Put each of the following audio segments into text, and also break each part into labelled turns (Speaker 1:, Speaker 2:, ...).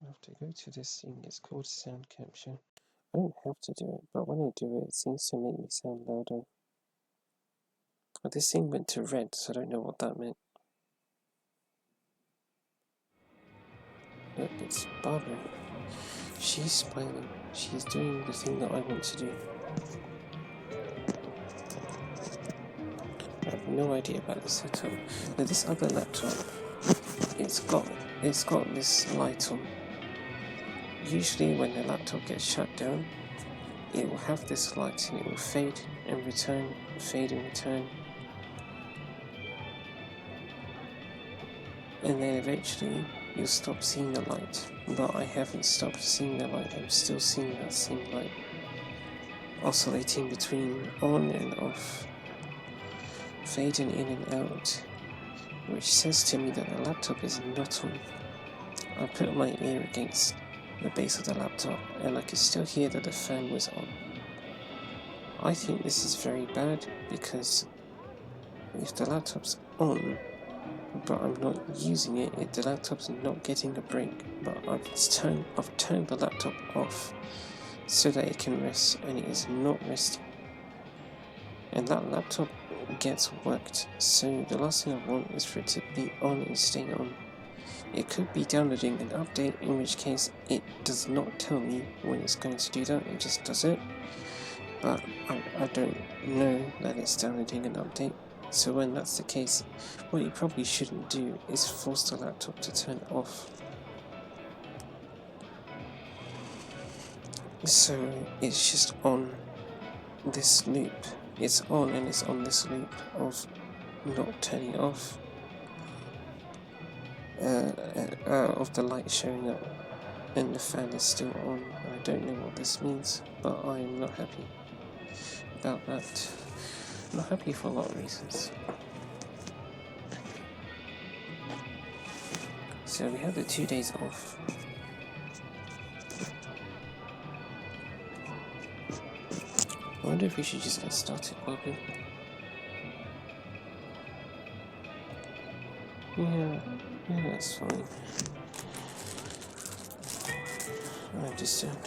Speaker 1: have to go to this thing. It's called sound capture. I don't have to do it, but when I do it, it seems to make me sound louder. But this thing went to red, so I don't know what that meant. Look, it's Barbara. She's smiling. She's doing the thing that I want to do. I have no idea about the setup. Now this other laptop, it's got this light on. Usually when the laptop gets shut down, it will have this light and it will fade and return, fade and return. And then eventually you'll stop seeing the light. But I haven't stopped seeing the light. I'm still seeing that same light oscillating between on and off, fading in and out, which says to me that the laptop is not on. I put my ear against the base of the laptop and I could still hear that the fan was on. I think this is very bad because if the laptop's on but I'm not using it, the laptop's not getting a break, but I've turned the laptop off so that it can rest, and it is not resting. And that laptop gets worked, so the last thing I want is for it to be on and stay on. It could be downloading an update, in which case it does not tell me when it's going to do that, it just does it. But I don't know that it's downloading an update. So when that's the case, what you probably shouldn't do is force the laptop to turn off. So it's just on this loop. It's on and it's on this loop of not turning off, of the light showing up, and the fan is still on. I don't know what this means, but I am not happy about that. I'm not happy for a lot of reasons. So we have the 2 days off. I wonder if we should just get started, Bobby. Yeah, that's fine. I understand.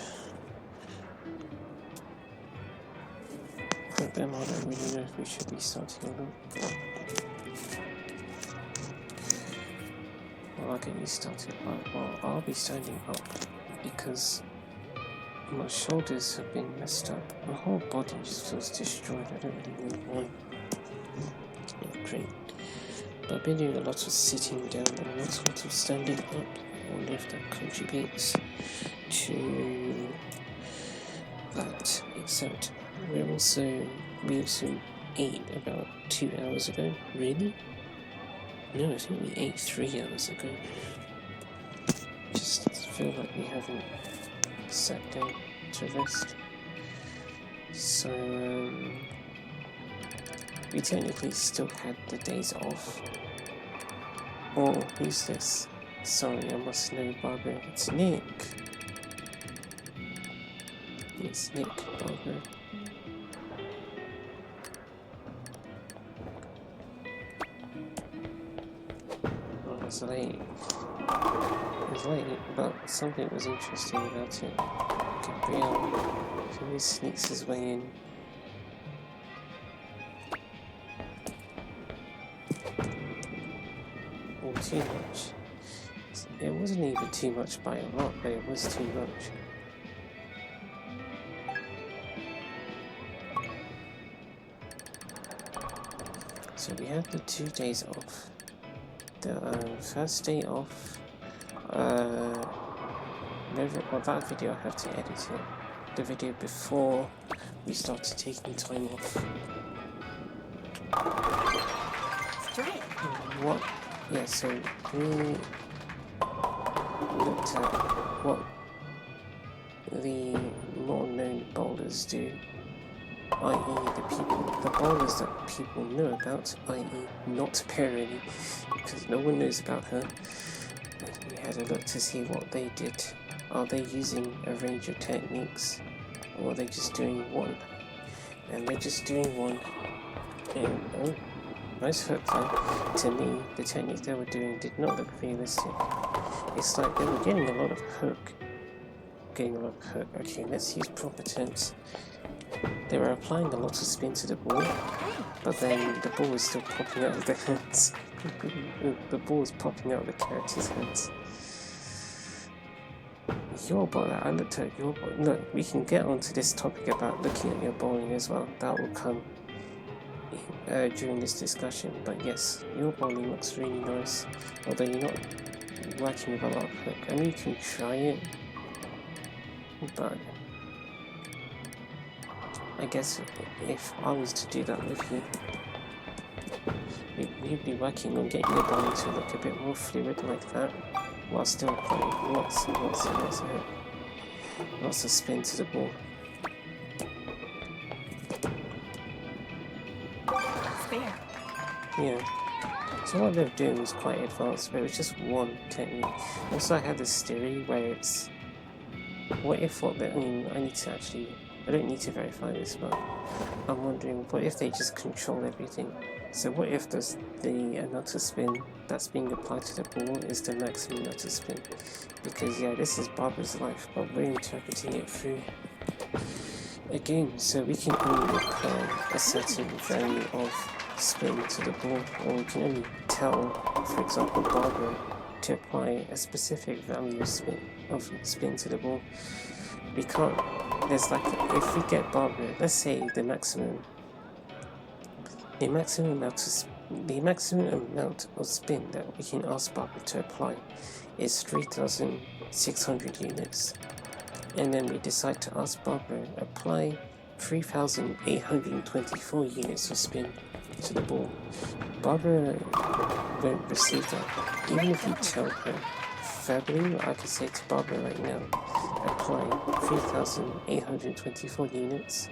Speaker 1: But then I don't really know if we should be starting or not. Well, I'll get you started. Well, I'll be standing up because my shoulders have been messed up. My whole body just feels destroyed. I don't really know why. Not great. But I've been doing a lot of sitting down and not a lot of standing up. I wonder if that contributes to that. Except we also ate about 2 hours ago. Really? No, I think we ate 3 hours ago. Just feel like we haven't sat down to rest. So we technically still had the days off. Oh, who's this? Sorry, I must know, Barbara. It's Nick. It's Nick, Barbara. Oh, it's late. It was late, but something was interesting about it. Gabriel, he always sneaks his way in. Or too much. It wasn't even too much by a lot, but it was too much. So we had the 2 days off. The first day off, that video I have to edit it. The video before we started taking time off. What? Yeah, so we looked at what the more known bowlers do, i.e. the bowlers that people know about, i.e. not Perry, because no one knows about her. We had a look to see what they did. Are they using a range of techniques, or are they just doing one? And they're just doing one. And nice hook though. To me, the technique they were doing did not look realistic. It's like they were getting a lot of hook. Okay, let's use proper terms. They were applying a lot of spin to the ball, but then the ball was still popping out of their hands. The ball was popping out of the character's hands. Your bowler, I looked at your bowling. Look, we can get onto this topic about looking at your bowling as well. That will come during this discussion. But yes, your bowling looks really nice, although you're not working with a lot of hook. I mean, you can try it, but I guess if I was to do that with you, you'd be working on getting your bowling to look a bit more fluid like that, while still applying lots of spin to the ball.
Speaker 2: Fair.
Speaker 1: Yeah. So what they're doing is quite advanced, but it was just one technique. Also, I had this theory where it's, what if I don't need to verify this, but I'm wondering, what if they just control everything? So what if the amount of spin that's being applied to the ball is the maximum amount of spin? Because yeah, this is Barbara's life, but we're interpreting it through a game, so we can only apply a certain value of spin to the ball, or we can only tell, for example, Barbara to apply a specific value of spin to the ball. We can't. There's like, if we get Barbara, let's say the maximum amount of spin that we can ask Barbara to apply is 3,600 units, and then we decide to ask Barbara apply 3,824 units of spin to the ball. Barbara won't receive that, even if you tell her verbally. I could say to Barbara right now, apply 3,824 units.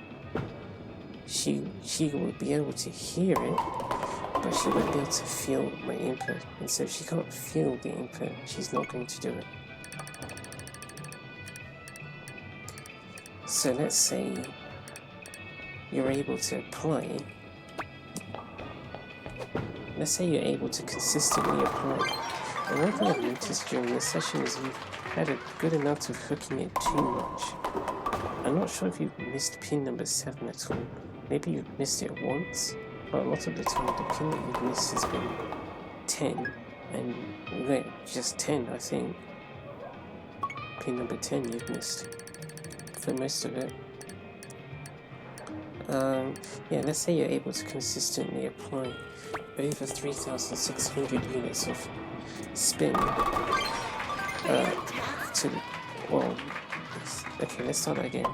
Speaker 1: She will be able to hear it, but she won't be able to feel my input. And so if she can't feel the input, she's not going to do it. So let's say you're able to apply, let's say you're able to consistently apply. And one thing I've noticed during this session is you've had a good amount of hooking it too much. I'm not sure if you've missed pin number 7 at all. Maybe you've missed it once, but a lot of the time the pin that you've missed has been 10, and just 10, I think. Pin number 10 you've missed for most of it. Yeah, let's say you're able to consistently apply over 3,600 units of spin okay, let's start that again.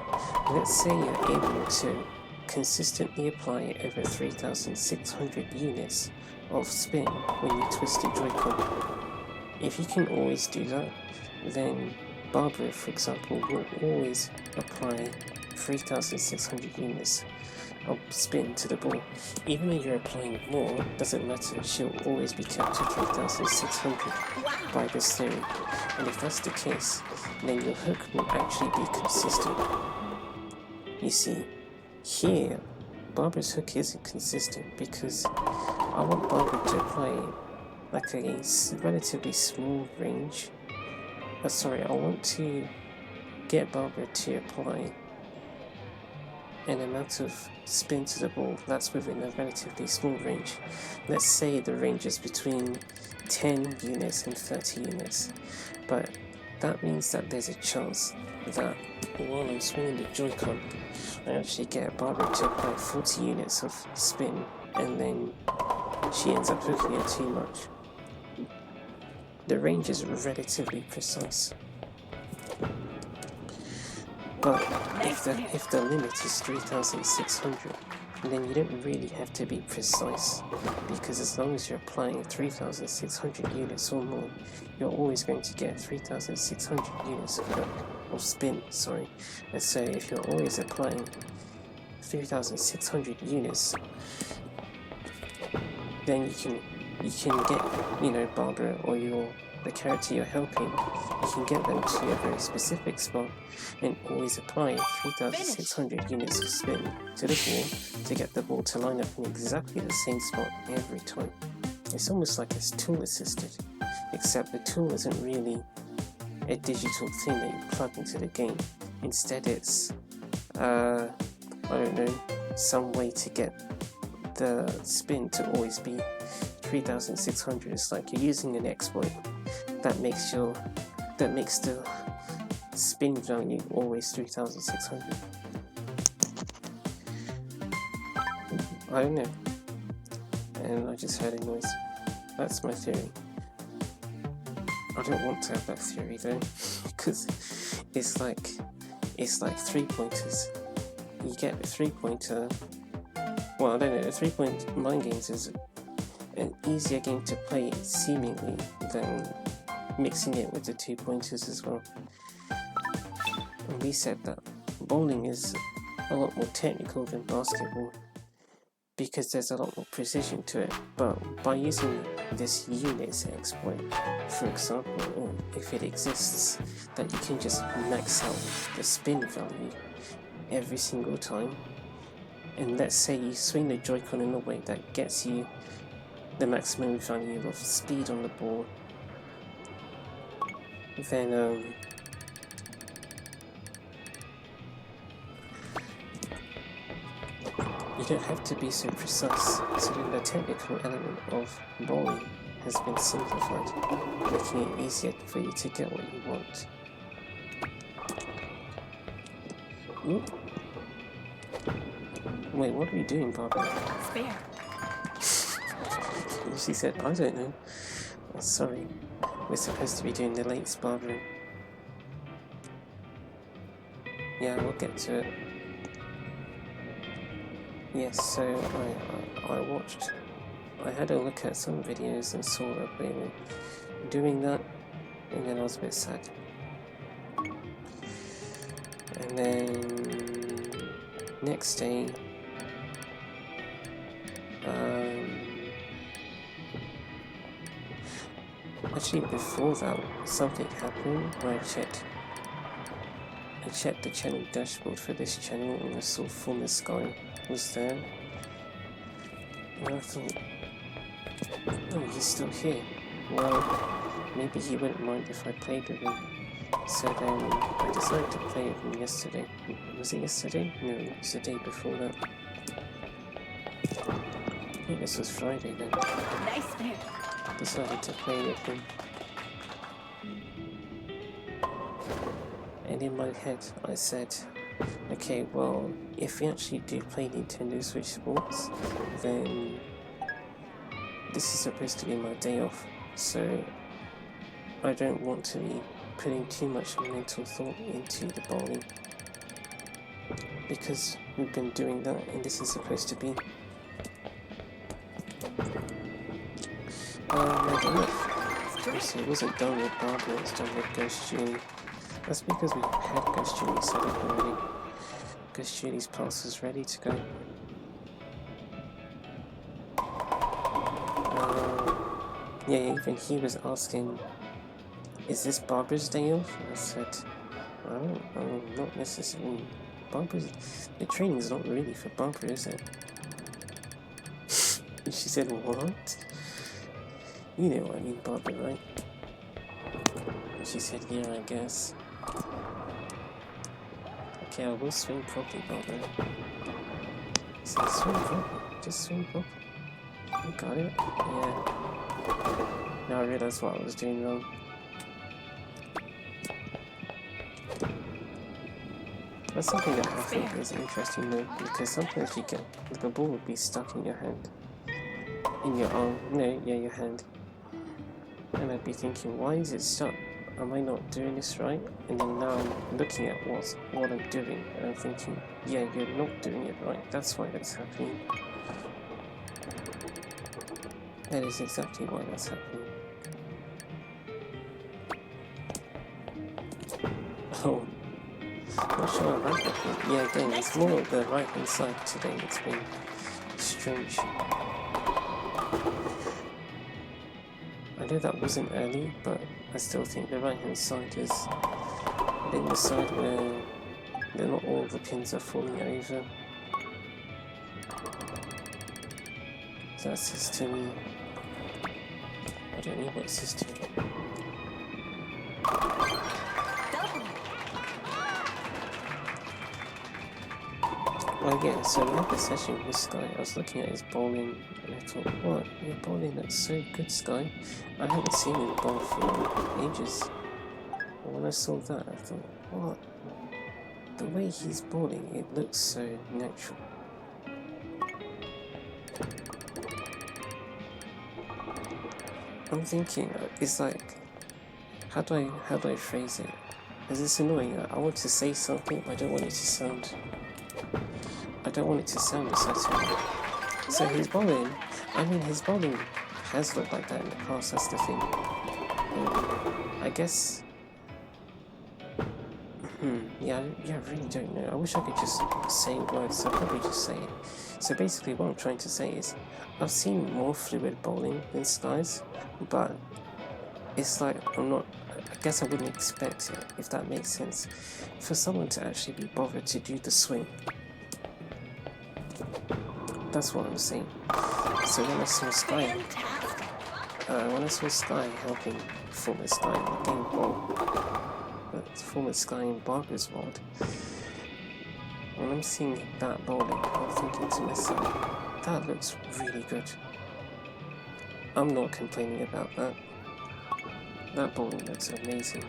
Speaker 1: Let's say you're able to consistently apply over 3,600 units of spin when you twist the Joy-Con. If you can always do that, then Barbara, for example, will always apply 3,600 units of spin to the ball. Even though you're applying more, doesn't matter, she'll always be kept to 3,600 by this theory. And if that's the case, then your hook will actually be consistent. You see, here, Barbara's hook isn't consistent because I want Barbara to apply like a relatively small range. I want to get Barbara to apply an amount of spin to the ball that's within a relatively small range. Let's say the range is between 10 units and 30 units, but that means that there's a chance that while I'm swinging the Joy-Con, I actually get Barbara to apply 40 units of spin, and then she ends up hooking it too much. The range is relatively precise, but if the limit is 3,600, then you don't really have to be precise, because as long as you're applying 3,600 units or more, you're always going to get 3,600 units of spin. And so if you're always applying 3,600 units, then you can get, Barbara or your the character you're helping, you can get them to a very specific spot and always apply 3,600 units of spin to the ball to get the ball to line up in exactly the same spot every time. It's almost like it's tool assisted, except the tool isn't really a digital thing that you plug into the game. Instead it's, I don't know, some way to get the spin to always be 3,600. It's like you're using an exploit that makes the spin value always 3,600. I don't know, and I just heard a noise. That's my theory. I don't want to have that theory though, because it's like 3-pointers. You get a 3-pointer. Well, I don't know. 3-point mind games is an easier game to play seemingly than mixing it with the 2-pointers as well. And we said that bowling is a lot more technical than basketball because there's a lot more precision to it, but by using this units exploit, for example, or if it exists, that you can just max out the spin value every single time, and let's say you swing the Joy-Con in a way that gets you the maximum value of speed on the ball, then you don't have to be so precise, so then the technical element of bowling has been simplified, making it easier for you to get what you want. Ooh. Wait, what are we doing, Barbara?
Speaker 2: Spare.
Speaker 1: She said, I don't know. Oh, sorry, we're supposed to be doing the late Barbara. Yeah, we'll get to it. Yes, so I had a look at some videos and saw that they were doing that, and then I was a bit sad. And then next day, actually before that, something happened where I checked the channel dashboard for this channel and I saw Former Sky was there, and I thought, oh, he's still here. Well, maybe he wouldn't mind if I played with him. So then I decided to play with him yesterday. Was it yesterday? No, it was the day before that. I think this was Friday then.
Speaker 2: Nice spare.
Speaker 1: Decided to play with him. And in my head I said, okay, well, if we actually do play Nintendo Switch Sports, then this is supposed to be my day off, so I don't want to be putting too much mental thought into the bowling, because we've been doing that and this is supposed to be my day off. So it wasn't done with Barbara, it was done with Ghost Julie. That's because we had Ghost Julie set up already. Ghost Julie's pass was ready to go. Yeah, even he was asking, is this Barbara's day off? And I said, not necessarily. The training's not really for Barbara, is it? And she said, what? You know what I mean, Barbara, right? And she said, yeah, I guess. Okay, I will swing properly, Barbara. So swing properly, just swing properly. You got it? Yeah. Now I realized what I was doing wrong. That's something that I think is interesting though, because sometimes you get, like a ball would be stuck in your hand. In your arm. No, yeah, your hand. And I'd be thinking, why is it stuck? Am I not doing this right? And then now I'm looking at what I'm doing, and I'm thinking, yeah, you're not doing it right. That's why that's happening. That is exactly why that's happening. Oh, not sure about that. Yeah, again, it's more of the right hand side today that's been strange. I know that wasn't early, but I still think the right hand side is in the side where not all the pins are falling over. That says to me, I don't know what it says to me. Oh yeah, so we had this session with Sky. I was looking at his bowling and I thought, what? Your bowling looks so good, Sky. I haven't seen him bowl for ages. And when I saw that, I thought, what? The way he's bowling, it looks so natural. I'm thinking, it's like, how do I phrase it? Is this annoying? I want to say something, I don't want it to sound a certain way. So his bowling, his bowling has looked like that in the past, that's the thing. I guess, yeah, I really don't know. I wish I could just say words, so I'll probably just say it. So basically what I'm trying to say is, I've seen more fluid bowling than Sky's, but it's like, I guess I wouldn't expect it, if that makes sense, for someone to actually be bothered to do the swing. That's what I'm saying. So when I saw Sky helping former Sky in the game ball, former Sky in Barker's world, when I'm seeing that bowling, I'm thinking to myself, that looks really good. I'm not complaining about that. That bowling looks amazing.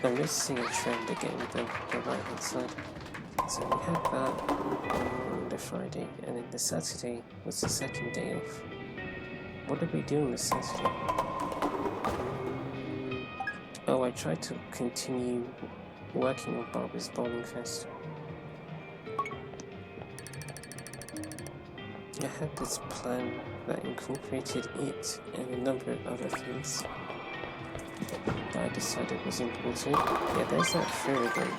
Speaker 1: I'm noticing a trend again with the right hand side. So we had that on the Friday, and then the Saturday was the second day off. What did we do on the Saturday? Oh, I tried to continue working on Barbara's Bowling Fest. I had this plan that incorporated it and a number of other things that I decided was important. Yeah, there's that throw again.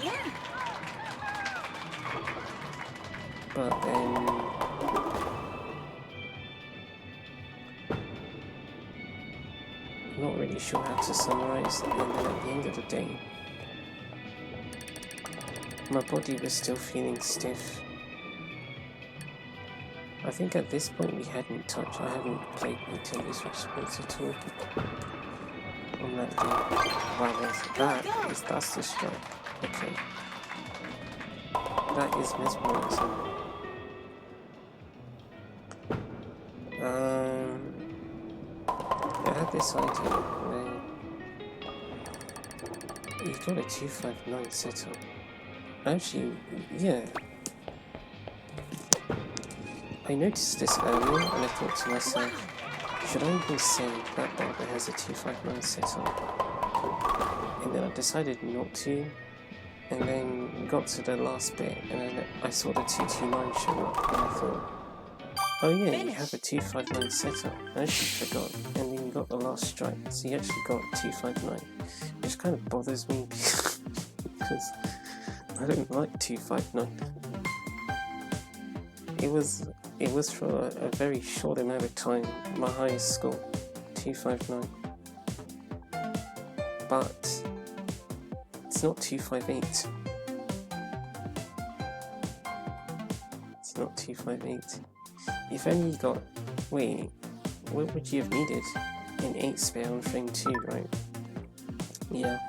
Speaker 1: But then I'm not really sure how to summarize, and then at the end of the day, my body was still feeling stiff. I think at this point I hadn't played Nintendo's Sports at all on that day. Wow, that's the strike. Okay. That is mesmerizing. I had this idea where you got a 259 setup. Actually, yeah. I noticed this earlier and I thought to myself, should I even say that Barbara has a 259 setup? And then I decided not to, and then got to the last bit and then I saw the 229 show up and I thought, oh yeah, you have a 259 setup. I actually forgot. And then you got the last strike, so you actually got 259, which kind of bothers me because I don't like 259. It was for a very short amount of time my highest score, 259. But it's not 258. It's not 258. If only you got, wait, what would you have needed? An 8 spare on frame 2, right? Yeah,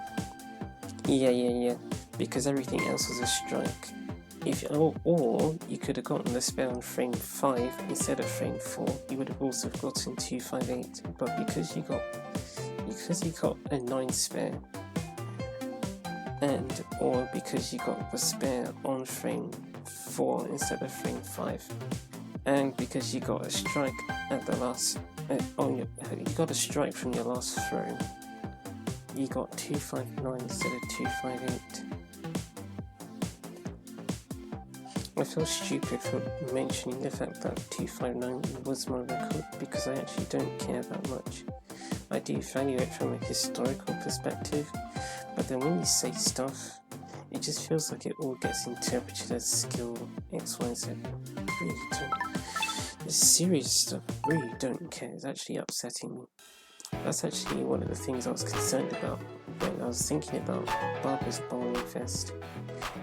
Speaker 1: because everything else was a strike. Or you could have gotten the spare on frame 5 instead of frame 4, you would have also gotten 258, but because you got a 9 spare, or because you got the spare on frame 4 instead of frame 5, and because you got a strike at the last, you got a strike from your last throw, you got 259 instead of 258. I feel stupid for mentioning the fact that 259 was my record because I actually don't care that much. I do value it from a historical perspective, but then when you say stuff, it just feels like it all gets interpreted as skill X, Y, Z. Really don't. This serious stuff, really don't care. It's actually upsetting me. That's actually one of the things I was concerned about when I was thinking about Barbara's Bowling Fest,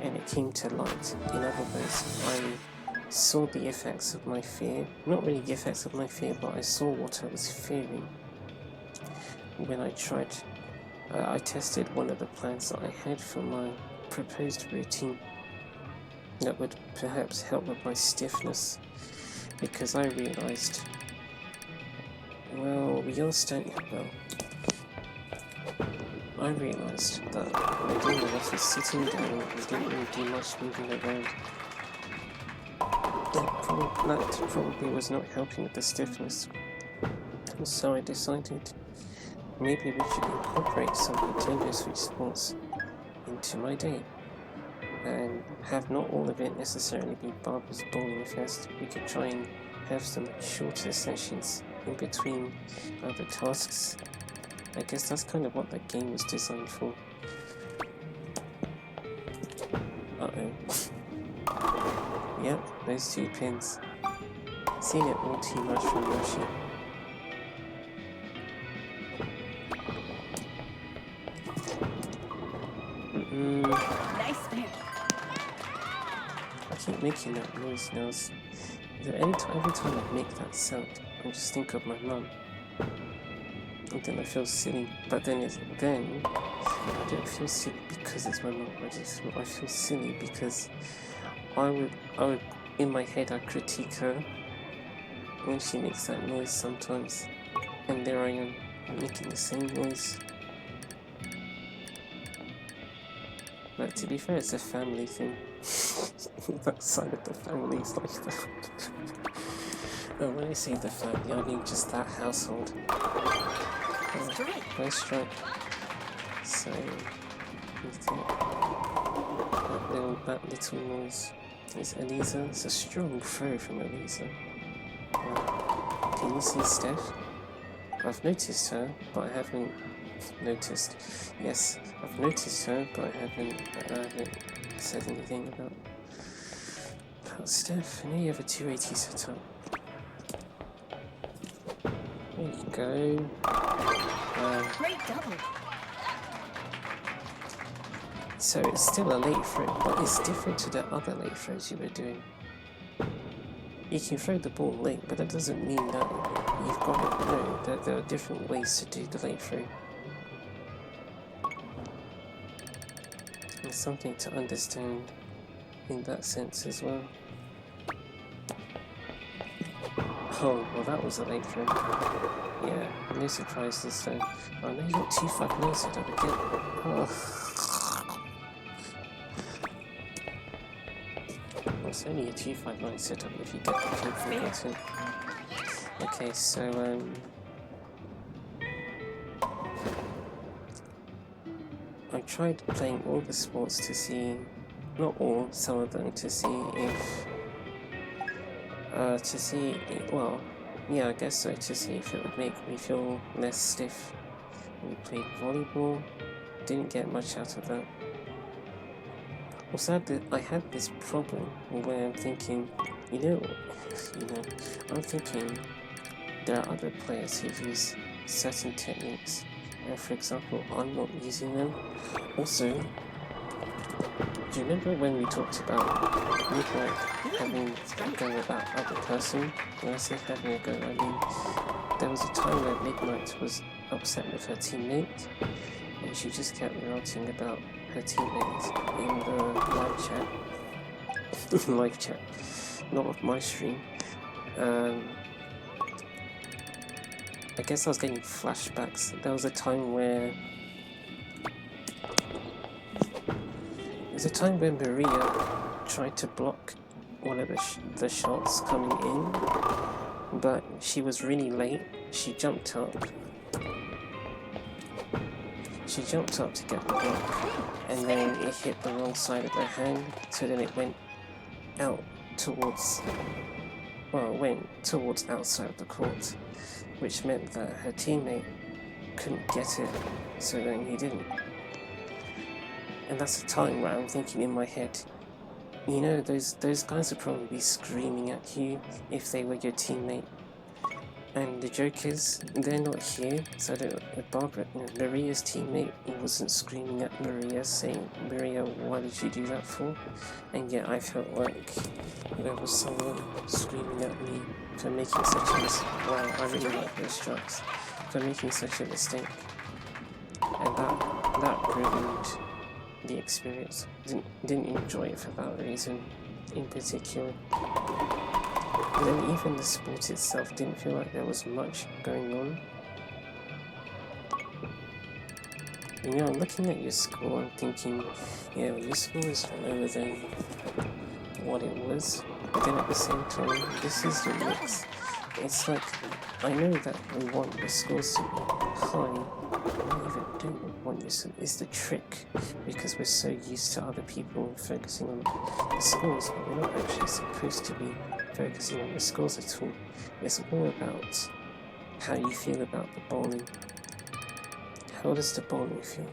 Speaker 1: and it came to light. In other words, I saw the effects of my fear. Not really the effects of my fear, but I saw what I was fearing when I tried. I tested one of the plans that I had for my proposed routine that would perhaps help with my stiffness, because I realised, well, we all stand well. I realised that I doing a lot of sitting down and didn't really do much moving around. That probably was not helping with the stiffness, and so I decided maybe we should incorporate some Nintendo Switch Sports into my day, and have not all of it necessarily be Barbara's Bowling Fest. We could try and have some shorter sessions in between other tasks. I guess that's kind of what that game was designed for. Uh-oh. Yep, those 2 pins. Seen it all too much from Yoshi.
Speaker 2: Nice spin.
Speaker 1: I keep making that noise now. Every time I make that sound, I just think of my mum. And then I feel silly. But then I don't feel silly because it's my mum. I feel silly because I would in my head I critique her when she makes that noise sometimes, and there I am making the same noise. But to be fair, it's a family thing. That side of the family is like that. Oh, when I say the family, I mean just that household. Nice strike. So, that little noise is Elisa. It's a strong throw from Elisa. Can you see Steph? I've noticed her, but I haven't noticed. Yes, I've noticed her, but I haven't said anything about Steph. I know you have a 280 set up. There you go.
Speaker 2: Great double.
Speaker 1: So it's still a late throw, but it's different to the other late throws you were doing. You can throw the ball late, but that doesn't mean that you've got it. No, that there are different ways to do the late throw. There's something to understand in that sense as well. Oh, well that was a late throw. Yeah, no surprises then. Oh no, you got 259 set up again. Oh. It's only a 259 setup if you get the pin button. Okay, so I tried playing all the sports to see, not all, some of them, to see if well, yeah, I guess so, to see if it would make me feel less stiff. We played volleyball, didn't get much out of that. Also, I had this problem where I'm thinking, I'm thinking there are other players who use certain techniques, and for example, I'm not using them. Also, do you remember when we talked about Midnight having a go at that other person? When I say having a go, I mean there was a time where Midnight was upset with her teammate, and she just kept ranting about her teammate in the live chat, not of my stream. I guess I was getting flashbacks. There was a time where Maria tried to block one of the shots coming in, but she was really late. She jumped up to get the block, and then it hit the wrong side of her hand, so then it went out towards outside of the court, which meant that her teammate couldn't get it, so then he didn't. And that's the time where I'm thinking in my head, you know, those guys would probably be screaming at you if they were your teammate. And the joke is, they're not here, so Maria's teammate wasn't screaming at Maria saying, Maria, why did you do that for? And yet I felt like there was someone screaming at me for making such a mistake. Wow, I really like those strikes. For making such a mistake. And that ruined the experience. Didn't enjoy it for that reason in particular. And then even the sport itself didn't feel like there was much going on. You know, I'm looking at your score and thinking, yeah, well, your score is lower than what it was. But then at the same time, this is the mix. It's like, I know that we want the scores to be high. I even don't want this. It's the trick, because we're so used to other people focusing on the scores, but we're not actually supposed to be focusing on the scores at all. It's all about how you feel about the bowling. How does the bowling feel?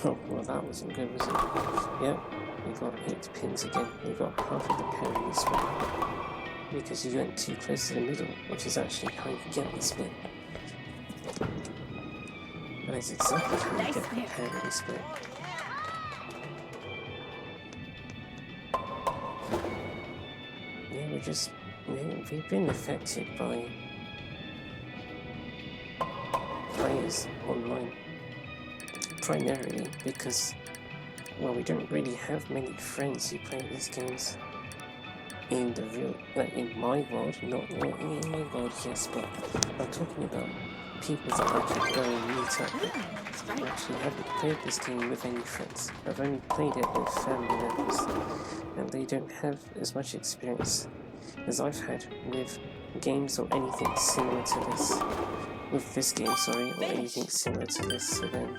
Speaker 1: Oh, well, that wasn't good, was it? Yep, we got 8 pins again. We got half of the parity split. Because you went too close to the middle, which is actually how you get the split. And that's exactly how you get the parity split. Yeah, we've been affected by players online. Primarily because, well, we don't really have many friends who play these games in the real, like in my world, not in my world, yes, but I'm talking about people that I could go and meet up with. I actually haven't played this game with any friends. I've only played it with family members, and they don't have as much experience as I've had with games or anything similar to this. With this game, sorry, or anything similar to this, so then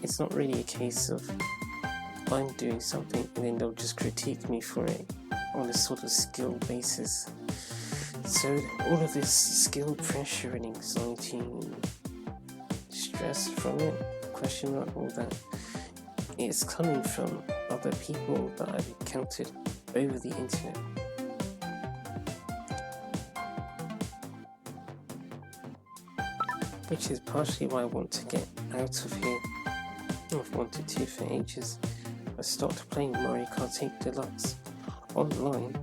Speaker 1: it's not really a case of I'm doing something and then they'll just critique me for it on a sort of skill basis. So all of this skill pressure and anxiety and stress from it, question mark, all that, it's coming from other people that I've encountered over the internet. Which is partially why I want to get out of here. I've wanted to for ages. I stopped playing Mario Kart 8 Deluxe online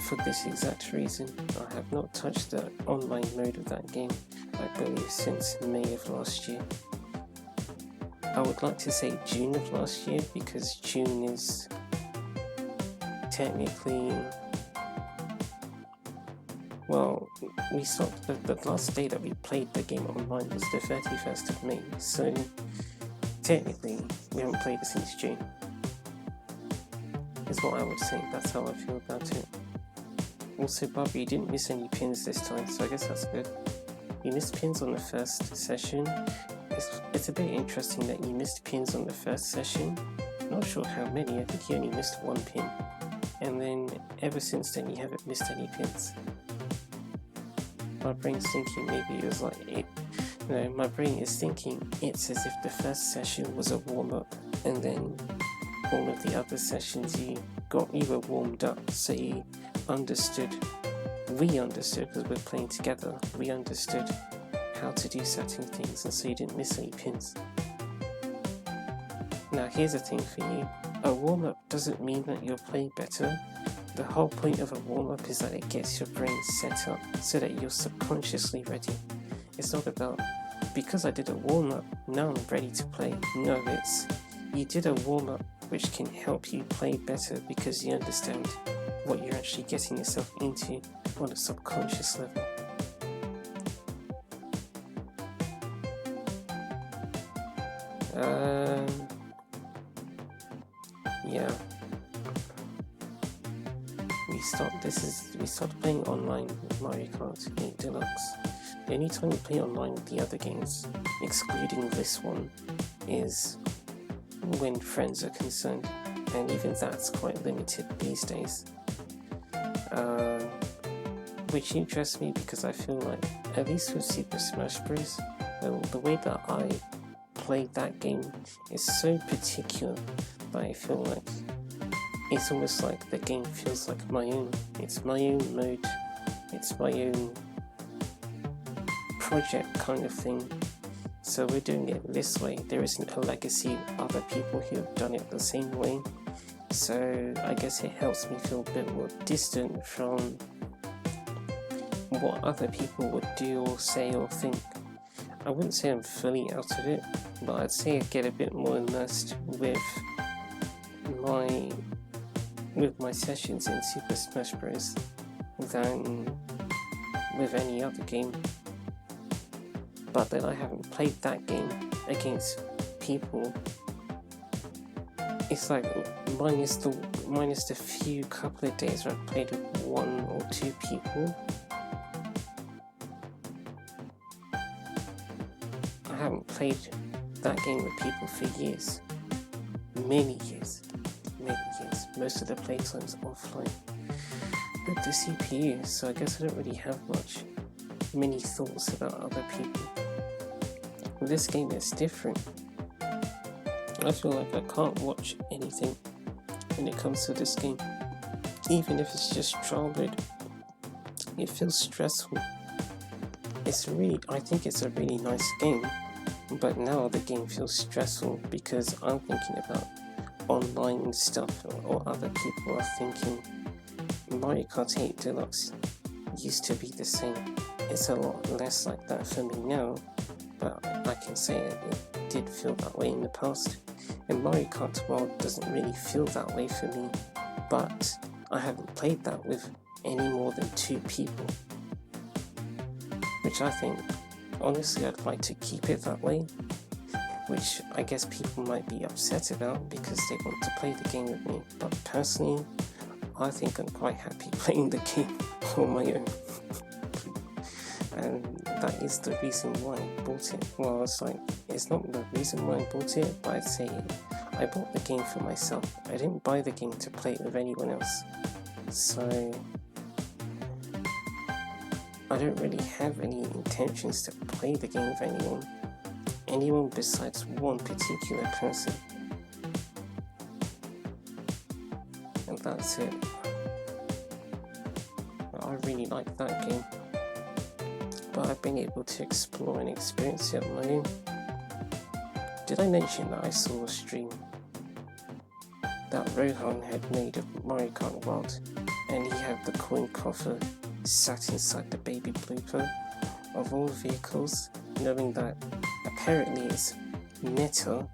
Speaker 1: for this exact reason. I have not touched the online mode of that game, I believe, since May of last year. I would like to say June of last year, because June is technically, well, we stopped, the last day that we played the game online was the 31st of May, so technically we haven't played it since June, is what I would say. That's how I feel about it. Also, Bobby, you didn't miss any pins this time, so I guess that's good. You missed pins on the first session. It's a bit interesting that you missed pins on the first session. Not sure how many, I think you only missed 1 pin. And then ever since then you haven't missed any pins. My brain's thinking maybe it was like it. No, my brain is thinking it's as if the first session was a warm-up, and then all of the other sessions you were warmed up, so you understood, we understood, because we're playing together, we understood how to do certain things, and so you didn't miss any pins. Now here's the thing for you, a warm-up doesn't mean that you're playing better. The whole point of a warm-up is that it gets your brain set up so that you're subconsciously ready. It's not about, because I did a warm-up, now I'm ready to play. No, it's, you did a warm-up which can help you play better because you understand what you're actually getting yourself into on a subconscious level. Yeah. We stopped playing online with Mario Kart 8 Deluxe. The only time we play online with the other games, excluding this one, is when friends are concerned, and even that's quite limited these days. Which interests me because I feel like, at least with Super Smash Bros., the way that I played that game is so particular that I feel like it's almost like the game feels like my own. It's my own mode, it's my own project kind of thing. So we're doing it this way. There isn't a legacy of other people who have done it the same way. So I guess it helps me feel a bit more distant from what other people would do or say or think. I wouldn't say I'm fully out of it, but I'd say I get a bit more immersed with my sessions in Super Smash Bros. Than with any other game. But then I haven't played that game against people. It's like minus the few couple of days where I've played with 1 or 2 people. I haven't played that game with people for years. Many years. Most of the playtime's offline with the CPU, so I guess I don't really have many thoughts about other people. With this game it's different. I feel like I can't watch anything when it comes to this game. Even if it's just trial mode, it feels stressful. I think it's a really nice game, but now the game feels stressful because I'm thinking about online stuff, or other people are thinking. Mario Kart 8 Deluxe used to be the same. It's a lot less like that for me now, but I can say it did feel that way in the past. And Mario Kart World doesn't really feel that way for me, but I haven't played that with any more than 2 people, which I think, honestly, I'd like to keep it that way, which I guess people might be upset about because they want to play the game with me, but personally, I think I'm quite happy playing the game on my own. And that is the reason why I bought it. Well, it's not the reason why I bought it, but I'd say I bought the game for myself. I didn't buy the game to play it with anyone else. So I don't really have any intentions to play the game with anyone besides one particular person. And that's it. I really like that game, but I've been able to explore and experience it on my own. Did I mention that I saw a stream that Rohan had made of Mario Kart World, and he had the coin coffer sat inside the baby blooper of all vehicles, knowing that apparently it's meta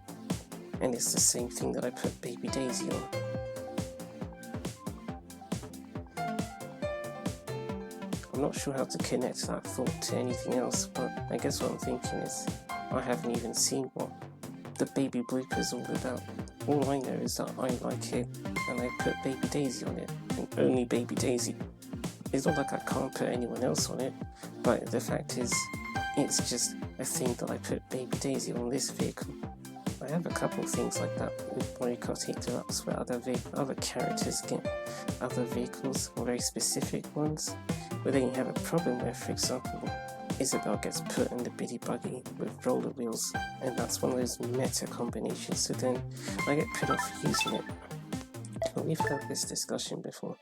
Speaker 1: and it's the same thing that I put Baby Daisy on. I'm not sure how to connect that thought to anything else, but I guess what I'm thinking is I haven't even seen what the baby blooper is all about. All I know is that I like it and I put Baby Daisy on it, and only Baby Daisy. It's not like I can't put anyone else on it, but the fact is it's just a thing that I put Baby Daisy on this vehicle. I have a couple of things like that with Mario Kart 8 Deluxe where other characters get other vehicles, or very specific ones, but then you have a problem where, for example, Isabelle gets put in the biddy buggy with roller wheels, and that's one of those meta combinations, so then I get put off using it. But we've had this discussion before.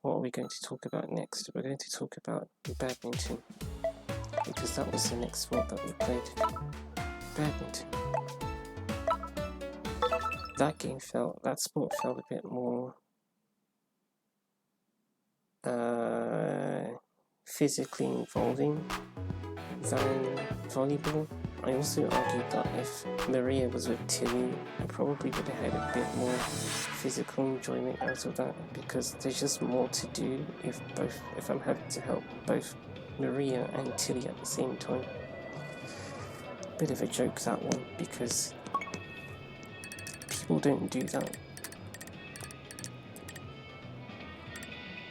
Speaker 1: What are we going to talk about next? We're going to talk about badminton, because that was the next sport that we played. Badminton. That sport felt a bit more physically involving than volleyball. I also argued that if Maria was with Tilly, I probably would have had a bit more physical enjoyment out of that, because there's just more to do if I'm having to help both Maria and Tilly at the same time. Bit of a joke, that one, because people don't do that.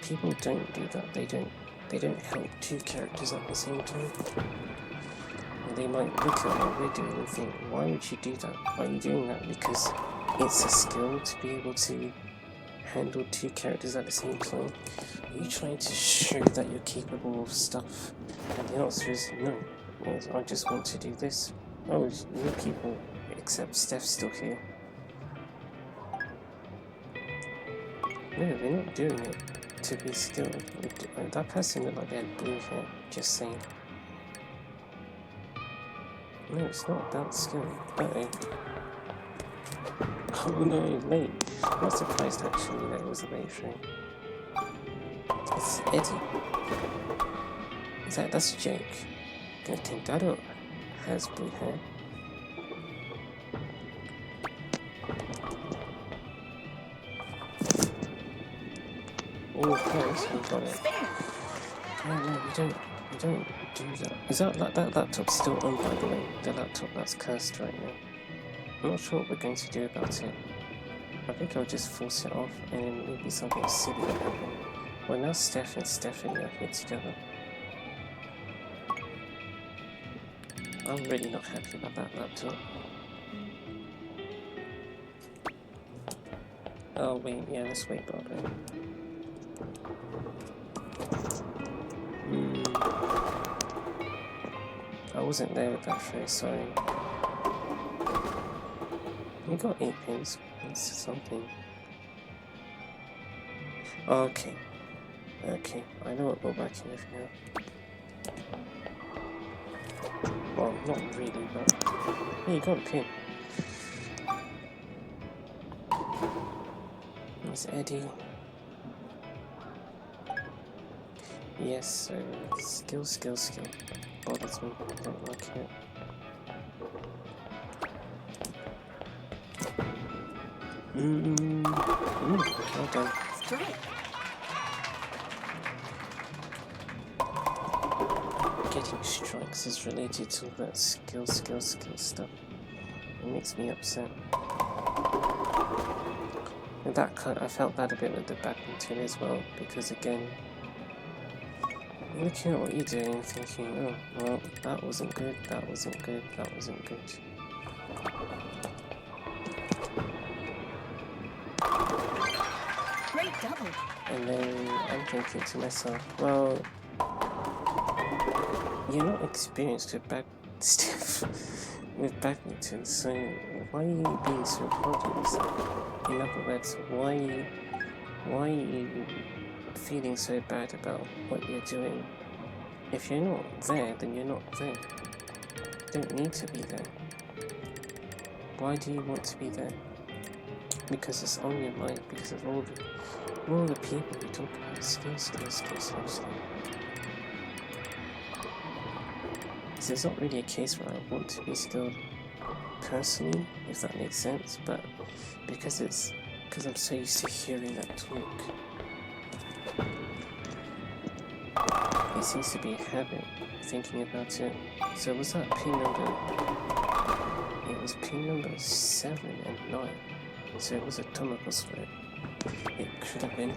Speaker 1: People don't do that. They don't help 2 characters at the same time. And they might look at what we're doing and think, why would you do that? Are you doing that because it's a skill to be able to handle 2 characters at the same time? Are you trying to show that you're capable of stuff? And the answer is no. Yes, I just want to do this. Oh, new people, except Steph's still here. No, they're not doing it to be still. That person looked like they had blue hair, just saying. No, it's not about skill. Uh-oh. Oh no, late. I'm not surprised actually that it was a late train. It's Eddie. That's a joke. Good thing Dado has blue hair. Oh, close, we got it. No, we don't do that. Is that laptop still on, by the way? The laptop that's cursed right now. I'm not sure what we're going to do about it. I think I'll just force it off and then maybe something silly will happen. Well, now Steph and Stephanie are here together. I'm really not happy about that laptop. Oh wait, yeah, let's wait about it. I wasn't there with that show, sorry. We got 8 pins. That's something. Okay. Okay, I know what we're working with now. Well, not really, but... Yeah, you got a pin. There's Eddie. Yes, so skill. Bothers me, don't like it. Well done. Getting strikes is related to that skill stuff. It makes me upset. And that cut, I felt that a bit with the badminton as well, because again, looking at what you're doing, thinking, oh, well, that wasn't good.
Speaker 2: Great double.
Speaker 1: And then I'm thinking to myself, well, you're not experienced with badminton, so why are you being so hard on yourself? In other words, why are you feeling so bad about what you're doing? If you're not there, then you're not there. You don't need to be there. Why do you want to be there? Because it's on your mind, because of all the people who talk about skills. So it's not really a case where I want to be skilled personally, if that makes sense, but because I'm so used to hearing that talk. It seems to be a habit, thinking about it. So was that pin number? It was pin number 7 and 9. So it was a Tomoko split. It could have been.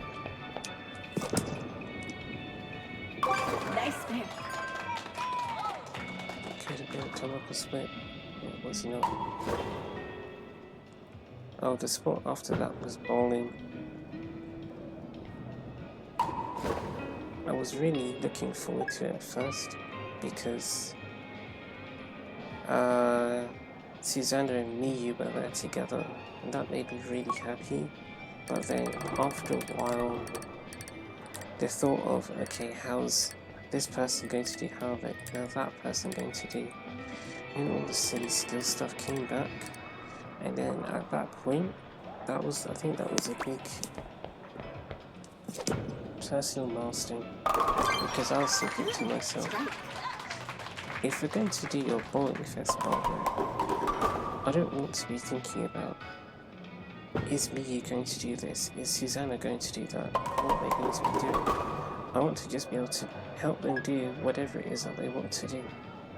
Speaker 2: Nice spin.
Speaker 1: It could have been a Tomoko split. It was not. Oh, the spot after that was bowling. I was really looking forward to it at first because Susanna and Miyu were there together, and that made me really happy. But then after a while, the thought of, okay, how's this person going to do, how's that person going to do, and all the silly skill stuff came back. And then at that point, I think that was a big personal milestone, because I was thinking to myself, if we're going to do your bowling fest partner, I don't want to be thinking about, is Miyu going to do this? Is Susanna going to do that? What are they going to be doing? I want to just be able to help them do whatever it is that they want to do.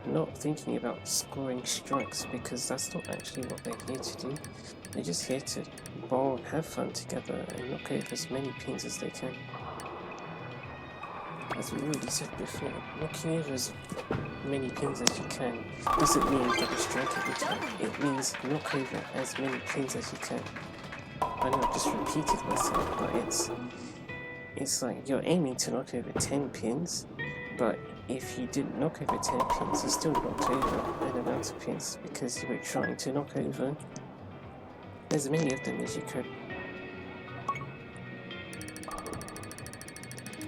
Speaker 1: Not thinking about scoring strikes, because that's not actually what they're here to do. They're just here to bowl and have fun together and knock over as many pins as they can. As we already said before, knocking over as many pins as you can doesn't mean get a strike every time. It means knock over as many pins as you can. I know I just repeated myself, but it's like you're aiming to knock over 10 pins, but if you didn't knock over 10 pins, you still knocked over an amount of pins because you were trying to knock over as many of them as you could.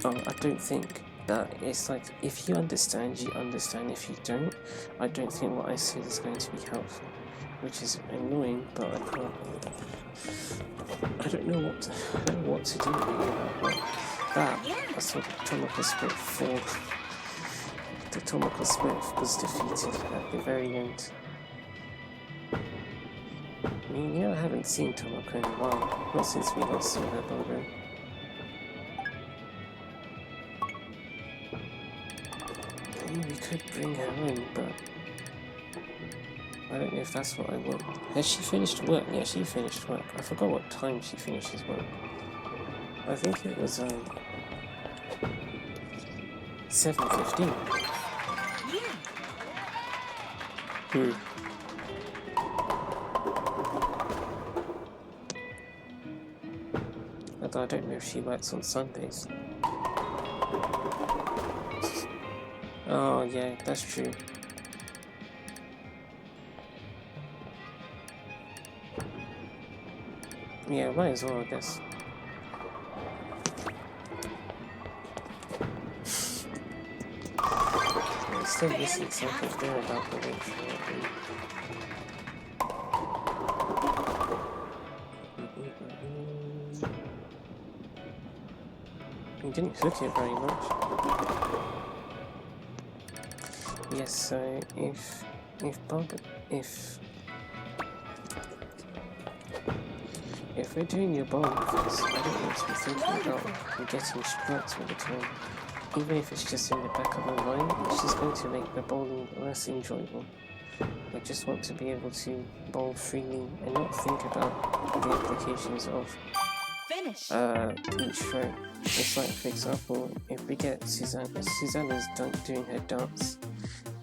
Speaker 1: I don't think that it's like, if you understand, you understand. If you don't, I don't think what I said is going to be helpful, which is annoying, but I can't. I don't know what to do really. I saw the Tomoka split fall. The Tomoka split was defeated at the very end. I mean, yeah, I haven't seen Tomoka in a while, not since we last saw her logo. We could bring her in, but I don't know if that's what I want. Has she finished work? Yeah, she finished work. I forgot what time she finishes work. I think it was 7:15. Although I don't know if she works on Sundays. Oh yeah, that's true. Yeah, might as well, I guess. I'm still missing something there about the link. You didn't hook it very much. Yes, so if we're doing your bowling first, I don't want to be thinking about getting strikes all the time. Even if it's just in the back of my mind, it's just going to make the bowling less enjoyable. I just want to be able to bowl freely and not think about the implications of each throw. It's like, for example, if we get Susanna's doing her dance,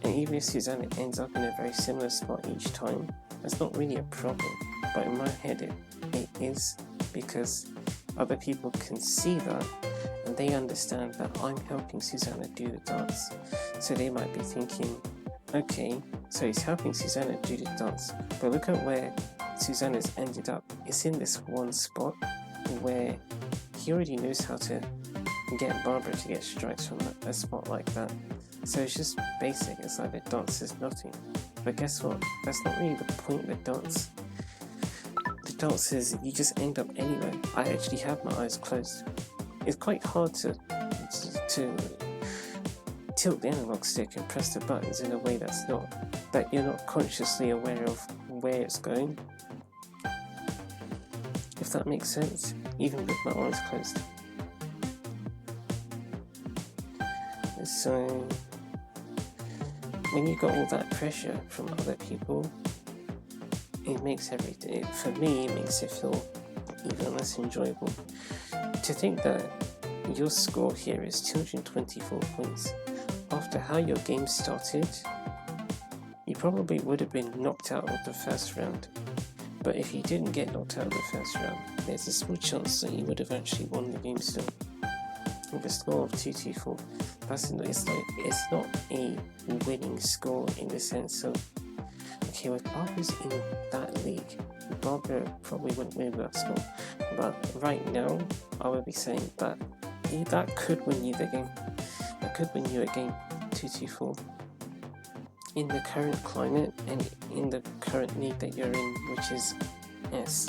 Speaker 1: and even if Susanna ends up in a very similar spot each time, that's not really a problem. But in my head it is, because other people can see that and they understand that I'm helping Susanna do the dance. So they might be thinking, okay, so he's helping Susanna do the dance, but look at where Susanna's ended up. It's in this one spot where he already knows how to get Barbara to get strikes from a spot like that. So it's just basic. It's like the dance is nothing. But guess what? That's not really the point of the dance. The dance is you just end up anywhere. I actually have my eyes closed. It's quite hard to tilt the analog stick and press the buttons in a way that you're not consciously aware of where it's going. If that makes sense, even with my eyes closed. So when you got all that pressure from other people, it makes everything, for me, it makes it feel even less enjoyable. To think that your score here is 224 points. After how your game started, you probably would have been knocked out of the first round. But if you didn't get knocked out of the first round, there's a small chance that you would have actually won the game still. With a score of 224, it's not a winning score in the sense of, okay, with Barbara's in that league, Barbara probably wouldn't win that score. But right now, I would be saying that that could win you the game. That could win you a game, 224. In the current climate and in the current league that you're in, which is S.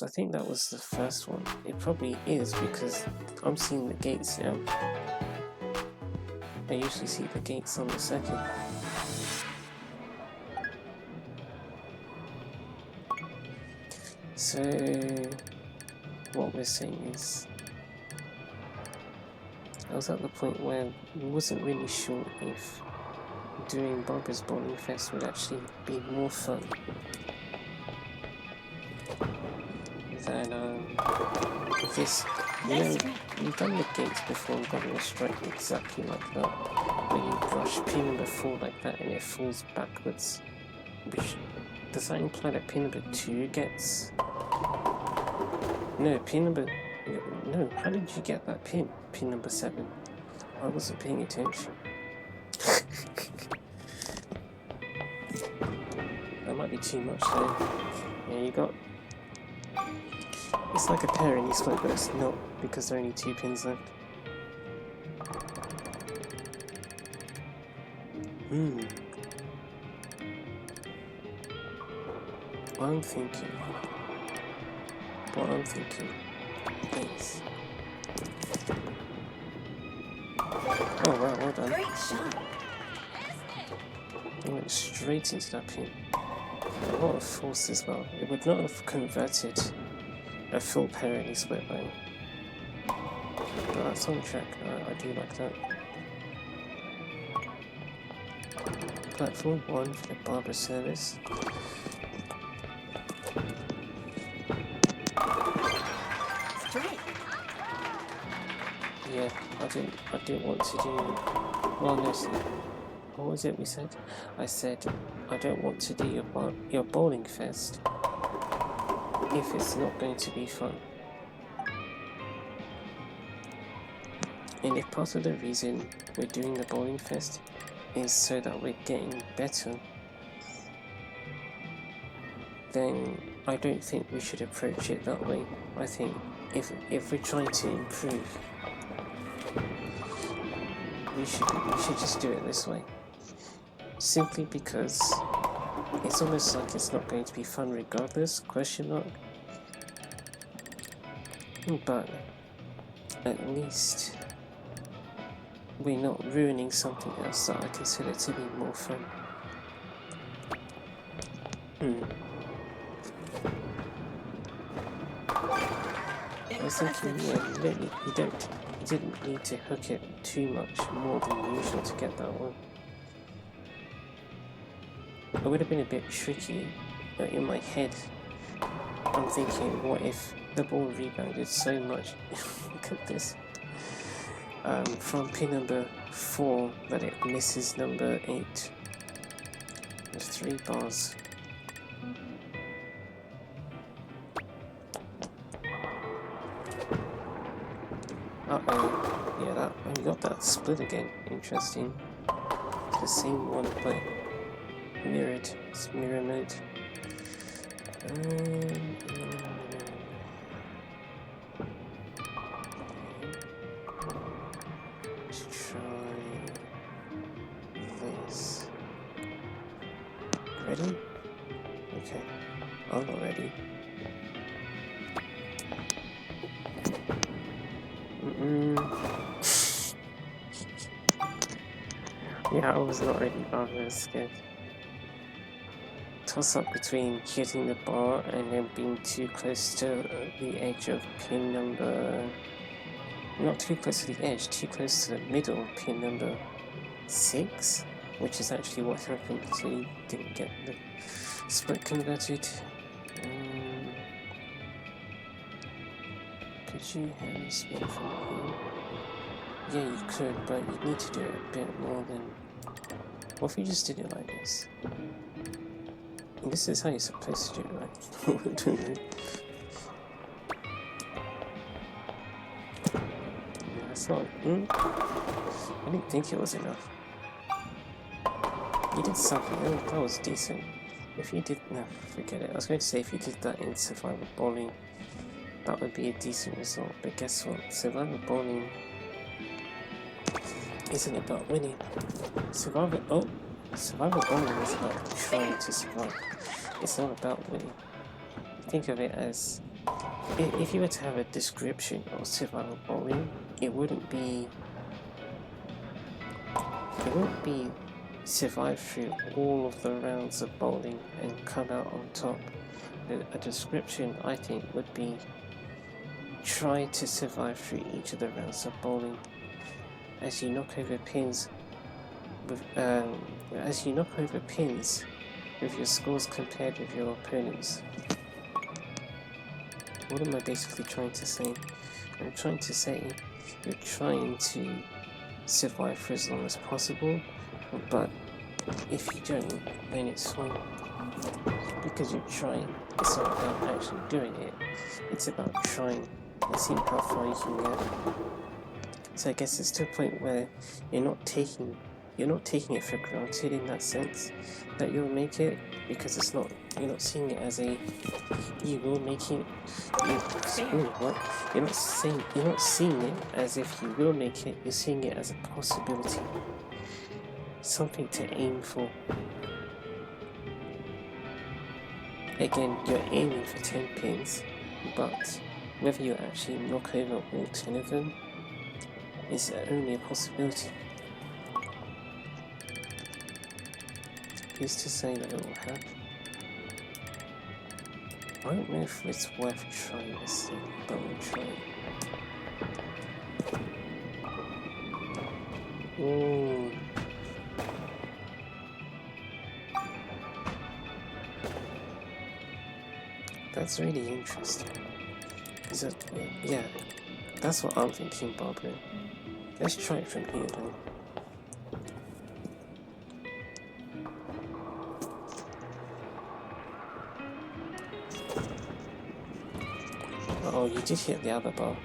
Speaker 1: I think that was the first one. It probably is because I'm seeing the gates now. I usually see the gates on the second. So what we're saying is, I was at the point where I wasn't really sure if doing Barbara's Bowling Fest would actually be more fun than this. You know, you've done the gates before and gotten a strike exactly like that, where you brush pin before like that and it falls backwards, which Does that imply that pin number 2 gets... No, pin number... No, how did you get that pin? Pin number 7. I wasn't paying attention. That might be too much though. Yeah, you got... It's like a pair in this split, but it's not because there are only 2 pins left. What I'm thinking is... Oh wow, well done.
Speaker 2: Great shot.
Speaker 1: It went straight into that pin. A lot of force as well. It would not have converted a full pair in this split though. But that's on track. I do like that. Platform 1 for the barber service.
Speaker 2: Strike.
Speaker 1: Yeah, I didn't want to do... Well, no, what was it we said? I said, I don't want to do your bowling fest if it's not going to be fun. And if part of the reason we're doing the bowling fest is so that we're getting better, then I don't think we should approach it that way. I think if we're trying to improve, we should just do it this way. Simply because it's almost like it's not going to be fun regardless, question mark. But at least we're not ruining something else that I consider to be more fun. I was thinking, yeah, you didn't need to hook it too much more than usual to get that one. It would have been a bit tricky, but in my head I'm thinking, what if the ball rebounded so much, look at this, from pin number 4 that it misses number 8. There's 3 bars. Uh-oh, yeah, we got that split again, interesting. It's the same one, but mirrored, it's mirror mode. Let's try this. Ready? Okay, I'm not ready. Yeah, I was not ready. I was scared. Toss up between hitting the bar and then being too close to the edge of pin number... Not too close to the edge, too close to the middle, pin number 6, which is actually what happened, so you didn't get the split converted. Could you have a spin from here? Yeah, you could, but you need to do it a bit more than... What if you just did it like this? And this is how you're supposed to do it, right? I don't know. Yeah, that's not... I didn't think it was enough. You did something, that was decent. If you did... No, forget it. I was going to say if you did that in survival bowling, that would be a decent result. But guess what? Survival bowling isn't about winning. Survival bowling is about trying to survive. It's not about winning. Think of it as, if you were to have a description of survival bowling, it wouldn't be survive through all of the rounds of bowling and come out on top. A description, I think, would be try to survive through each of the rounds of bowling as you knock over pins with your scores compared with your opponents. What am I basically trying to say? I'm trying to say you're trying to survive for as long as possible, but If you don't, then it's fine. Because you're trying. It's not about actually doing it. It's about trying and seeing how far you can get. So I guess it's to a point where you're not taking it for granted in that sense that you'll make it, because it's not, you're not seeing it as a you will make it. You're not seeing it as if you will make it. You're seeing it as a possibility, something to aim for. Again, you're aiming for 10 pins, but whether you actually knock over all 10 of them is only a possibility. Who's to say that it will happen? I don't know if it's worth trying this thing, but we'll try it. Ooh. That's really interesting. Is it? Yeah, that's what I'm thinking, Barbara. Let's try it from here then. Oh, you did hit the other bar.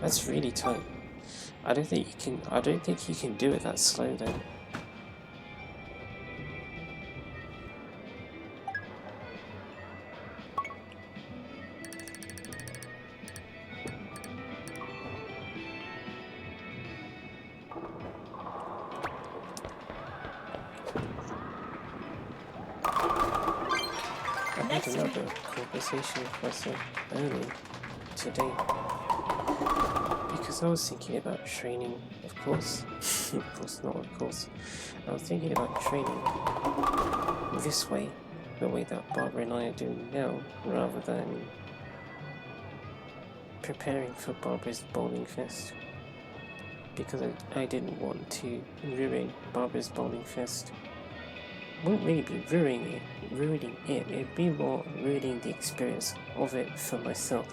Speaker 1: That's really tight. I don't think you can do it that slow then. I had another conversation with myself earlier today, because I was thinking about training, of course. Of course not, of course. I was thinking about training this way, the way that Barbara and I are doing now, rather than preparing for Barbara's bowling fest. Because I didn't want to ruin Barbara's bowling fest. Wouldn't really be ruining it, it'd be more ruining the experience of it for myself.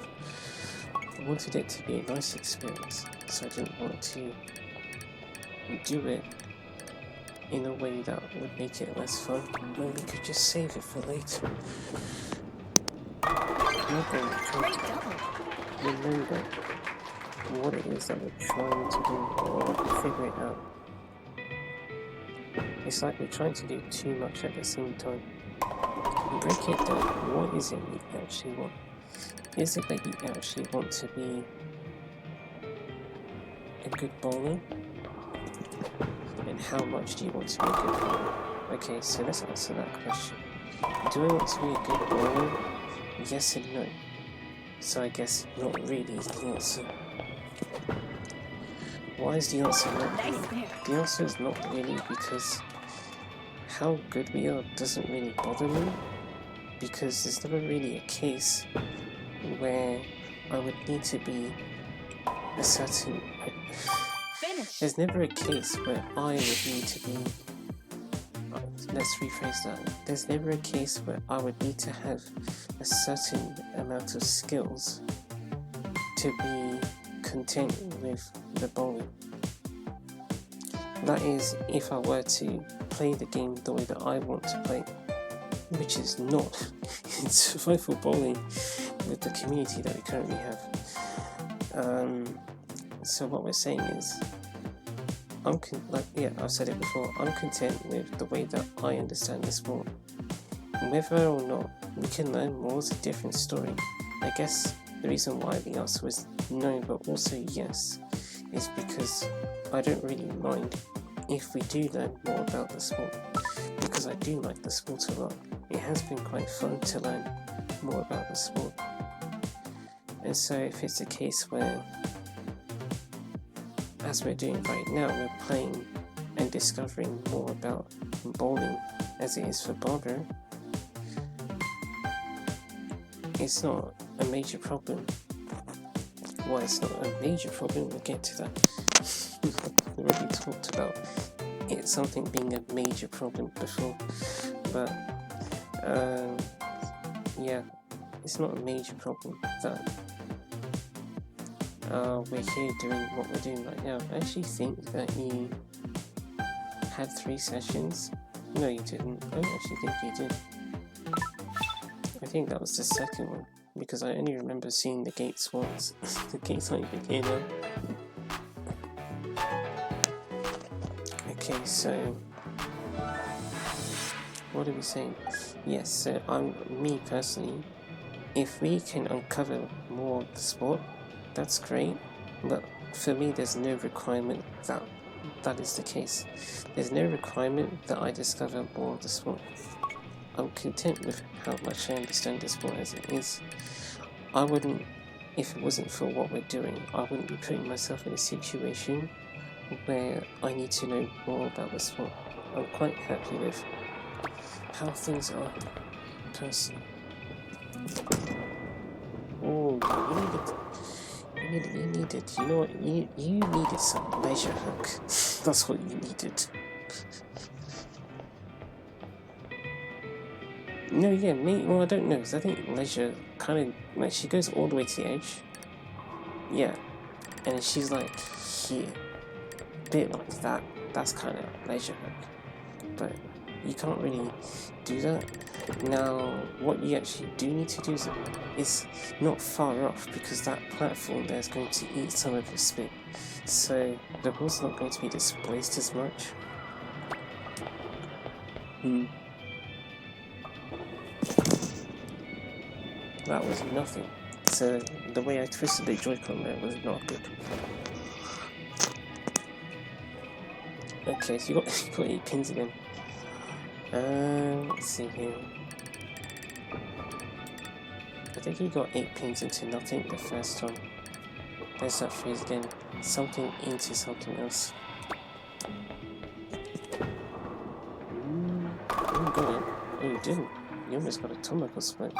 Speaker 1: I wanted it to be a nice experience, so I didn't want to do it in a way that would make it less fun, when we could just save it for later. We're going to try to remember what it is that we're trying to do, or figure it out. It's like we're trying to do too much at the same time. Break it down. What is it you actually want? Is it that you actually want to be a good bowler? And how much do you want to be a good bowler? Okay, so let's answer that question. Do I want to be a good bowler? Yes and no. So I guess not really is the answer. Why is the answer not really? The answer is not really because how good we are doesn't really bother me, because there's never really a case where I would need to be a certain... There's never a case where I would need to be... Let's rephrase that. There's never a case where I would need to have a certain amount of skills to be content with the bowling. That is, if I were to play the game the way that I want to play, which is not in survival bowling with the community that we currently have. So what we're saying is, I've said it before, I'm content with the way that I understand the sport. Whether or not we can learn more is a different story. I guess the reason why the answer was no, but also yes, is because I don't really mind if we do learn more about the sport, because I do like the sport a lot. It has been quite fun to learn more about the sport. And so if it's a case where, as we're doing right now, we're playing and discovering more about bowling as it is for Barbara, it's not a major problem. Why it's not a major problem, we'll get to that. We already talked about it, something being a major problem before, but yeah, it's not a major problem that we're here doing what we're doing right now. I actually think that you had 3 sessions? No, you didn't. I actually think you did. I think that was the second one, because I only remember seeing the gates once. The gates aren't even here now. Okay, so what are we saying? Yes, so me personally, if we can uncover more of the sport, that's great, but for me there's no requirement that is the case. There's no requirement that I discover more of the sport. I'm content with how much I understand the sport as it is. I wouldn't, if it wasn't for what we're doing, I wouldn't be putting myself in a situation where I need to know more about the sport. I'm quite happy with how things are, personally. Oh, you needed, you know what, you needed some leisure hook. That's what you needed. No, yeah, well, I don't know, because I think leisure kind of, like, she goes all the way to the edge. Yeah, and she's like here. A bit like that. That's kind of leisure hook. But you can't really do that. Now, what you actually do need to do is not far off, because that platform there is going to eat some of your spit. So the ball's not going to be displaced as much. That was nothing. So the way I twisted the Joy-Con there was not good. Okay, so you got 8 pins again. Let's see here. I think you got 8 pins into nothing the first time. There's that phrase again. Something into something else. You got it. Oh, you didn't. You almost got a Tomoko split.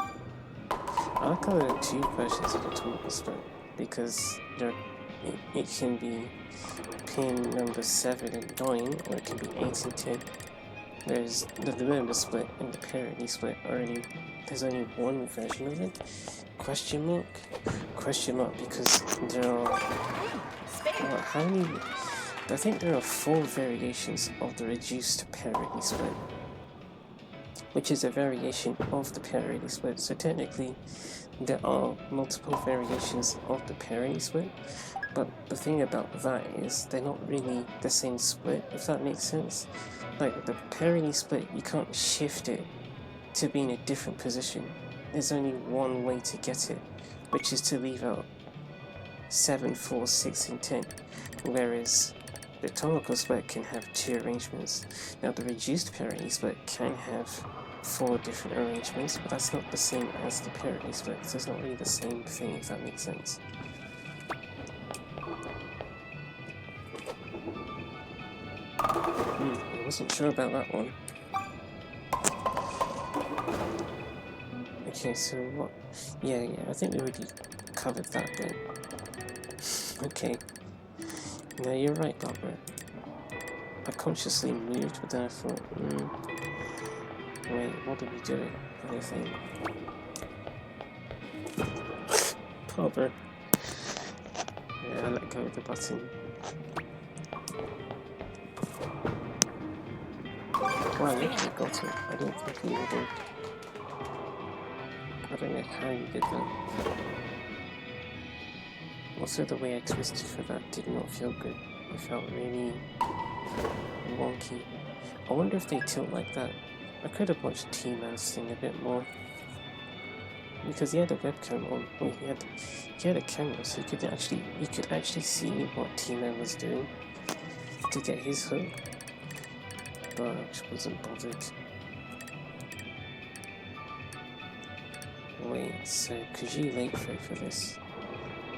Speaker 1: I like how there are 2 versions of the Tomoko split, because it can be pin number 7 and 9, or it can be 8 and 10. Whereas the member split and the parity split there's only one version of it. Question mark? Question mark, because there are how many? I think there are 4 variations of the reduced parity split, which is a variation of the parity split. So technically, there are multiple variations of the parity split. But the thing about that is they're not really the same split, if that makes sense. Like the parity split, you can't shift it to be in a different position. There's only one way to get it, which is to leave out 7, 4, 6, and 10. Whereas the Tomoko split can have 2 arrangements. Now the reduced parity split can have 4 different arrangements, but that's not the same as the parity split, so it's not really the same thing, if that makes sense. I wasn't sure about that one. Okay, so what? Yeah, I think we already covered that bit. Okay. No, you're right, Barbara. I consciously moved, but then I thought, wait, what did we do it? Other thing. Barbara. Yeah, I let go of the button. Wow, you actually got it. I don't think you would have. I don't know how you did that. Also, the way I twisted for that did not feel good. It felt really wonky. I wonder if they tilt like that. I could have watched T-Man's thing a bit more. Because he had a webcam on. Well, he had a camera, so you could actually see what T-Man was doing to get his hook. But I just wasn't bothered. Wait, so could you late throw for this?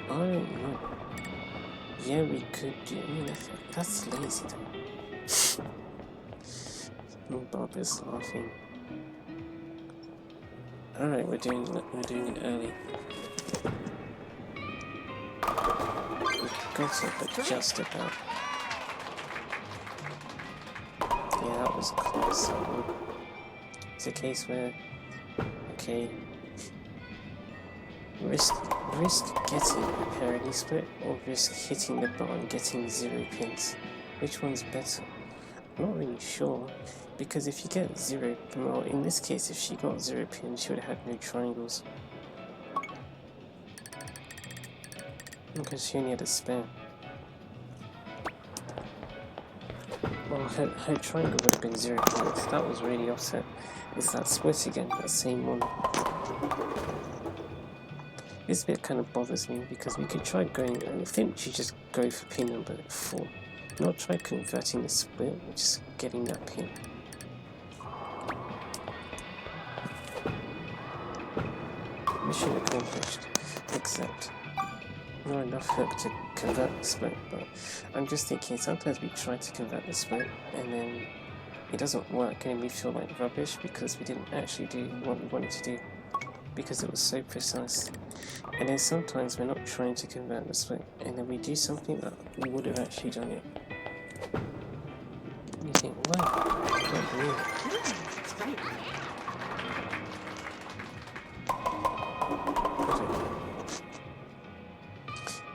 Speaker 1: I don't know. Yeah, we could do. I mean, that's lazy though. Bob is laughing. Alright, we're doing it early. We got it, but just about. Yeah, that was close. It's a case where, okay, risk getting a parity split or risk hitting the bar and getting 0 pins. Which one's better? not really sure, because if you get 0, well, in this case, if she got 0 pins, she would have had no triangles. Because she only had a spare. Well, her triangle would have been 0 pins. That was really offset. It's that split again, that same one. This bit kind of bothers me because we could try going, I think we should just go for pin number 4. Not try converting the split, just getting that pin. Mission accomplished, except not enough hook to convert the split, but I'm just thinking sometimes we try to convert the split and then it doesn't work and we feel like rubbish because we didn't actually do what we wanted to do because it was so precise. And then sometimes we're not trying to convert the split and then we do something that we would have actually done it. And you think, wow, I can't believe it.
Speaker 2: That's right.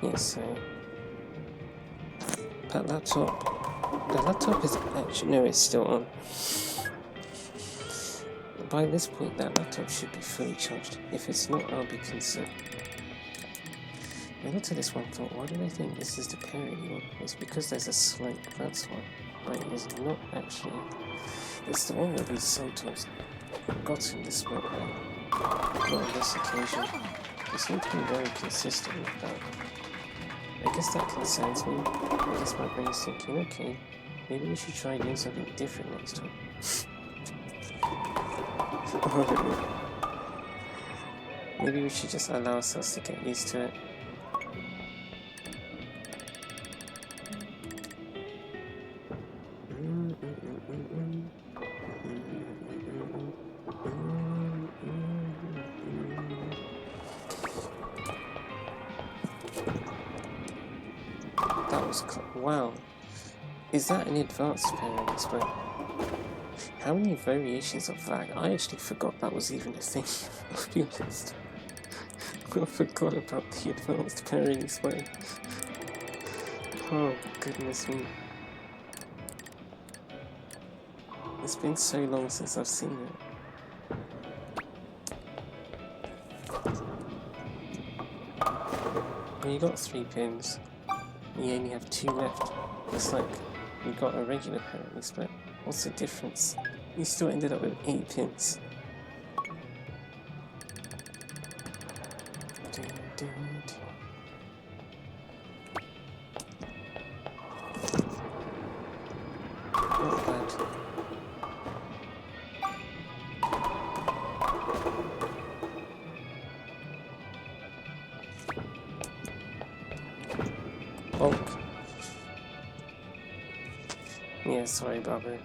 Speaker 1: Yeah, so that the laptop is actually, no, it's still on. By this point, that laptop should be fully charged. If it's not, I'll be concerned. I looked at this one and thought, why do I think this is the parity one? It's because there's a slope, that's why. But it is not actually. It's the one that we sometimes gotten the split right. Not on this occasion. It seems to be very consistent with that. I guess that concerns me. I guess my brain is thinking, okay, maybe we should try doing something different next time. Maybe we should just allow ourselves to get used to it. That was wow. Is that an advanced pairing display? How many variations of that? I actually forgot that was even a thing, I'll be honest. I forgot about the advanced pairing display. Oh, goodness me. It's been so long since I've seen it. When you got 3 pins, you only have 2 left. It's like you got a regular pairing split. What's the difference? You still ended up with 8 pins. Not bad. Bonk. Yeah, sorry, Barbara.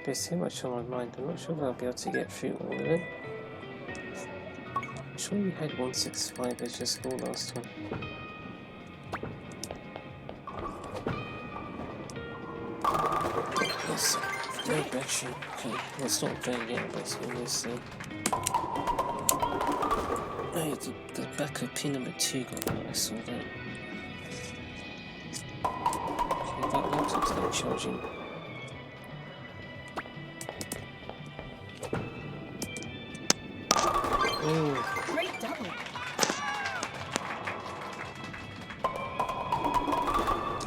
Speaker 1: There's so much on my mind, I'm not sure if I'll be able to get through all of it. I'm sure you had 165 as your score last time. Yes, no battery. Okay, it's not very yet, but it's almost oh, the backup pin number 2 got that, I saw that. Okay, that laptop's not charging. Ooh.
Speaker 2: Great double.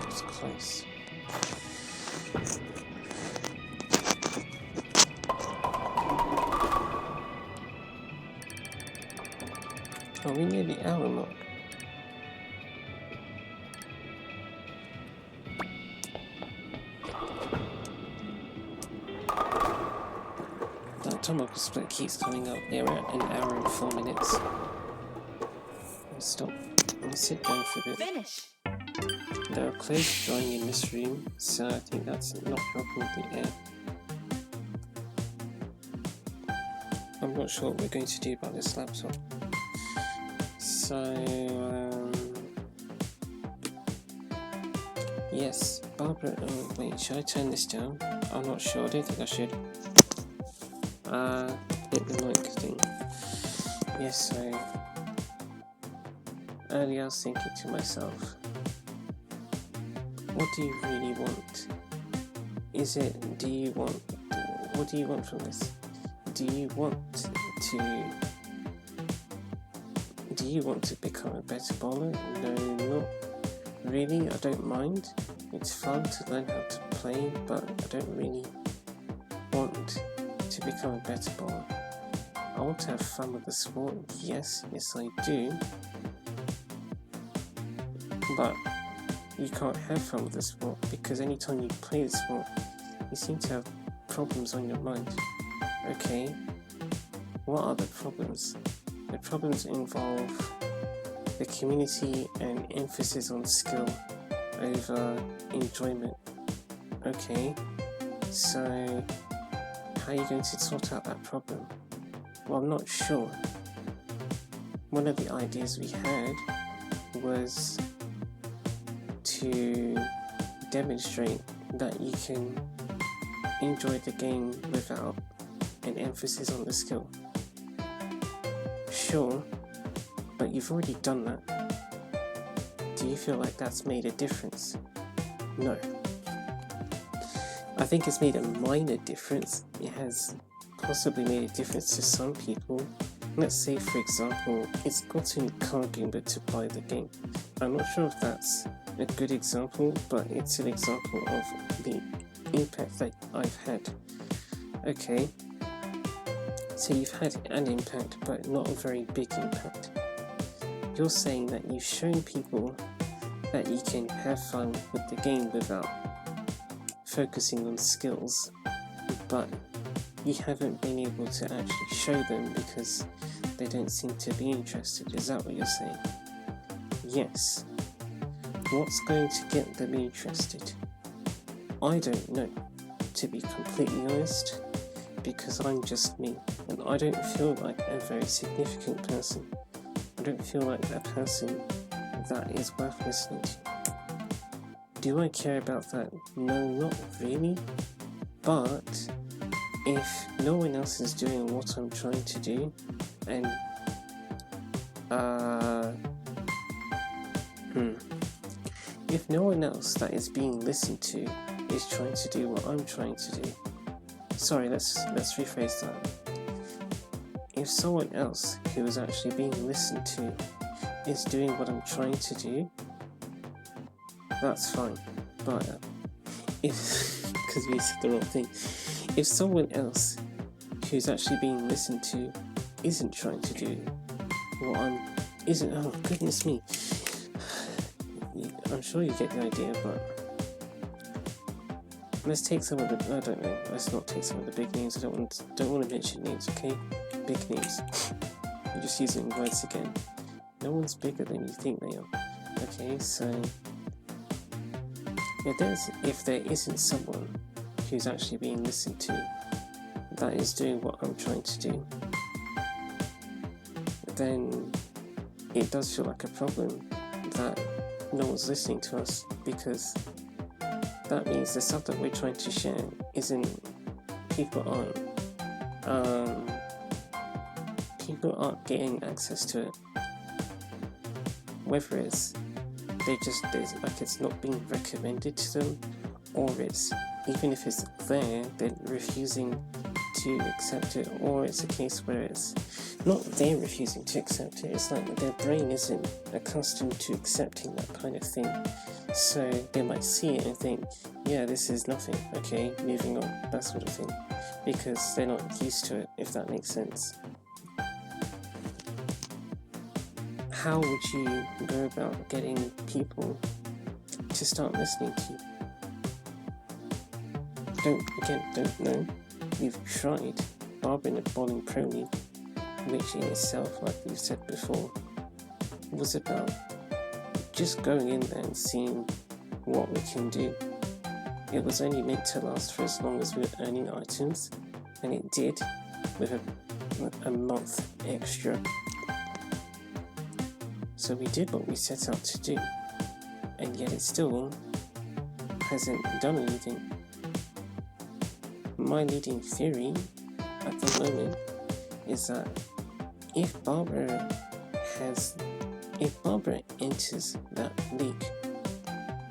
Speaker 1: It's close. Are we near the hour mark? That atomic split keeps coming up. They're at an hour and 4 minutes. I'll stop. I'll sit down for a bit.
Speaker 2: Finish.
Speaker 1: There are clothes drying in this room, so I think that's not helping with the air. I'm not sure what we're going to do about this laptop. So, yes, Barbara, wait, should I turn this down? I'm not sure, I don't think I should. hit the mic thing. Yes, so earlier I was thinking to myself, what do you really want? What do you want from this? Do you want to become a better bowler? No, not really. I don't mind. It's fun to learn how to play, but I don't really want to become a better bowler. I want to have fun with the sport. Yes, I do. But you can't have fun with the sport because anytime you play the sport, you seem to have problems on your mind. Okay, what are the problems? The problems involve the community and emphasis on skill over enjoyment. Okay, so how are you going to sort out that problem? Well, I'm not sure. One of the ideas we had was to demonstrate that you can enjoy the game without an emphasis on the skill. Sure, but you've already done that. Do you feel like that's made a difference? No. I think it's made a minor difference. It has possibly made a difference to some people. Let's say, for example, it's gotten car gamer to buy the game. I'm not sure if that's a good example, but it's an example of the impact that I've had. Okay, so you've had an impact, but not a very big impact. You're saying that you've shown people that you can have fun with the game without focusing on skills, but you haven't been able to actually show them because they don't seem to be interested. Is that what you're saying? Yes. What's going to get them interested? I don't know, to be completely honest, because I'm just me, and I don't feel like a very significant person. I don't feel like a person that is worth listening to. Do I care about that? No, not really. But if no one else is doing what I'm trying to do, and if no one else that is being listened to is trying to do what I'm trying to do, sorry, let's rephrase that. If someone else who is actually being listened to is doing what I'm trying to do, that's fine. But if, because we said the wrong thing, if someone else who's actually being listened to isn't trying to do what oh goodness me, I'm sure you get the idea, but let's take some of the, I don't know, let's not take some of the big names. I don't want to mention names, okay? Big names. I'm just using words again. No one's bigger than you think they are. Okay, so if there isn't someone who's actually being listened to that is doing what I'm trying to do, then it does feel like a problem that no one's listening to us, because that means the stuff that we're trying to share people aren't getting access to it. Whether it's it's not being recommended to them, or it's, even if it's there, they're refusing to accept it, or it's a case where it's not they're refusing to accept it, it's like their brain isn't accustomed to accepting that kind of thing. So they might see it and think, yeah, this is nothing, okay, moving on, that sort of thing, because they're not used to it, if that makes sense. How would you go about getting people to start listening to you? Don't know. You've tried Barbara in a Bowling Pro League, which in itself, like we've said before, was about just going in there and seeing what we can do. It was only meant to last for as long as we were earning items, and it did, with a month extra. So we did what we set out to do, and yet it still hasn't done anything. My leading theory at the moment is that if Barbara enters that league,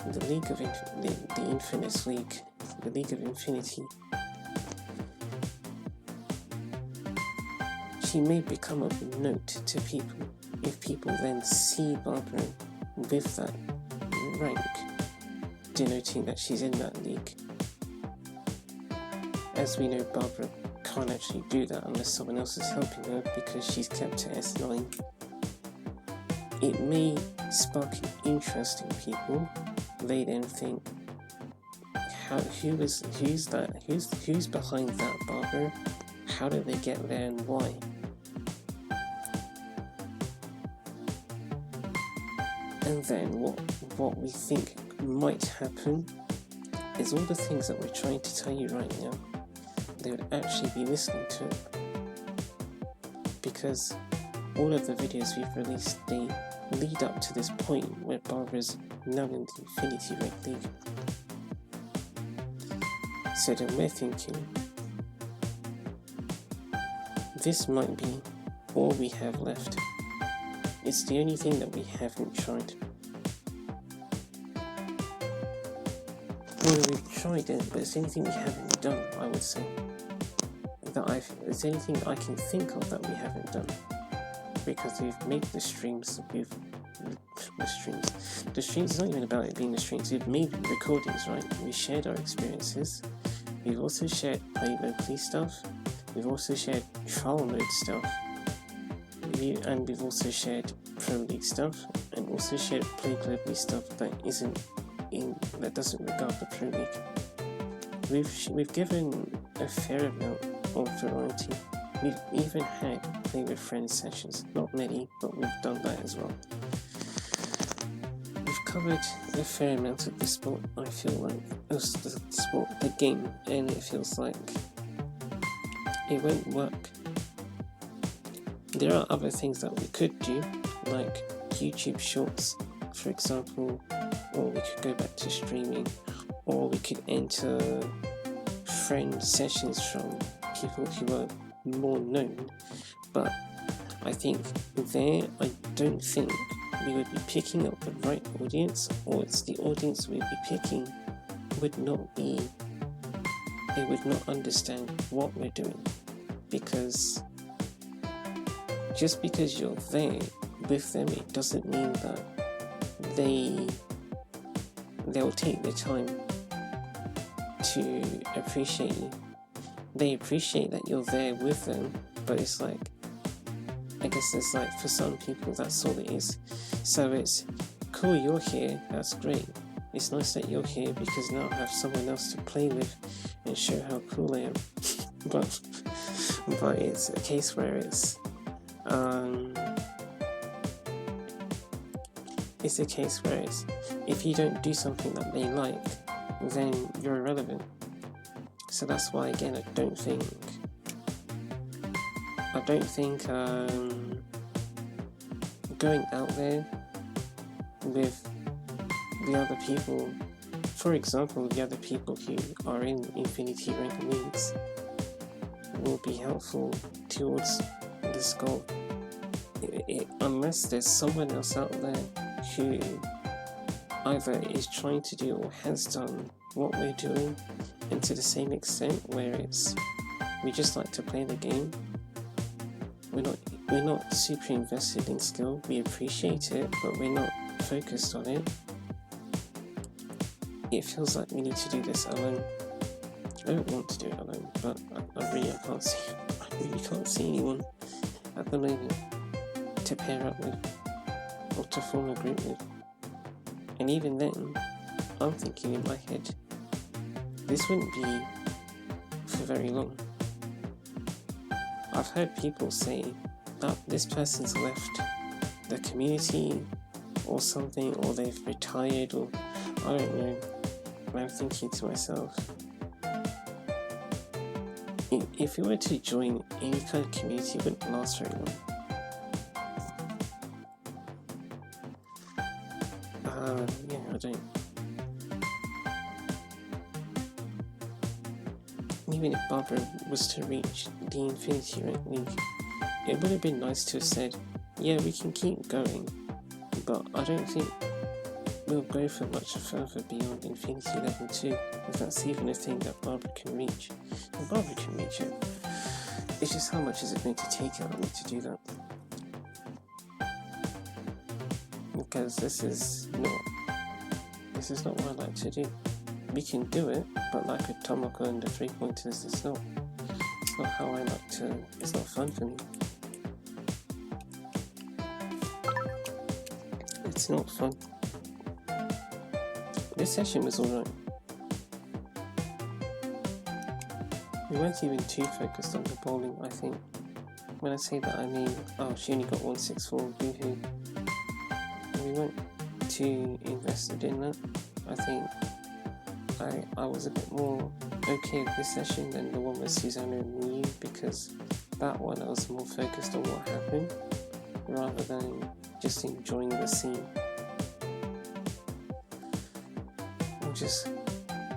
Speaker 1: the League of the Infinite League, the League of Infinity, she may become of note to people if people then see Barbara with that rank, denoting that she's in that league. As we know, Barbara can't actually do that unless someone else is helping her because she's kept to S9. It may spark interest in people. They then think, who's behind that Barbara? How did they get there and why? And then what we think might happen is all the things that we're trying to tell you right now, they would actually be listening to it. Because all of the videos we've released, they lead up to this point where Barbara's now in the Infinity Rank League. So then we're thinking, this might be all we have left. It's the only thing that we haven't tried. Well, we've tried it, but it's the only thing we haven't done, I would say. It's anything I can think of that we haven't done. Because we've made the streams, the streams is not even about it being the streams, we've made recordings, right? We shared our experiences, we've also shared play locally stuff, we've also shared trial mode stuff, and we've also shared Pro League stuff, and also shared play globally stuff that doesn't regard the Pro League. We've given a fair amount of variety. We've even had play with friends sessions, not many, but we've done that as well. We've covered a fair amount of the sport, I feel like, the game, and it feels like it won't work. There are other things that we could do, like YouTube Shorts, for example, or we could go back to streaming, or we could enter friend sessions from people who are more known, but I think I don't think we would be picking up the right audience, or it's the audience we'd be picking they would not understand what we're doing, because just because you're there with them, it doesn't mean that they'll take the time to appreciate you. They appreciate that you're there with them, but it's like, I guess it's like, for some people that's all it is. So it's cool you're here, that's great. It's nice that you're here because now I have someone else to play with and show how cool I am. but it's a case where it's a case where it's, if you don't do something that they like, then you're irrelevant. So that's why, again, I don't think going out there with the other people, for example, the other people who are in Infinity Rank Leagues, will be helpful towards this goal. Unless there's someone else out there who either is trying to do or has done what we're doing, and to the same extent where it's, we just like to play the game. We're not super invested in skill. We appreciate it, but we're not focused on it. It feels like we need to do this alone. I don't want to do it alone, but I really can't see anyone at the moment to pair up with or to form a group with. And even then, I'm thinking in my head, this wouldn't be for very long. I've heard people say that this person's left the community or something, or they've retired, or I don't know. And I'm thinking to myself, if you were to join any kind of community, it wouldn't last very long. I don't. Even if Barbara was to reach the Infinity Rank League, it would have been nice to have said, yeah, we can keep going, but I don't think we'll go for much further beyond Infinity Level 2, if that's even a thing that Barbara can reach. And Barbara can reach it. It's just how much is it going to take out of me to do that? Because this is not what I like to do. We can do it, but like with Tomoko and the 3 pointers, it's not how I like to. It's not fun for me. It's not fun. This session was alright. We weren't even too focused on the bowling, I think. When I say that, I mean, oh, she only got 164, boohoo. We weren't too invested in that. I think I was a bit more okay with this session than the one with Susanna and Miyu, because that one I was more focused on what happened rather than just enjoying the scene. Or just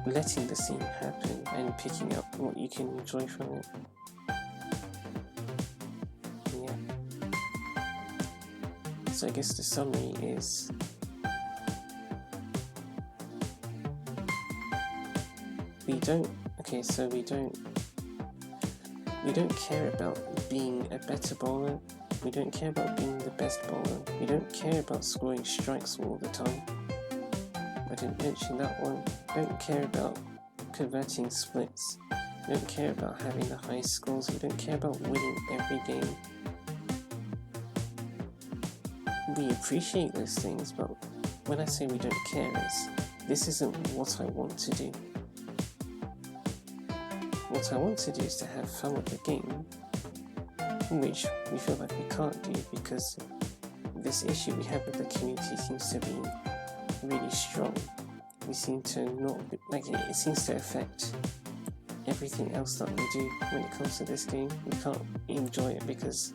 Speaker 1: letting the scene happen and picking up what you can enjoy from it. Yeah. So I guess the summary is we don't care about being a better bowler. We don't care about being the best bowler. We don't care about scoring strikes all the time. I didn't mention that one. We don't care about converting splits. We don't care about having the highest scores. We don't care about winning every game. We appreciate those things, but when I say we don't care, this isn't what I want to do. What I want to do is to have fun with the game, which we feel like we can't do because this issue we have with the community seems to be really strong. We seem to not be, it seems to affect everything else that we do when it comes to this game. We can't enjoy it because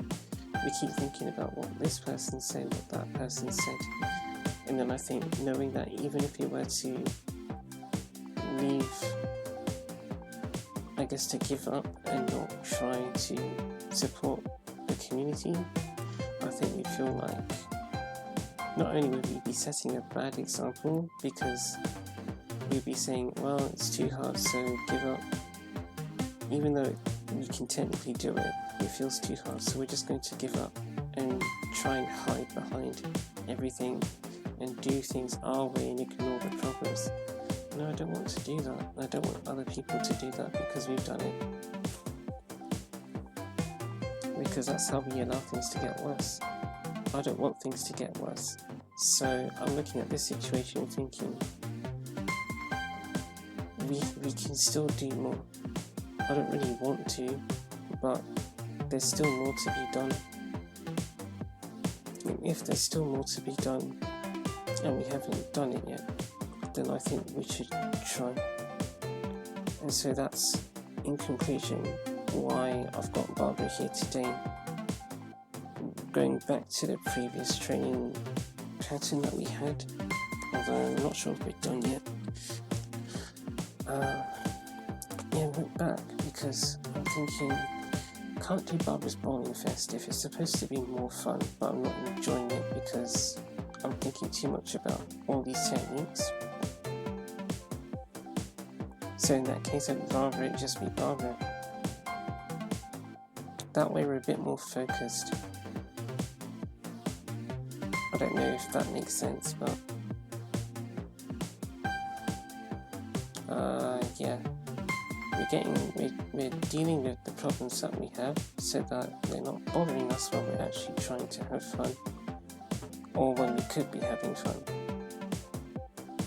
Speaker 1: we keep thinking about what this person said, what that person said, and then I think knowing that even if you were to leave, I guess to give up and not try to support the community, I think we feel like not only would we be setting a bad example because we'd be saying, well, it's too hard, so give up. Even though you can technically do it, it feels too hard, so we're just going to give up and try and hide behind everything and do things our way and ignore the problems. No, I don't want to do that. I don't want other people to do that because we've done it. Because that's how we allow things to get worse. I don't want things to get worse. So I'm looking at this situation and thinking, we can still do more. I don't really want to, but there's still more to be done. And if there's still more to be done, and we haven't done it yet, then I think we should try. And so that's, in conclusion, why I've got Barbara here today. Going back to the previous training pattern that we had, although I'm not sure if we're done yet. Went back because I'm thinking, can't do Barbara's Bowling Fest if it's supposed to be more fun, but I'm not enjoying it because I'm thinking too much about all these techniques. So in that case, I'd rather it just be Barbara. That way we're a bit more focused. I don't know if that makes sense, but yeah. We're dealing with the problems that we have so that they're not bothering us when we're actually trying to have fun or when we could be having fun.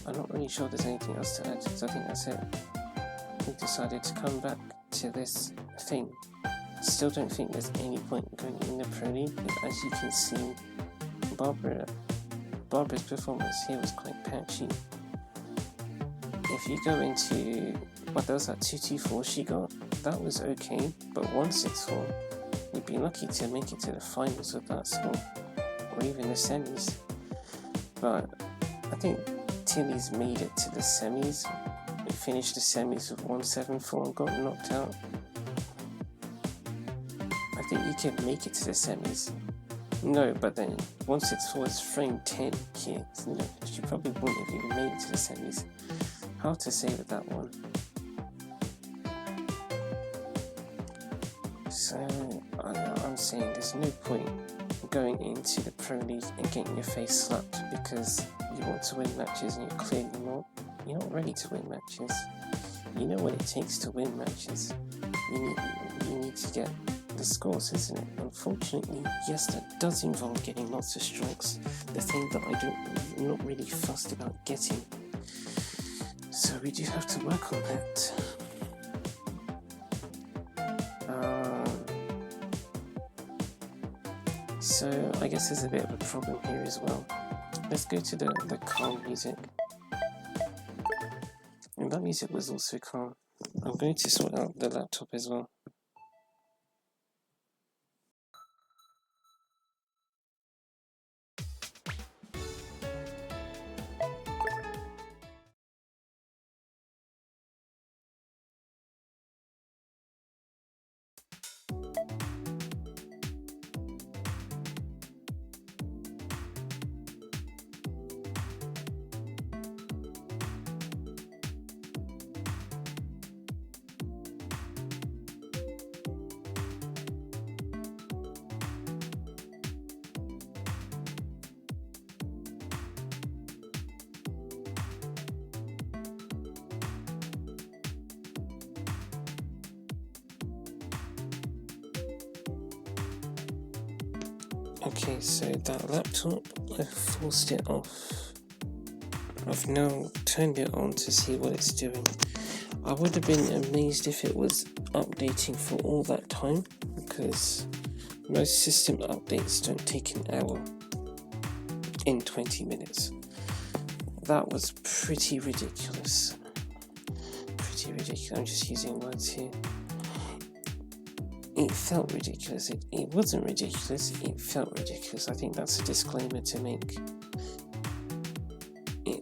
Speaker 1: I'm not really sure there's anything else to add because I think that's it. We decided to come back to this thing. Still don't think there's any point going in the Pro League, and as you can see, Barbara's performance here was quite patchy. If you go into what was that 224 she got, that was okay, but 164, you'd be lucky to make it to the finals with that score, or even the semis. But I think Tilly's made it to the semis, and finished the semis with 174 and got knocked out. I think you can make it to the semis. No, but then once it was frame 10 here, you know, you probably wouldn't have even made it to the semis. Hard to say with that one. So I'm saying there's no point going into the Pro League and getting your face slapped because you want to win matches and you're clearly not. You're not ready to win matches. You know what it takes to win matches. You need to get the scores, isn't it? Unfortunately, yes, that does involve getting lots of strikes. The thing that I'm not really fussed about getting. So we do have to work on that. So I guess there's a bit of a problem here as well. Let's go to the calm music. And that music was also calm. I'm going to sort out the laptop as well. Okay, so that laptop, I forced it off. I've now turned it on to see what it's doing. I would have been amazed if it was updating for all that time, because most system updates don't take an hour in 20 minutes. That was pretty ridiculous. Pretty ridiculous. I'm just using words here. It felt ridiculous. It wasn't ridiculous, it felt ridiculous. I think that's a disclaimer to make.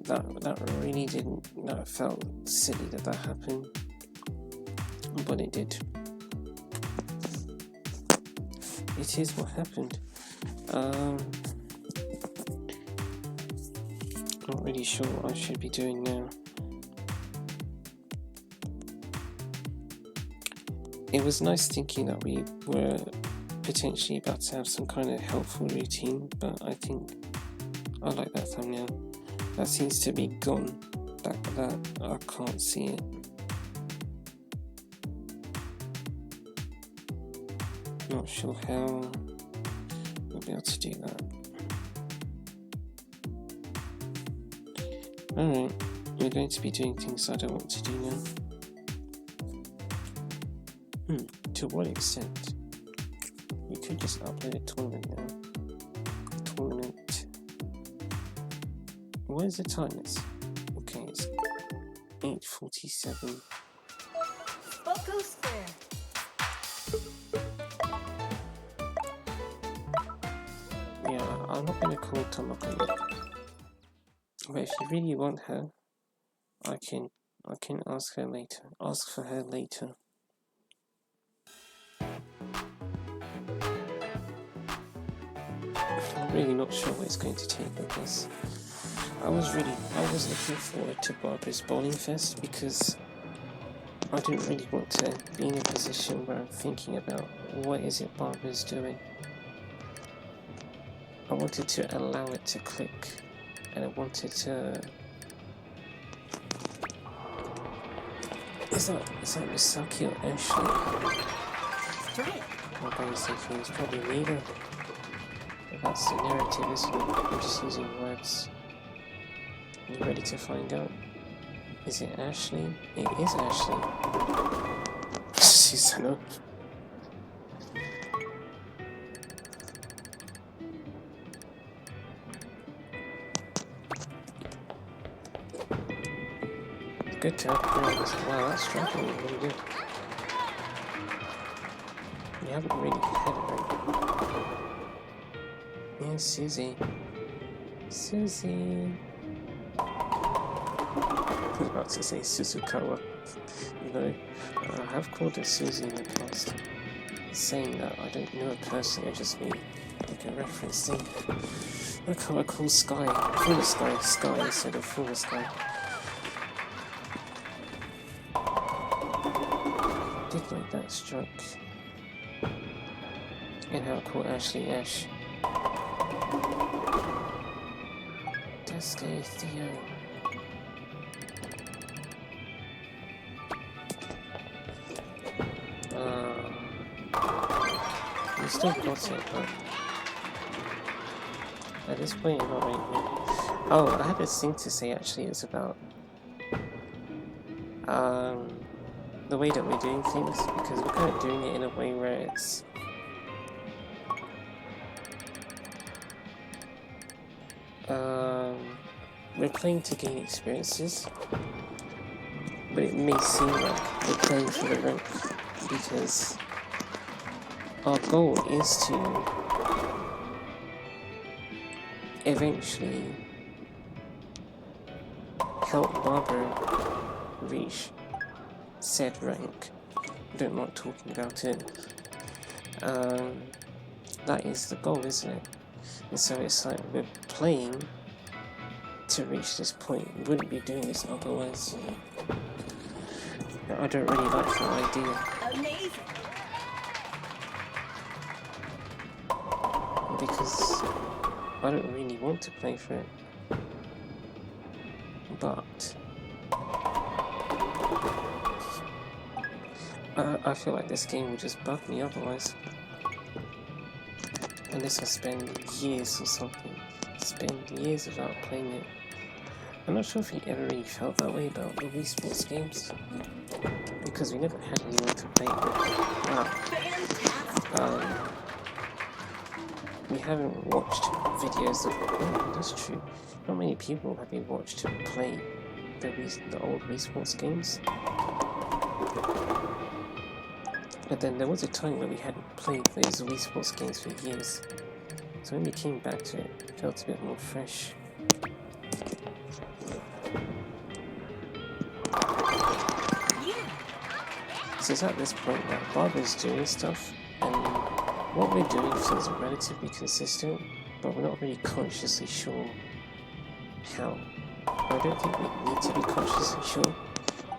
Speaker 1: That really didn't, that felt silly that happened, but it did. It is what happened. Not really sure what I should be doing now. It was nice thinking that we were potentially about to have some kind of helpful routine, but I think I like that thumbnail. That seems to be gone. That I can't see it. Not sure how we'll be able to do that. Alright, we're going to be doing things I don't want to do now. To what extent? We could just upload a tournament now. Tournament. Where's the time? Okay, it's 8:47.
Speaker 2: Boko Square.
Speaker 1: Yeah, I'm not going to call Tomoko yet. But if you really want her, I can ask her later. Ask for her later. I'm really not sure what it's going to take because I was looking forward to Barbara's Bowling Fest because I didn't really want to be in a position where I'm thinking about what is it Barbara's doing. I wanted to allow it to click and I wanted to... Is that Misaki or Ashley?
Speaker 2: Strike.
Speaker 1: My brain's thinking it's probably neither. That's the narrative, isn't it? I'm just using words. Are you ready to find out? Is it Ashley? It is Ashley. Susanna. Good to have friends. Wow, that's striking really good. You haven't really had it right. Yeah, Susie. Susie. I was about to say Suzukawa. You know, I have called her Susie in the past. saying that I don't know it personally, I just mean like a reference thing. Look how I call sky, full sky, sky instead of full sky. I did like that stroke. And how I call Ashley Ash. Desuke Theo. You still got it, but at this point you're not right here. Oh, I had this thing to say actually. It's about the way that we're doing things, because we're kind of doing it in a way where it's we're playing to gain experiences, but it may seem like we're playing for the rank, because our goal is to eventually help Barbara reach said rank. I don't like talking about it. That is the goal, isn't it? And so it's like we're playing to reach this point. We wouldn't be doing this otherwise. I don't really like that idea.
Speaker 2: Amazing.
Speaker 1: Because I don't really want to play for it. But I feel like this game will just bug me otherwise. Unless I spend years or something. Spend years without playing it. I'm not sure if we ever really felt that way about the Wii Sports games. Because we never had anyone to play it with. Wow. We haven't watched videos of... Oh, that's true. Not many people have been watched to play the old Wii Sports games. But then there was a time where we hadn't played those Wii Sports games for years. So when we came back to it, it felt a bit more fresh. So it's at this point that Barbara's doing stuff, and what we're doing feels relatively consistent, but we're not really consciously sure how. I don't think we need to be consciously sure,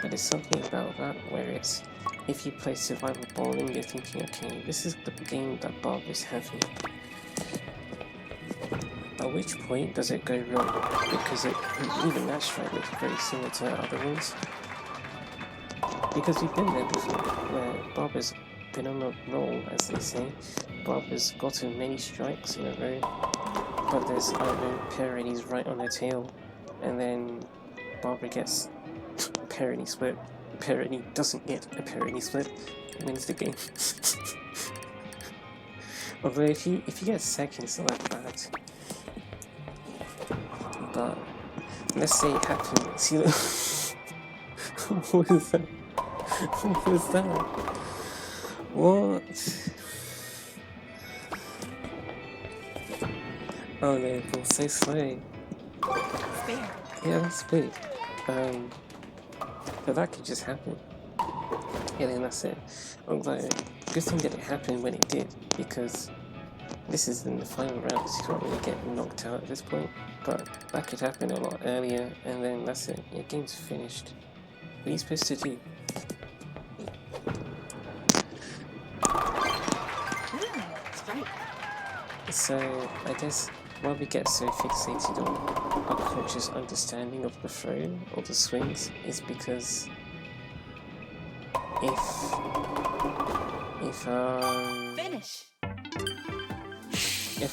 Speaker 1: but there's something about that where it's, if you play survival bowling, you're thinking, okay, this is the game that Barbara's having. At which point does it go wrong? Because even that strike looks very similar to other ones. Because we've been there before, where Barbara's been on a roll, as they say. Barbara's gotten many strikes in a row, but there's, I don't know, Parodi's right on her tail, and then Barbara gets a Parody split. Parody doesn't get a Parody split, wins the game. Although if you get second, it's not that bad. But let's say it happened. See, what is that? What was that? What? Oh no, it was so slow.
Speaker 2: Spare.
Speaker 1: Yeah, that's big. But that could just happen. Yeah, then that's it. Although, good thing that it happened when it did, because this is in the final round, so you can't really get knocked out at this point. But that could happen a lot earlier, and then that's it. Your game's finished. What are you supposed to do? So, I guess why we get so fixated on our conscious understanding of the throw or the swings is because if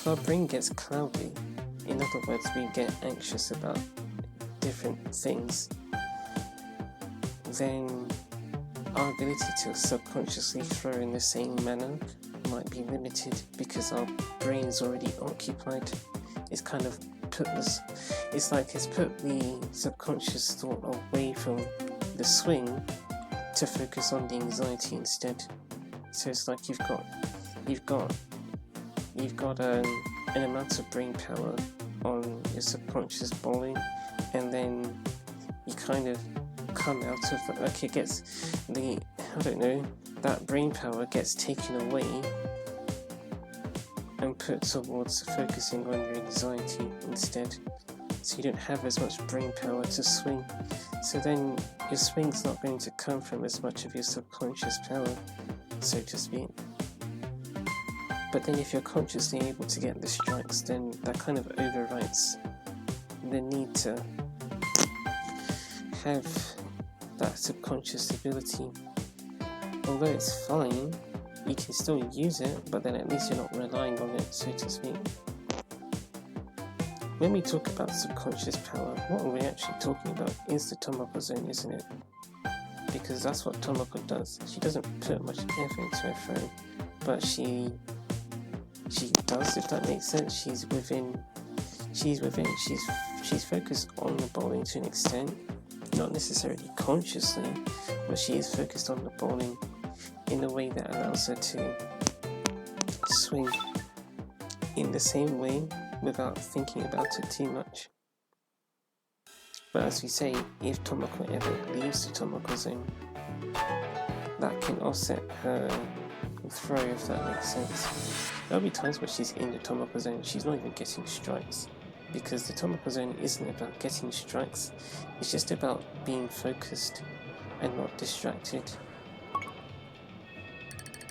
Speaker 1: our brain gets cloudy, in other words, we get anxious about different things, then our ability to subconsciously throw in the same manner might be limited because our brain's already occupied. It's kind of put this, it's like it's put the subconscious thought away from the swing to focus on the anxiety instead. So it's like you've got an amount of brain power on your subconscious bowling, and then you kind of come out of it, like it gets the, I don't know, that brain power gets taken away and put towards focusing on your anxiety instead. So you don't have as much brain power to swing. So then your swing's not going to come from as much of your subconscious power, so to speak. But then if you're consciously able to get the strikes, then that kind of overwrites the need to have that subconscious ability. Although it's fine, you can still use it, but then at least you're not relying on it, so to speak. When we talk about subconscious power, what we're actually talking about is the Tomoko zone, isn't it? Because that's what Tomoko does. She doesn't put much effort into her throw, but she does, if that makes sense. She's focused on the bowling to an extent, not necessarily consciously, but she is focused on the bowling in a way that allows her to swing in the same way without thinking about it too much. But as we say, if Tomoko ever leaves the Tomoko zone, that can offset her throw, if that makes sense. There'll be times where she's in the Tomoko zone, she's not even getting strikes, because the Tomoko zone isn't about getting strikes, it's just about being focused and not distracted.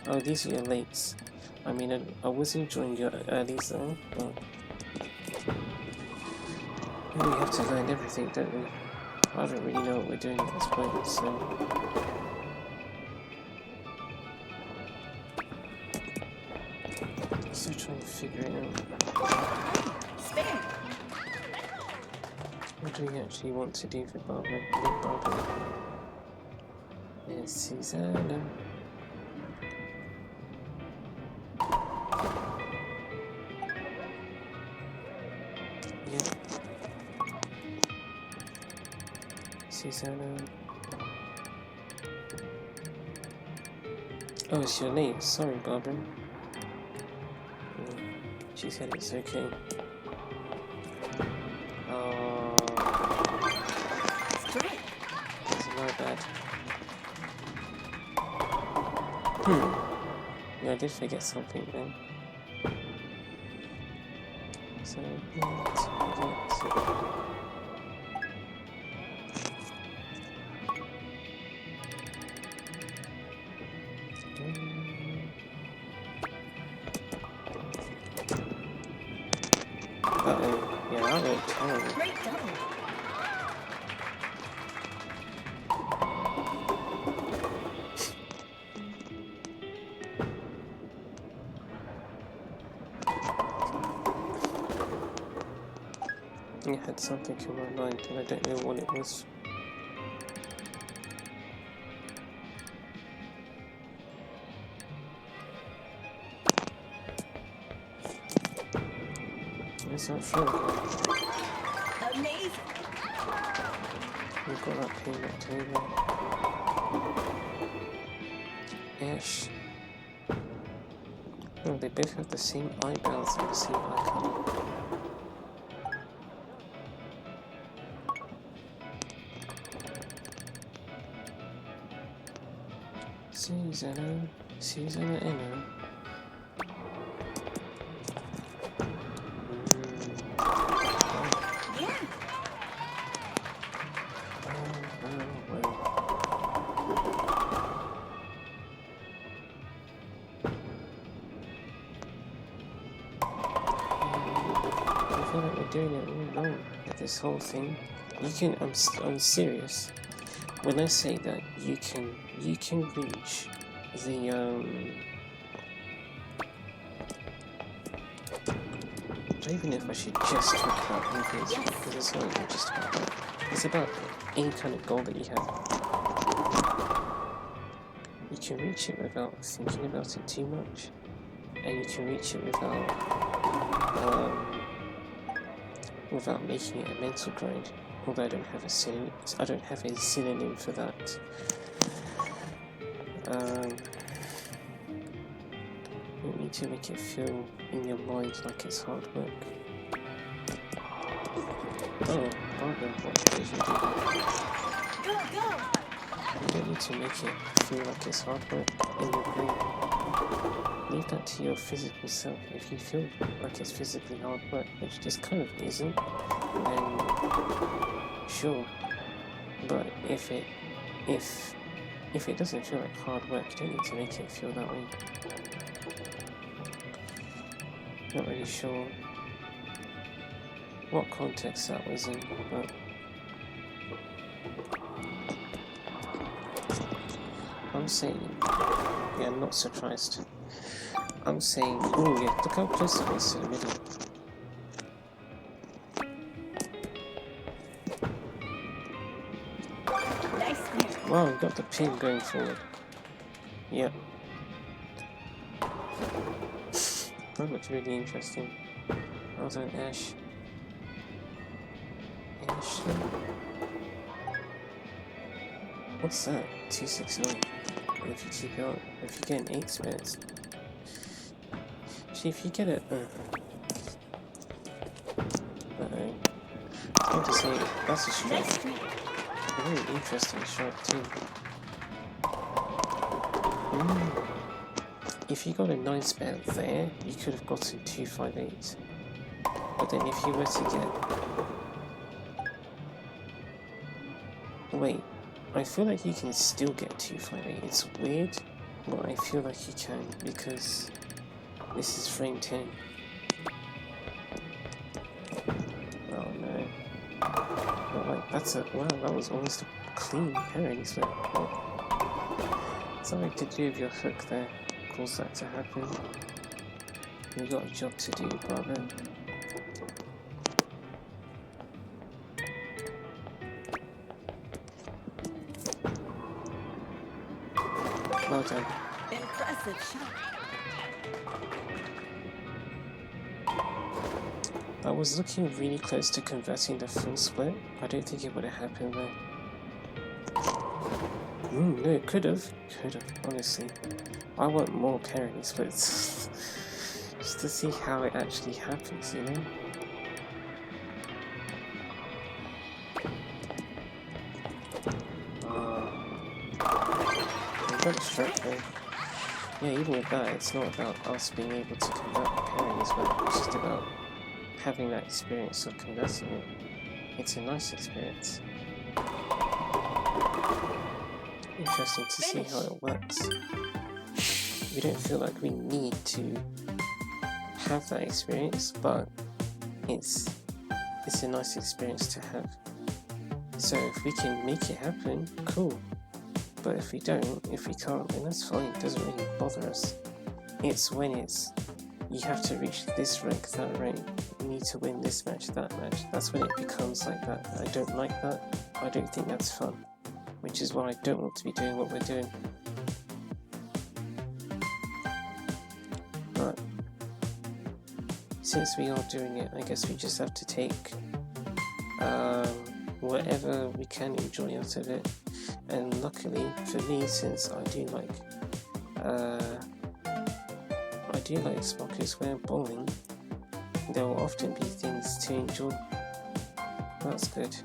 Speaker 1: Oh, these are your lates. I mean, I was enjoying your earlies though, but we have to learn everything, don't we? I don't really know what we're doing at this point, so... Still trying to figure it out.
Speaker 2: Spare.
Speaker 1: What do we actually want to do for Barbara? There's Susanna. Susanna. Oh, it's your late. Sorry, Barbara. She said it's okay. Oh. It's my bad. Yeah, I did forget something then. So, let's forget. Uh-oh, yeah, that went terrible.
Speaker 2: Great double.
Speaker 1: I had something in my mind and I don't know what it was. It's not sure.
Speaker 2: Amazing.
Speaker 1: We've got that payment table. Ash. Oh, they both have the same eyebrows and the same eye colour. Susanna Emma. Doing it all wrong at this whole thing. You can. I'm serious when I say that you can reach the I don't even know if I should just talk about movements, because it's not even just about that. It's about any kind of goal that you have. You can reach it without thinking about it too much, and you can reach it without making it a mental grind. Although I don't have a synonym for that. You need to make it feel in your mind like it's hard work. Oh, Barbara, what did you do?
Speaker 2: Go, go!
Speaker 1: You don't need to make it feel like it's hard work in your brain. Leave that to your physical self. If you feel like it's physically hard work, which this kind of isn't, then sure. But if it doesn't feel like hard work, you don't need to make it feel that way. Not really sure what context that was in, but I'm saying, yeah, I'm not surprised. I'm saying, oh yeah, look how close it is to the middle.
Speaker 2: Nice clear.
Speaker 1: Wow, we got the pin going forward. Yep. That looks really interesting. Well done, Ash. Ashley. What's that? 269. And if you keep it on, if you get an 8 spares. Actually, if you get it, I was going to say, that's a strike. A very interesting strike too. If you got a 9 spare there, you could have gotten 258. But then if you were to get... Wait, I feel like you can still get 258. It's weird, but I feel like you can because this is frame 10. Oh no. But like, that's a... Wow, that was almost a clean parry split. Something to do with your hook there caused that to happen. You got a job to do, brother. Well done.
Speaker 2: Impressive shot.
Speaker 1: I was looking really close to converting the full split. I don't think it would have happened though. No, it could have. Honestly. I want more parry splits. Just to see how it actually happens, you know? I've got a strike there. Yeah, even with that, it's not about us being able to convert the parries, but it's just about having that experience of conversing it. It's a nice experience. Interesting to see how it works. We don't feel like we need to have that experience, but it's a nice experience to have. So if we can make it happen, cool. But if we don't, if we can't, then that's fine. It doesn't really bother us. It's when you have to reach this rank, that rank, you need to win this match, that match. That's when it becomes like that. I don't like that. I don't think that's fun. Which is why I don't want to be doing what we're doing. But since we are doing it, I guess we just have to take whatever we can enjoy out of it. And luckily for me, since I do like Spockers where bowling, there will often be things to enjoy. That's good.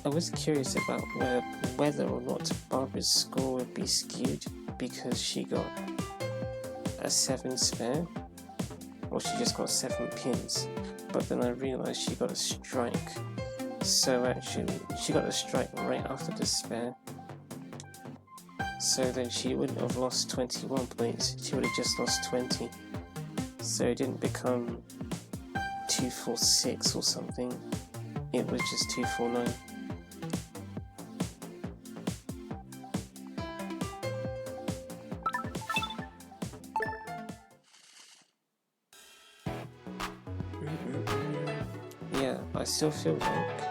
Speaker 1: I was curious about whether or not Barbara's score would be skewed because she got a 7 spare, or she just got 7 pins, but then I realised she got a strike, so actually she got a strike right after the spare, so then she wouldn't have lost 21 points, she would have just lost 20, so it didn't become 246 or something, it was just 249. Yeah, I still feel like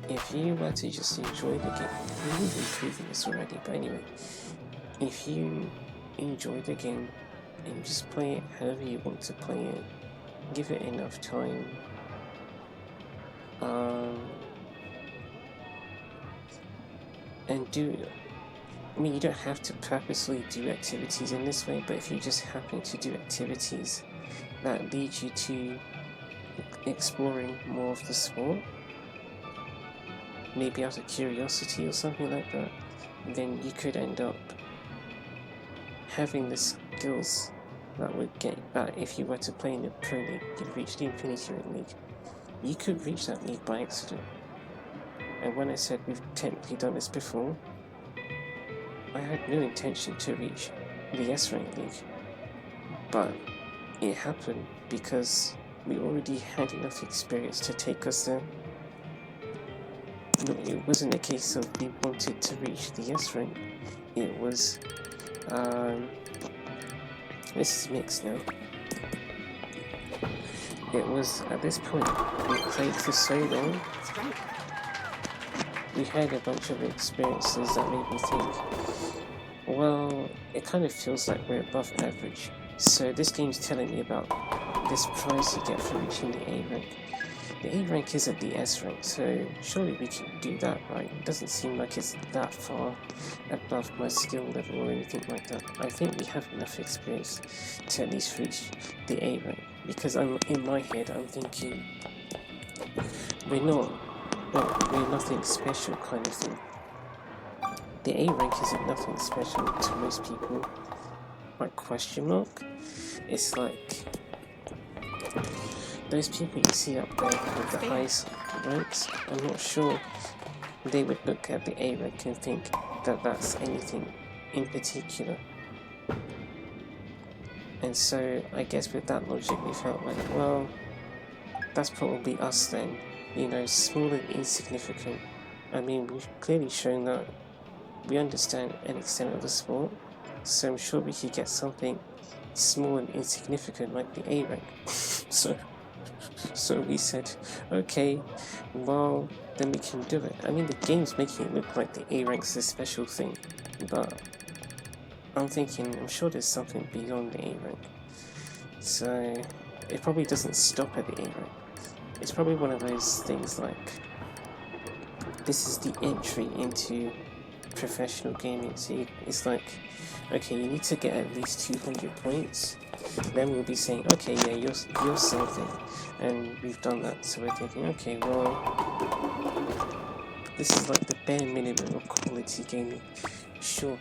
Speaker 1: if you were to just enjoy the game, we've been proving this already, but anyway, if you enjoy the game and just play it however you want to play it, give it enough time, and I mean, you don't have to purposely do activities in this way, but if you just happen to do activities that lead you to exploring more of the sport, maybe out of curiosity or something like that, then you could end up having the skills that would get that if you were to play in the Pro League, you'd reach the Infinity Ring League. You could reach that league by accident. And when I said we've technically done this before, I had no intention to reach the S-Rank League. But it happened because we already had enough experience to take us there. No, it wasn't a case of we wanted to reach the S-Rank. It was, this is mixed now. It was, at this point, we played for so long, we had a bunch of experiences that made me think, well, it kind of feels like we're above average. So this game's telling me about this prize you get for reaching the A rank. The A rank is at the S rank, so surely we can do that, right? It doesn't seem like it's that far above my skill level or anything like that. I think we have enough experience to at least reach the A rank, because in my head I'm thinking we're nothing special kind of thing. The A rank isn't nothing special to most people. Like question mark? It's like those people you see up there with the highest ranks, I'm not sure they would look at the A rank and think that that's anything in particular. And so I guess with that logic we felt like, well, that's probably us then, you know, small and insignificant. I mean, we've clearly shown that we understand an extent of the sport, so I'm sure we could get something small and insignificant like the A rank. So we said, okay, well, then we can do it. I mean, the game's making it look like the A rank's a special thing, but I'm sure there's something beyond the A rank. So it probably doesn't stop at the A rank. It's probably one of those things like, this is the entry into professional gaming. So it's like, okay, you need to get at least 200 points. Then we'll be saying, okay, yeah, you're something, and we've done that. So we're thinking, okay, well, this is like the bare minimum of quality gaming. Sure,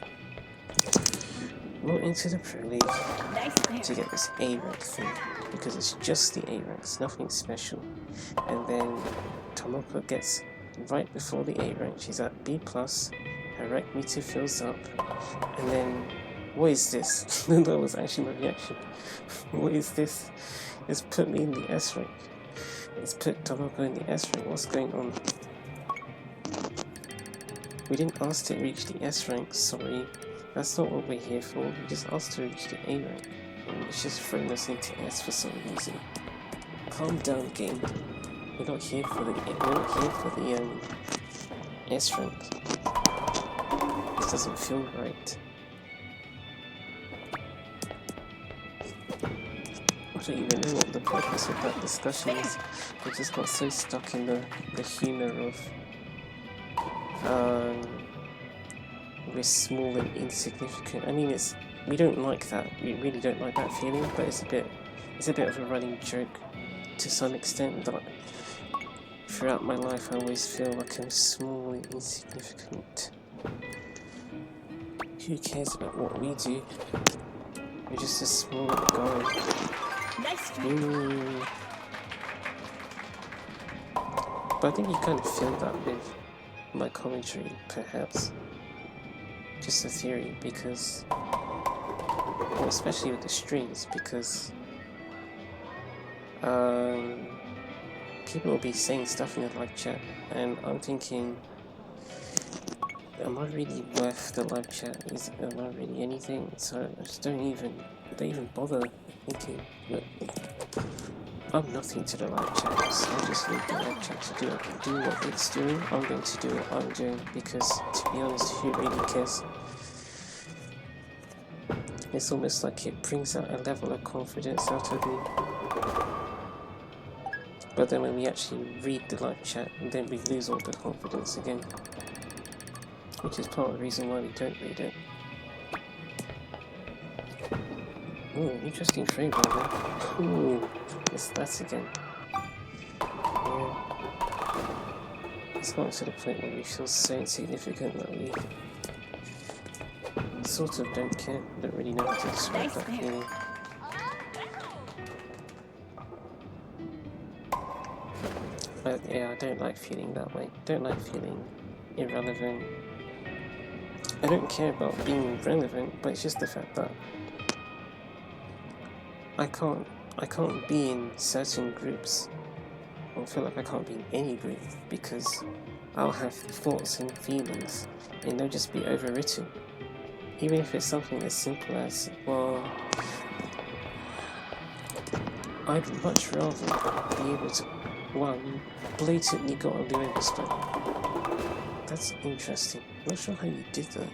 Speaker 1: we'll enter the Pro League to get this A rank thing, because it's just the A rank, it's nothing special. And then Tomoko gets right before the A rank, she's at B+, her rank meter fills up, and then, what is this? That was actually my reaction. What is this? It's put me in the S rank. It's put Tomoko in the S rank. What's going on? We didn't ask to reach the S rank, sorry. That's not what we're here for. We just asked to reach the A rank. And it's just thrown us into S for some reason. Calm down, game. We're not here for the S rank. This doesn't feel right. I don't even know what the purpose of that discussion is. We just got so stuck in the humour of we're small and insignificant. I mean, we don't like that. We really don't like that feeling, but it's a bit of a running joke to some extent. That throughout my life, I always feel like I'm small and insignificant. Who cares about what we do? We're just a small guy.
Speaker 2: Nice
Speaker 1: But I think you kind of feel that with my commentary, perhaps. Just a theory, because, well, especially with the streams, because people will be saying stuff in the live chat, and I'm thinking, am I really worth the live chat? Am I really anything? So I just don't even bother thinking. Look, I'm nothing to the live chat, so I just leave the live chat to do what it's doing. I'm going to do what I'm doing, because to be honest, who really cares? It's almost like it brings out a level of confidence out of me. But then when we actually read the live chat, then we lose all the confidence again. which is part of the reason why we don't read it. Ooh, interesting trade right there. Ooh, it's that again. Yeah. It's gotten to the point where we feel so insignificant that we sort of don't care. Don't really know how to describe that feeling. Yeah, I don't like feeling that way. Don't like feeling irrelevant. I don't care about being relevant, but it's just the fact that I can't be in certain groups, or feel like I can't be in any group, because I'll have thoughts and feelings and they'll just be overwritten. Even if it's something as simple as, well, I'd much rather be able to, one, blatantly got a Leo display. That's interesting. Not sure how you did that.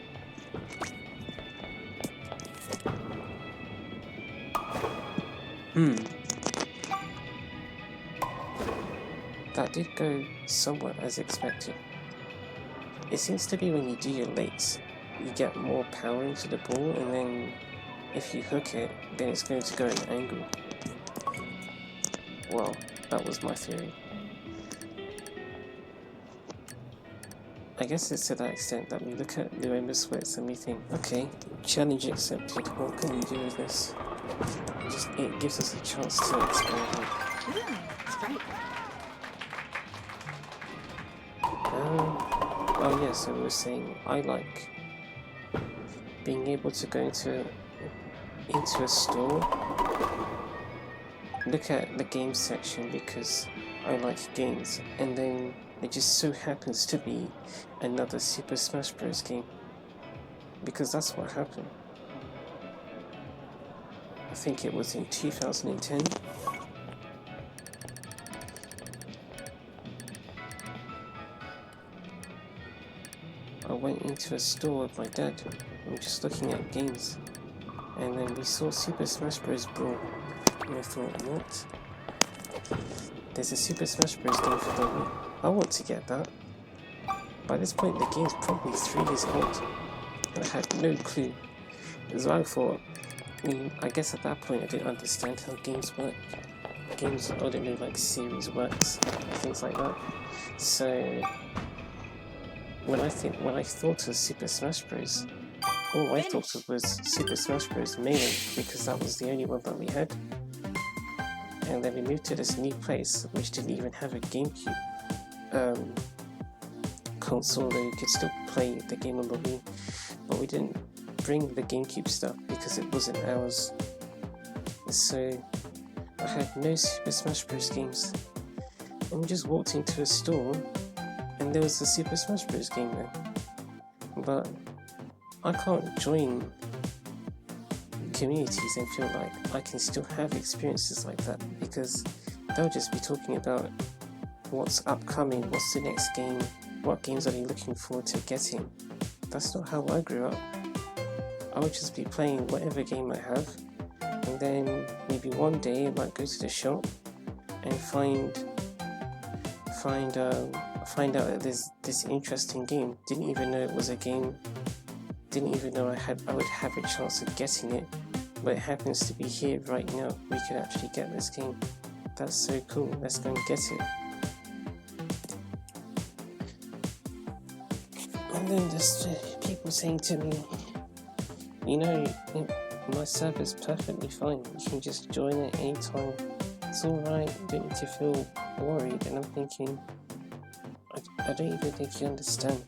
Speaker 1: That did go somewhat as expected. It seems to be when you do your lates, you get more power into the ball, and then if you hook it, then it's going to go at an angle. Well, that was my theory. I guess it's to that extent that we look at User splits and we think, okay, challenge accepted, what can we do with this? It gives us a chance to experiment.
Speaker 2: That's great.
Speaker 1: Oh yeah, so we were saying I like being able to go into a store, look at the games section because I like games, and then it just so happens to be another Super Smash Bros. Game, because that's what happened. I think it was in 2010. I went into a store with my dad, and we were just looking at games, and then we saw Super Smash Bros. Brawl, and I thought, what? There's a Super Smash Bros. Game for the Wii. I want to get that. By this point, the game's probably 3 years old, and I had no clue. So I thought, I guess at that point I didn't understand how games work. Games, I don't know, like series works, things like that. So when I thought of Super Smash Bros., all I thought of was Super Smash Bros. Melee, because that was the only one that we had. And then we moved to this new place, which didn't even have a GameCube console, though you could still play the game on the Wii. But we didn't bring the GameCube stuff because it wasn't ours. So I had no Super Smash Bros. Games. And we just walked into a store, and there was a Super Smash Bros. Game there. But I can't join communities and feel like I can still have experiences like that, because they'll just be talking about what's upcoming, what's the next game, what games are they looking forward to getting. That's not how I grew up. I would just be playing whatever game I have, and then maybe one day I might go to the shop and find out that there's this interesting game. Didn't even know it was a game. Didn't even know I would have a chance of getting it, but it happens to be here right now. We could actually get this game. That's so cool. Let's go and get it. And then just people saying to me, my server's perfectly fine. You can just join it anytime. It's alright. You don't need to feel worried. And I'm thinking, I don't even think you understand.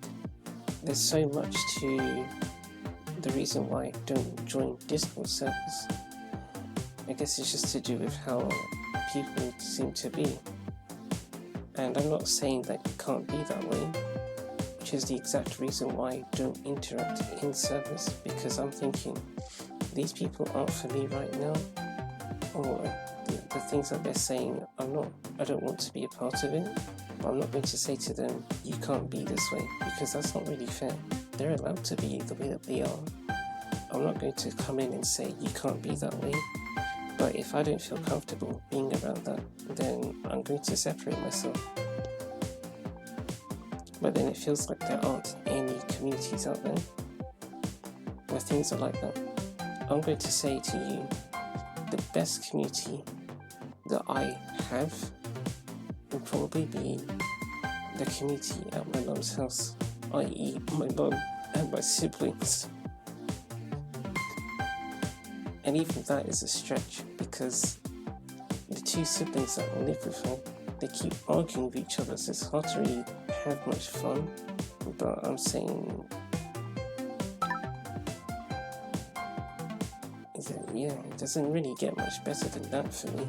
Speaker 1: There's so much to the reason why I don't join Discord servers. I guess it's just to do with how people seem to be. And I'm not saying that it can't be that way, which is the exact reason why I don't interact in servers, because I'm thinking, these people aren't for me right now, or the things that they're saying, I don't want to be a part of it, but I'm not going to say to them, you can't be this way, because that's not really fair. They're allowed to be the way that they are. I'm not going to come in and say, you can't be that way, but if I don't feel comfortable being around that, then I'm going to separate myself. But then it feels like there aren't any communities out there where things are like that. I'm going to say to you, the best community that I have would probably be the community at my mum's house, i.e. my mum and my siblings. And even that is a stretch, because the two siblings that live with her, they keep arguing with each other, so it's hard to really have much fun. But I'm saying, yeah, it doesn't really get much better than that for me.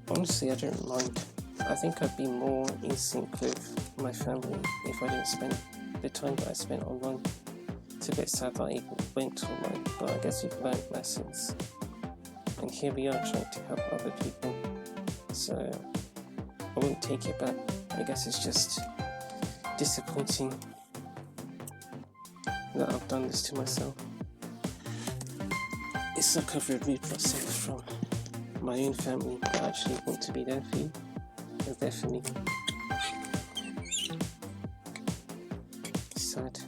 Speaker 1: Honestly, I don't mind. I think I'd be more in sync with my family if I didn't spend the time that I spent online. It's a bit sad that I even went online, but I guess we've learned lessons. And here we are trying to help other people. So I wouldn't take it back. I guess it's just disappointing that I've done this to myself. It's like I've removed myself from my own family that actually want to be there for you. They're there for me. Sad.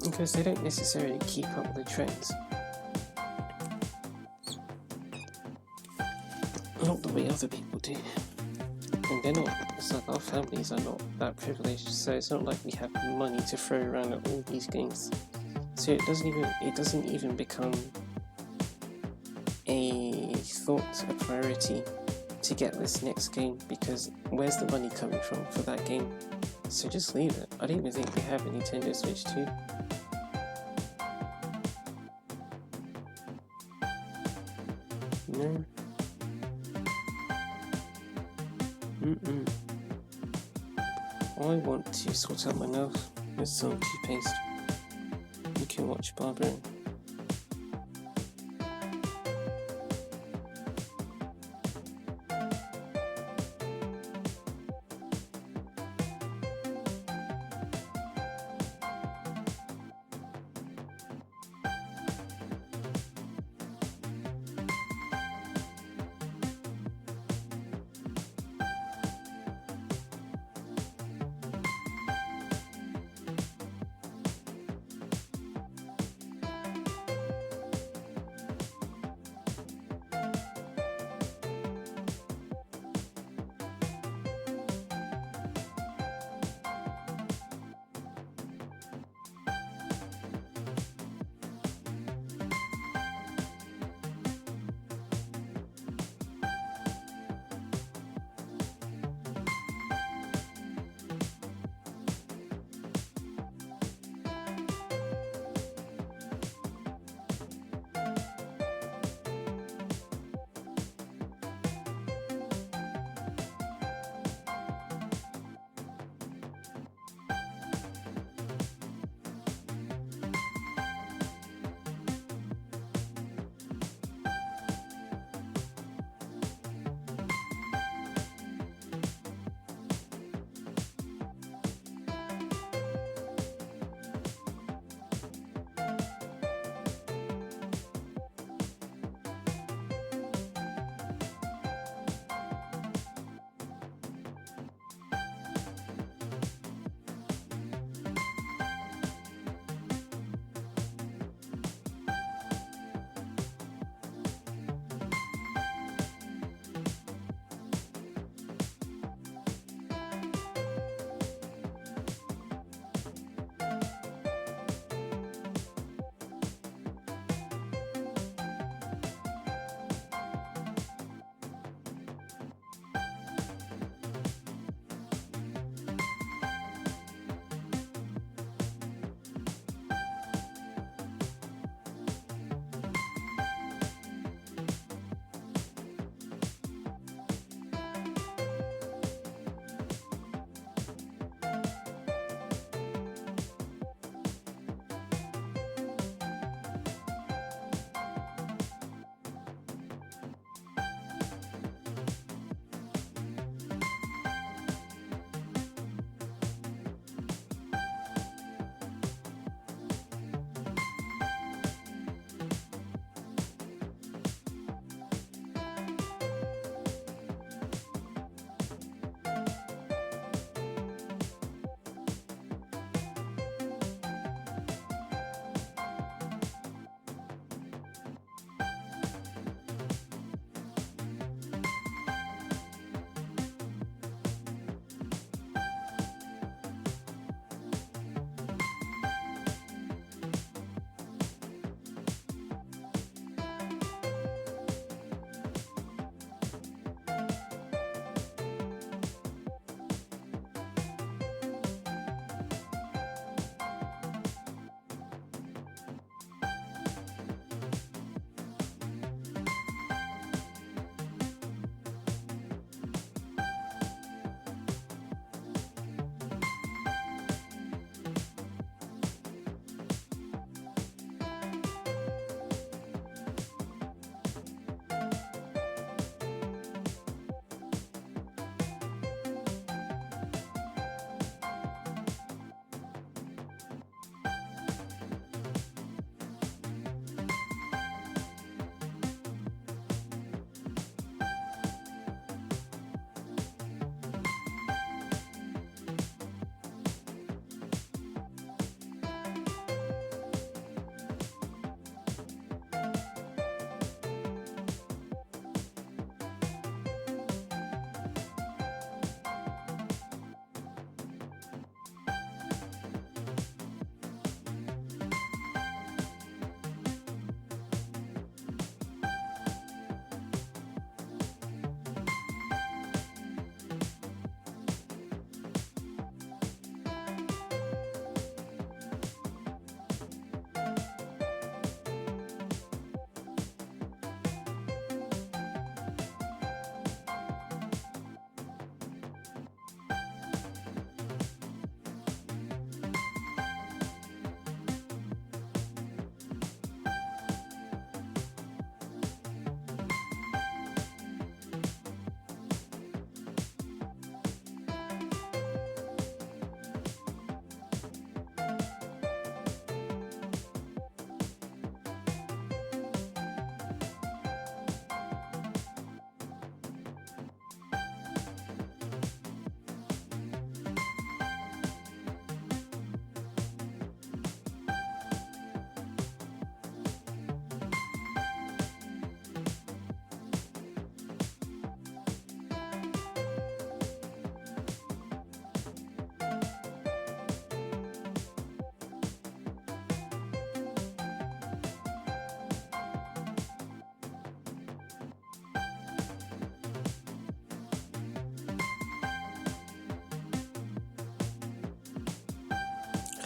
Speaker 1: Because they don't necessarily keep up with the trends. Not the way other people do. And they're not, it's like our families are not that privileged, so it's not like we have money to throw around at all these games. So it doesn't even become a thought, a priority to get this next game, because where's the money coming from for that game? So just leave it. I don't even think they have a Nintendo Switch 2. No. I want to sort out my mouth with some toothpaste. You can watch Barbara.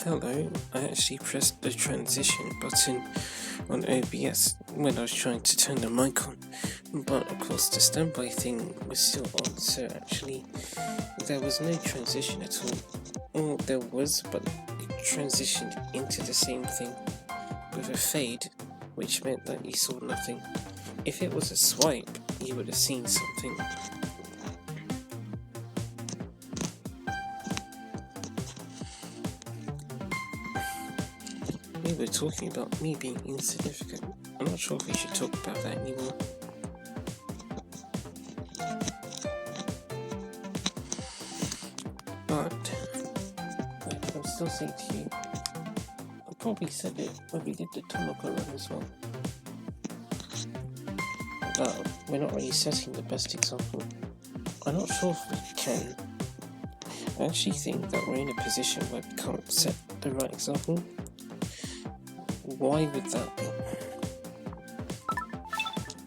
Speaker 1: Hello, I actually pressed the transition button on OBS when I was trying to turn the mic on, but of course the standby thing was still on, so actually there was no transition at all. Well, there was, but it transitioned into the same thing with a fade, which meant that you saw nothing. If it was a swipe, you would have seen something. We were talking about me being insignificant. I'm not sure if we should talk about that anymore. But I'll still say to you, I probably said it when we did the Tomoko run as well. But we're not really setting the best example. I'm not sure if we can. I actually think that we're in a position where we can't set the right example. Why would that be?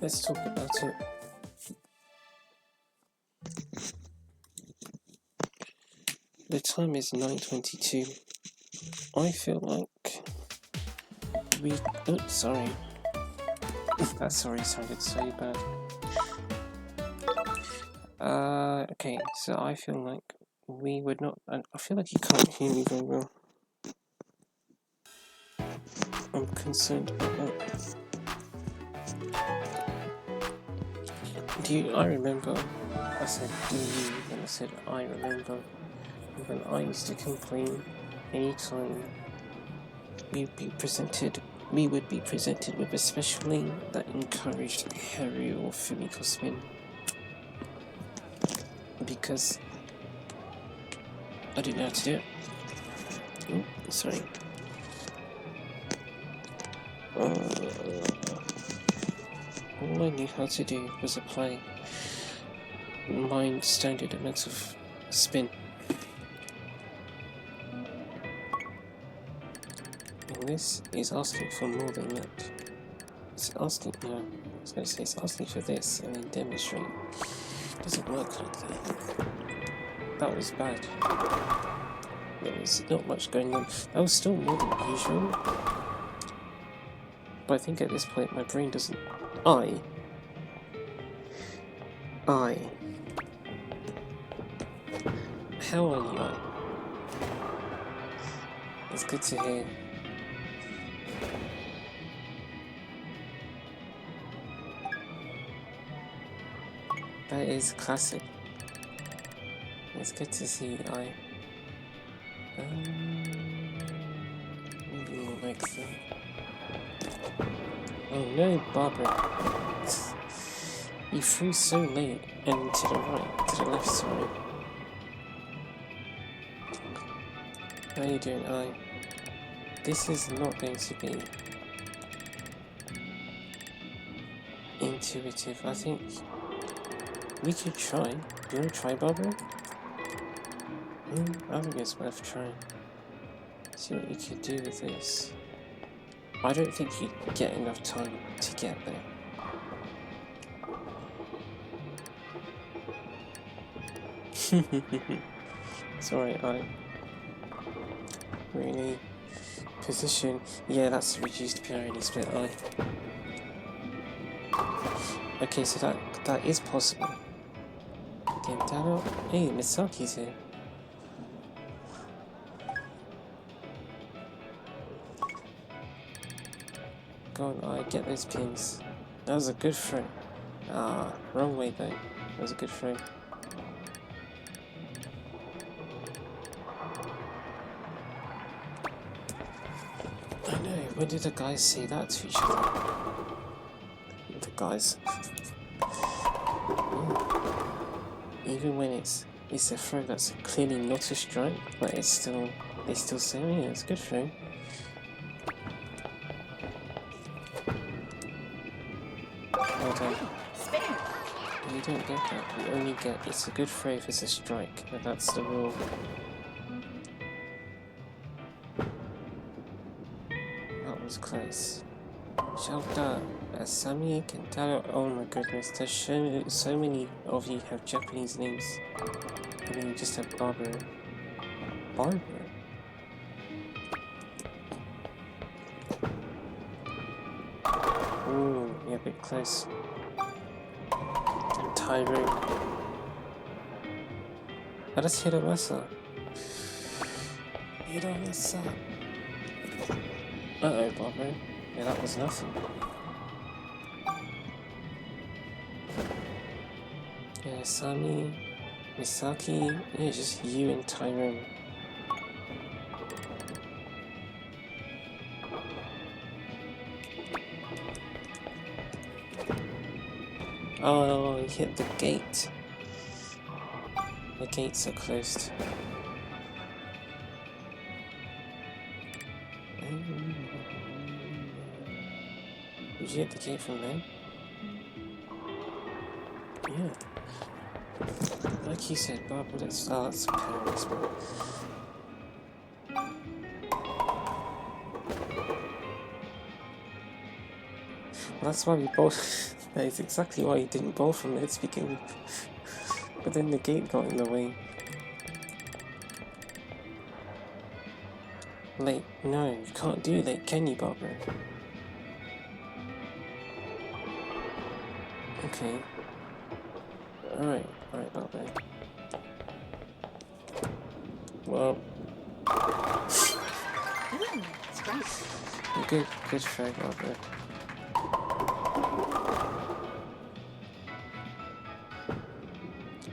Speaker 1: Let's talk about it. The time is 9:22. I feel like we... Oops, sorry. That sorry sounded so bad. Okay, so I feel like we would not... I feel like you can't hear me very well. I'm concerned about that. I remember, I said do you, and I said I remember when I used to complain anytime we would be presented with a special lane that encouraged Haru or Fumiko spin. Because I didn't know how to do it. Oh, sorry. All I knew how to do was apply my standard amounts of spin. And this is asking for more than that. It's asking, no, I was going to say it's asking for this and then demonstrate. It doesn't work like that. That was bad. There was not much going on. That was still more than usual. But I think at this point my brain doesn't... I. How are you, I? It's good to hear. That is classic. It's good to see I. Maybe more like that. Oh no, Barbara. You flew so late and to the right, to the left, sorry. How are you doing, I? This is not going to be intuitive. I think we could try. Do you want to try, Barbara? I think it's worth trying. See what you could do with this. I don't think you'd get enough time to get there. Sorry, I really position. Yeah, that's a reduced parity split I. Okay, so that is possible. Hey, Misaki's here. Go on, I get those pins. That was a good throw. Ah, wrong way though. That was a good throw. I know, when did the guys say that to each other? The guys. Even when it's a throw that's clearly not a strike, but they still say, oh yeah, it's a good throw. Well done. You don't get that. You only get it's a good throw if it's a strike, but that's the rule. That was close. Shelter, Asami, Kentaro. Oh my goodness, there's so many of you have Japanese names. I mean, you just have Barbara. Barbara? Ooh, yeah, a bit close. Tyrone. Let's hit a wrestler. Hit a wrestler. Uh-oh, Barbara. Yeah, that was nothing. Yeah, Sami, Misaki, yeah, just you and Tyrone. Oh, he hit the gate. The gates are closed. Did you hit the gate from there? Yeah. Like you said, Barbara, that's parents, but... That's why we both... That is exactly why he didn't bowl from there to begin with. But then the gate got in the way. Late. No, you can't do late, can you, Barbara? Okay. Alright, Barbara. Well... Good try, Barbara.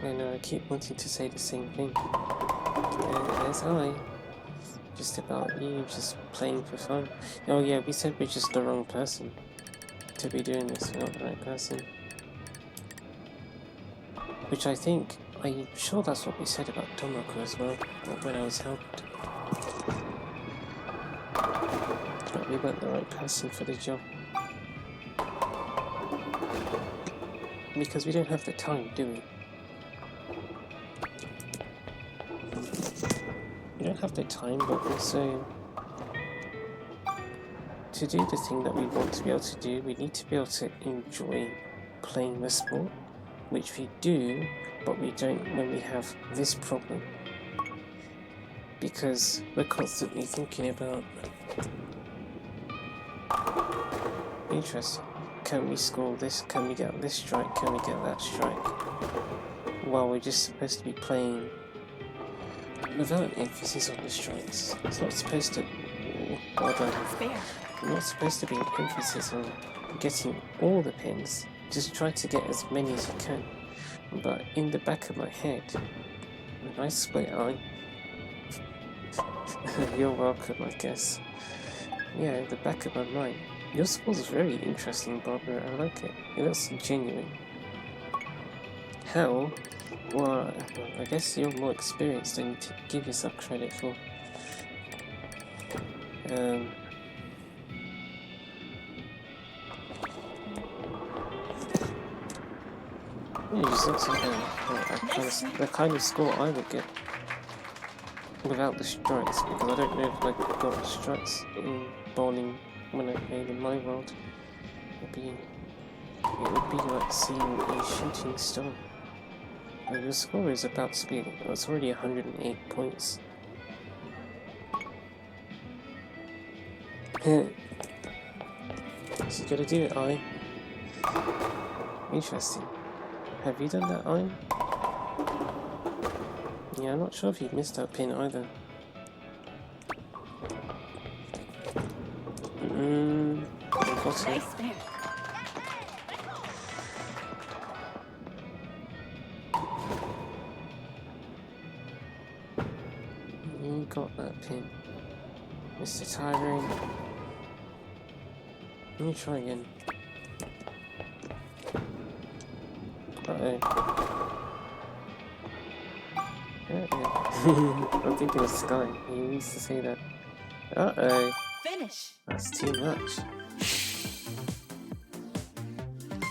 Speaker 1: I know, I keep wanting to say the same thing. As I. Just about you, just playing for fun. Oh yeah, we said we're just the wrong person to be doing this, we're not the right person. Which I'm sure that's what we said about Tomoko as well, when I was helped. But we weren't the right person for the job. Because we don't have the time, do we? We don't have the time, but also to do the thing that we want to be able to do, we need to be able to enjoy playing the sport, which we do, but we don't when we have this problem. Because we're constantly thinking about, interesting, can we score this, can we get this strike, can we get that strike? While we're just supposed to be playing without an emphasis on the strikes. It's not supposed to... not supposed to be an emphasis on getting all the pins. Just try to get as many as you can. But in the back of my head, when I split eye... You're welcome, I guess. Yeah, in the back of my mind. Your score's very interesting, Barbara. I like it. It looks genuine. How? Well, I guess you're more experienced than you give yourself credit for. Yeah, just looks like the kind of score I would get without the strikes, because I don't know if I got strikes in bowling when I played in my world. It would be like seeing a shooting star. Your score is about to be, it's already 108 points. So you gotta do it, I. Interesting. Have you done that, I? Yeah, I'm not sure if you've missed that pin either. I got it. You got that pin. Mr. Tyrone. Let me try again. I'm thinking of Sky. He used to say that.
Speaker 2: Finish.
Speaker 1: That's too much.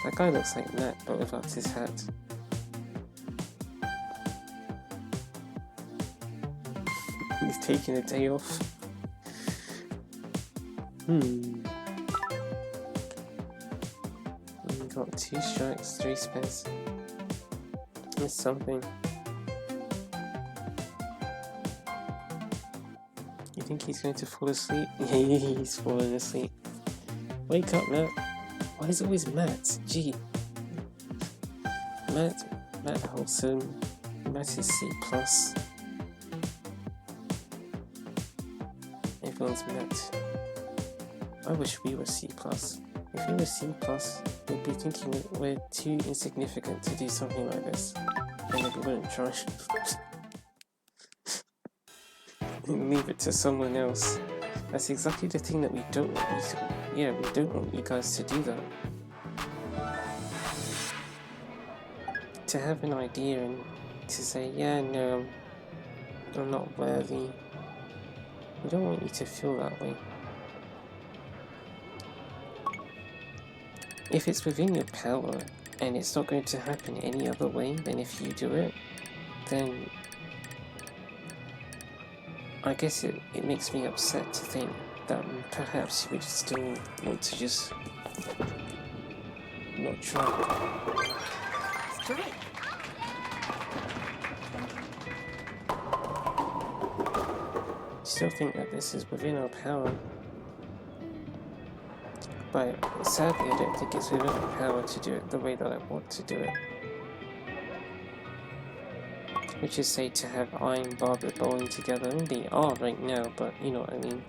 Speaker 1: That guy looks like Nat, but without his hat. He's taking a day off. We got 2 strikes, 3 spares. Missed something. You think he's going to fall asleep? Yeah, he's falling asleep. Wake up, Matt. Why is it always Matt? Gee. Matt Wholesome. Matt is C+. Everyone's Matt. I wish we were C+. If we were C+, we'd be thinking we're too insignificant to do something like this. And then we wouldn't try. Leave it to someone else. That's exactly the thing that we don't want you to. Yeah, we don't want you guys to do that. To have an idea and to say, yeah, no, I'm not worthy. We don't want you to feel that way. If it's within your power and it's not going to happen any other way than if you do it, then I guess it makes me upset to think that perhaps you would still want to just not try.
Speaker 2: Strike.
Speaker 1: Still think that this is within our power. But sadly, I don't think it's within our power to do it the way that I want to do it. Which is, say, to have I and Barbara bowling together. They are right now, but you know what I mean.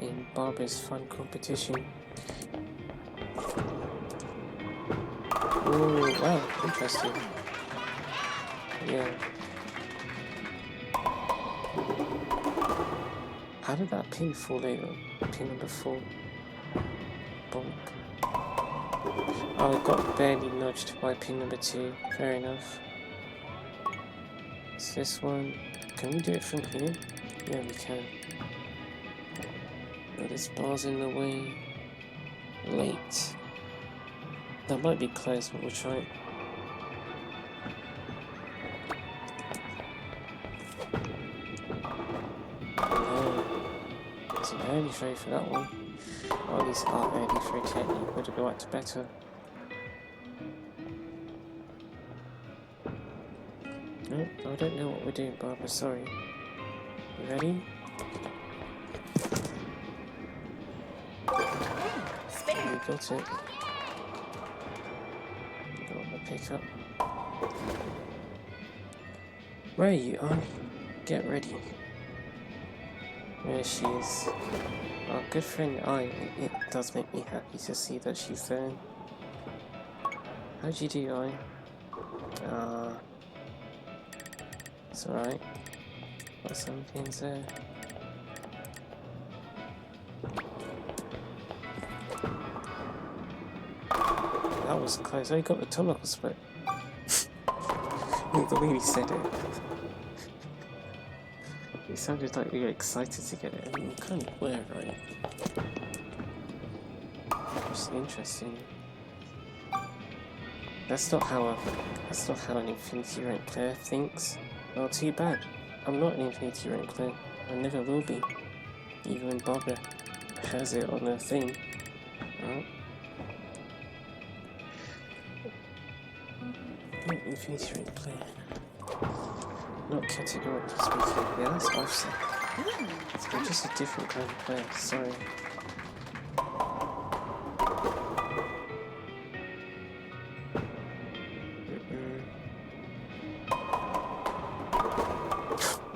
Speaker 1: In Barbara's fun competition. Oh, wow, interesting. Yeah. How did that pin fall over? Pin number 4. Bonk. Oh, I got barely nudged by pin number 2. Fair enough. It's this one. Can we do it from here? Yeah, we can. Oh, this bar's in the way. Late. That might be close, but we'll try it. It's an early throw for that one. Or at least our early throw technique would have worked better. No, I don't know what we're doing, Barbara, sorry. You ready? You got it. You got the pickup. Where are you, Annie? Get ready. There she is. Our good friend I. It does make me happy to see that she's there. How'd you do, I? It's alright. Got some pins there. That was close. I got the tomahawk split. The way we said it. It sounded like we were excited to get it. I mean, we kind of were, right? Just interesting. That's not how an Infinity rank player thinks. Well, too bad. I'm not an Infinity rank player. I never will be. Even when Barbara has it on her thing. Right? Not Infinity rank player. Not categorically speaking. Yeah, that's offset. I'm just a different kind of player. Sorry.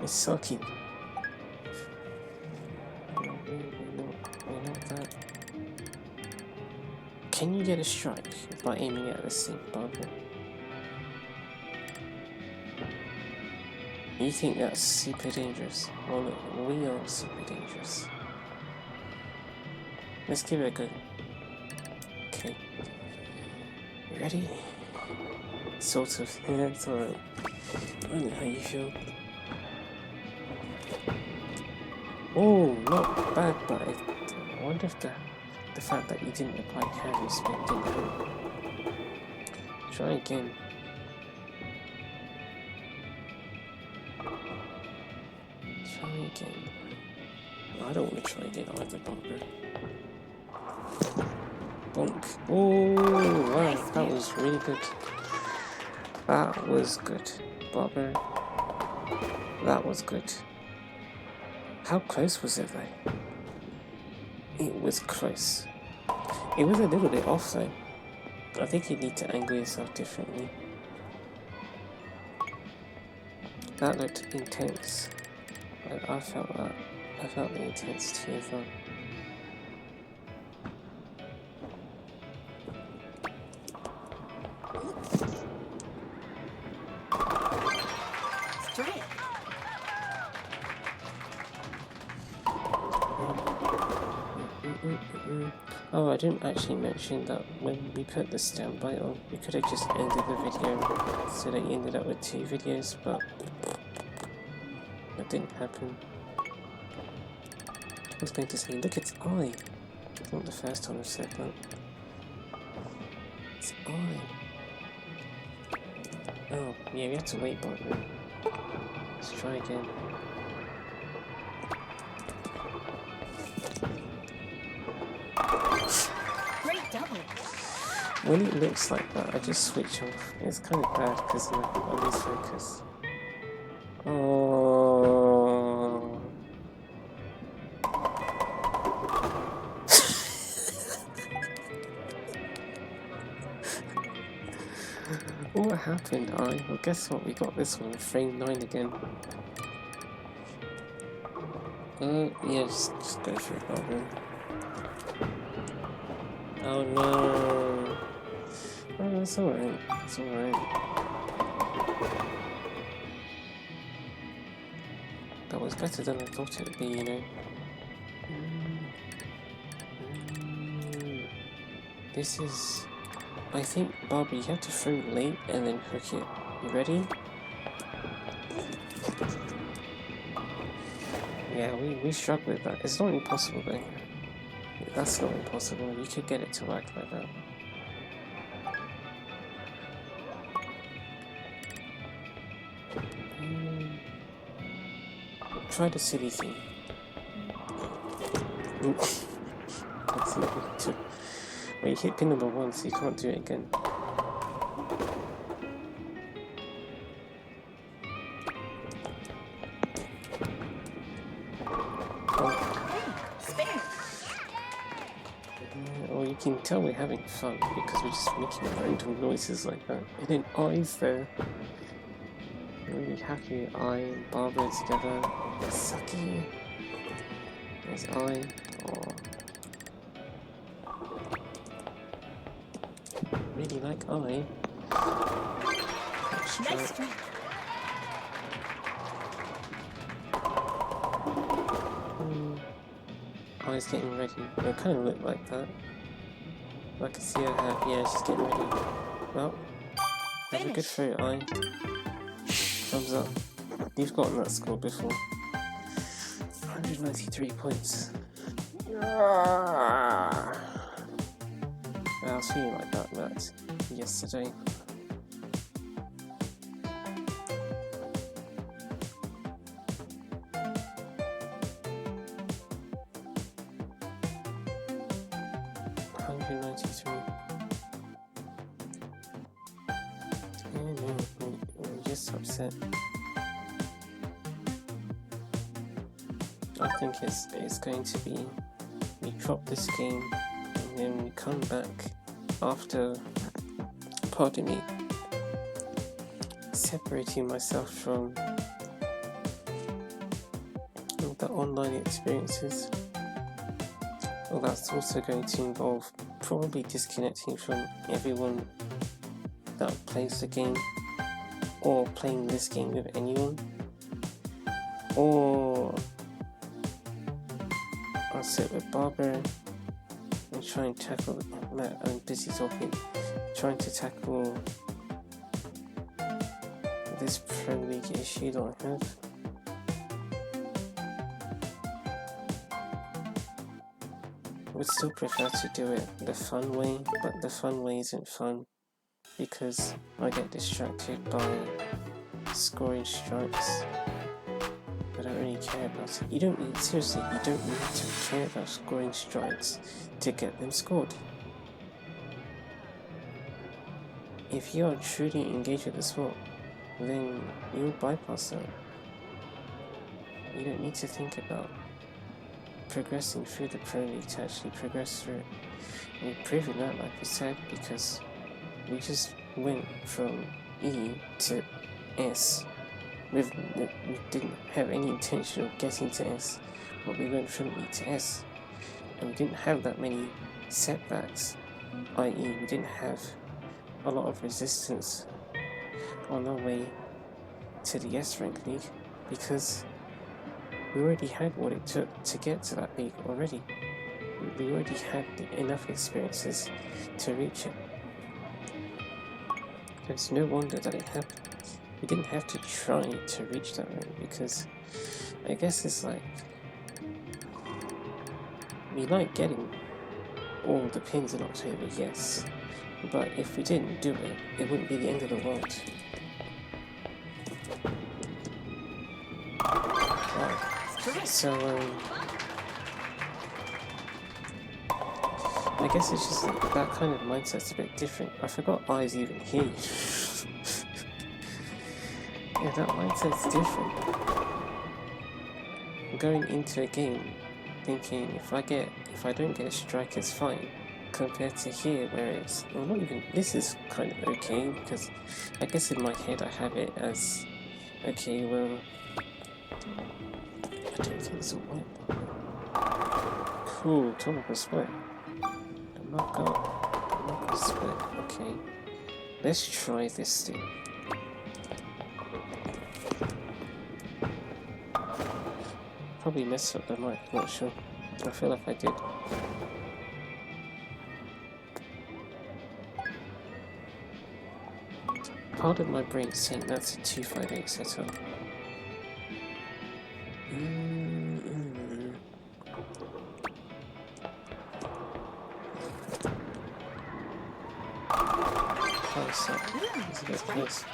Speaker 1: It's sucky. We're not that. Can you get a strike by aiming at the sink, Barbara? You think that's super dangerous? Well, look, we are super dangerous. Let's give it a go. Okay. You ready? Sort of. Yeah, it's alright. I don't know how you feel. Oh, not bad, but I wonder if the fact that you didn't apply carry spin didn't help. Try again. Try again. I don't want to try again either, Barbara. Bonk. Oh, wow, that was really good. That was good, Barbara. That was good. How close was it though? It was close. It was a little bit off though. I think you need to angle yourself differently. That looked intense. I felt that. I felt the intensity of that.
Speaker 2: Strike.
Speaker 1: Oh, I didn't actually mention that when we put the standby on, we could have just ended the video so that you ended up with 2 videos, but that didn't happen. I was going to say, look, it's I. It's not the first time I've said that. It's I. Oh, yeah, we have to wait, but let's try again.
Speaker 2: Great double.
Speaker 1: When it looks like that, I just switch off. It's kind of bad because I lose focus. Oh. What happened? Well, guess what? We got this one in frame 9 again. Yeah, just go for it, Barbara. Oh no. Oh, it's alright. It's alright. That was better than I thought it would be, you know. This is... I think, Barbie, you have to throw late and then hook it. You ready? Yeah, we struggle with that. It's not impossible though. That's not impossible. You could get it to work like that. Try the silly thing. That's not to... Well, you hit pin number 1, so you can't do it again. Well, you can tell we're having fun because we're just making random noises like that. And then I's there. I'm really happy I and Barbara together. Sucky. There's I. Oh. Really like I.
Speaker 2: Nice strike.
Speaker 1: I's getting ready. It kind of looked like that. I can see her hat. Yeah, she's getting ready. Well, have a good throw, I. Thumbs up. You've gotten that score before. 193 points. I was feeling like that yesterday. I'm just upset. I think it's going to be we drop this game and then we come back after, pardon me, separating myself from the online experiences. Well, that's also going to involve probably disconnecting from everyone that plays the game or playing this game with anyone, or I'll sit with Barbara and try and tackle I'm busy talking, trying to tackle this Pro League issue that I have. I would still prefer to do it the fun way, but the fun way isn't fun because I get distracted by scoring strikes. I don't really care about it. You don't need to care about scoring strikes to get them scored. If you are truly engaged with the sport, then you'll bypass that. You don't need to think about progressing through the Pro League to actually progress through it. We've proven that, like we said, because we just went from E to S. We didn't have any intention of getting to S, but we went from E to S. And we didn't have that many setbacks, i.e. we didn't have a lot of resistance on our way to the S rank league, because we already had what it took to get to that league already. We already had enough experiences to reach it. It's no wonder that it happened. We didn't have to try to reach that rank, because I guess it's like, we like getting all the pins in October, yes, but if we didn't do it, it wouldn't be the end of the world. Right. So, I guess it's just like that kind of mindset's a bit different. I forgot eyes even here. Yeah, that mindset's different. Going into a game thinking if I don't get a strike, it's fine, compared to here where it's, well, not even, this is kind of okay, because I guess in my head I have it as, okay, well, I don't think it's a white ball. Cool, topical split. I'm not gonna split, okay. Let's try this thing. Probably messed up the mic, not sure. I feel like I did. Part of my brain saying that's a 258 setup. Close up. It's a bit close.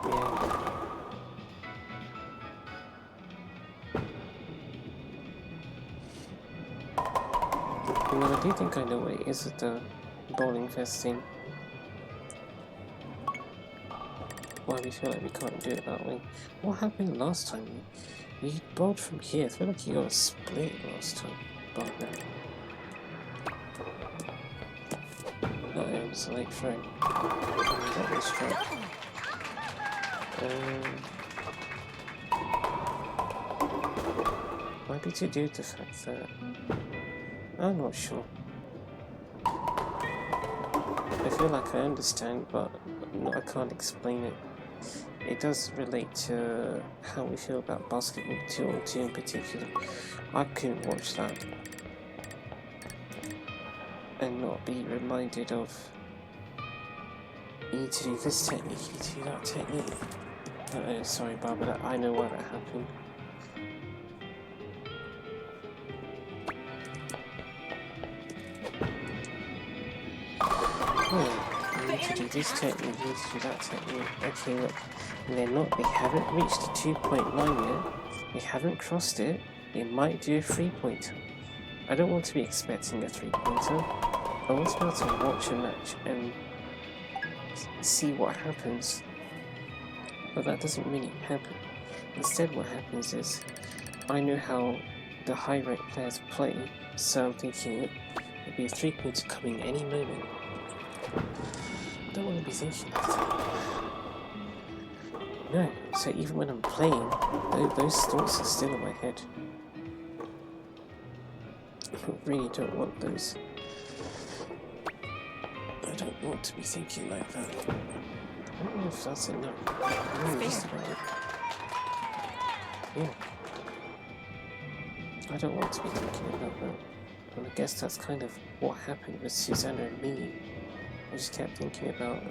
Speaker 1: Yeah. Well, I do think I know what it is with the bowling fest thing. Why we feel like we can't do it that way. What happened last time? You bowled from here. I feel like you got a split last time. But no, it was a late throw. That was strike. Might be to do with the fact that I'm not sure. I feel like I understand, but I can't explain it. It does relate to how we feel about basketball 2-on-2 in particular. I couldn't watch that and not be reminded of, you need to do this technique, you need to do that technique. Sorry, Barbara, I know why that happened. You need to do this technique, you need to do that technique. Okay, look, they haven't reached the 2.9 yet, they haven't crossed it, they might do a 3-pointer. I don't want to be expecting a 3-pointer, I want to be able to watch a match and see what happens, but that doesn't really happen. Instead what happens is, I know how the high rank players play, so I'm thinking there'll be a 3-pointer coming any moment. I don't want to be thinking that. No, so even when I'm playing, those thoughts are still in my head. I really don't want those. I don't want to be thinking like that. I don't know if that's enough. I'm really just about it. Yeah. I don't want to be thinking about that. And I guess that's kind of what happened with Susanna and me. I just kept thinking about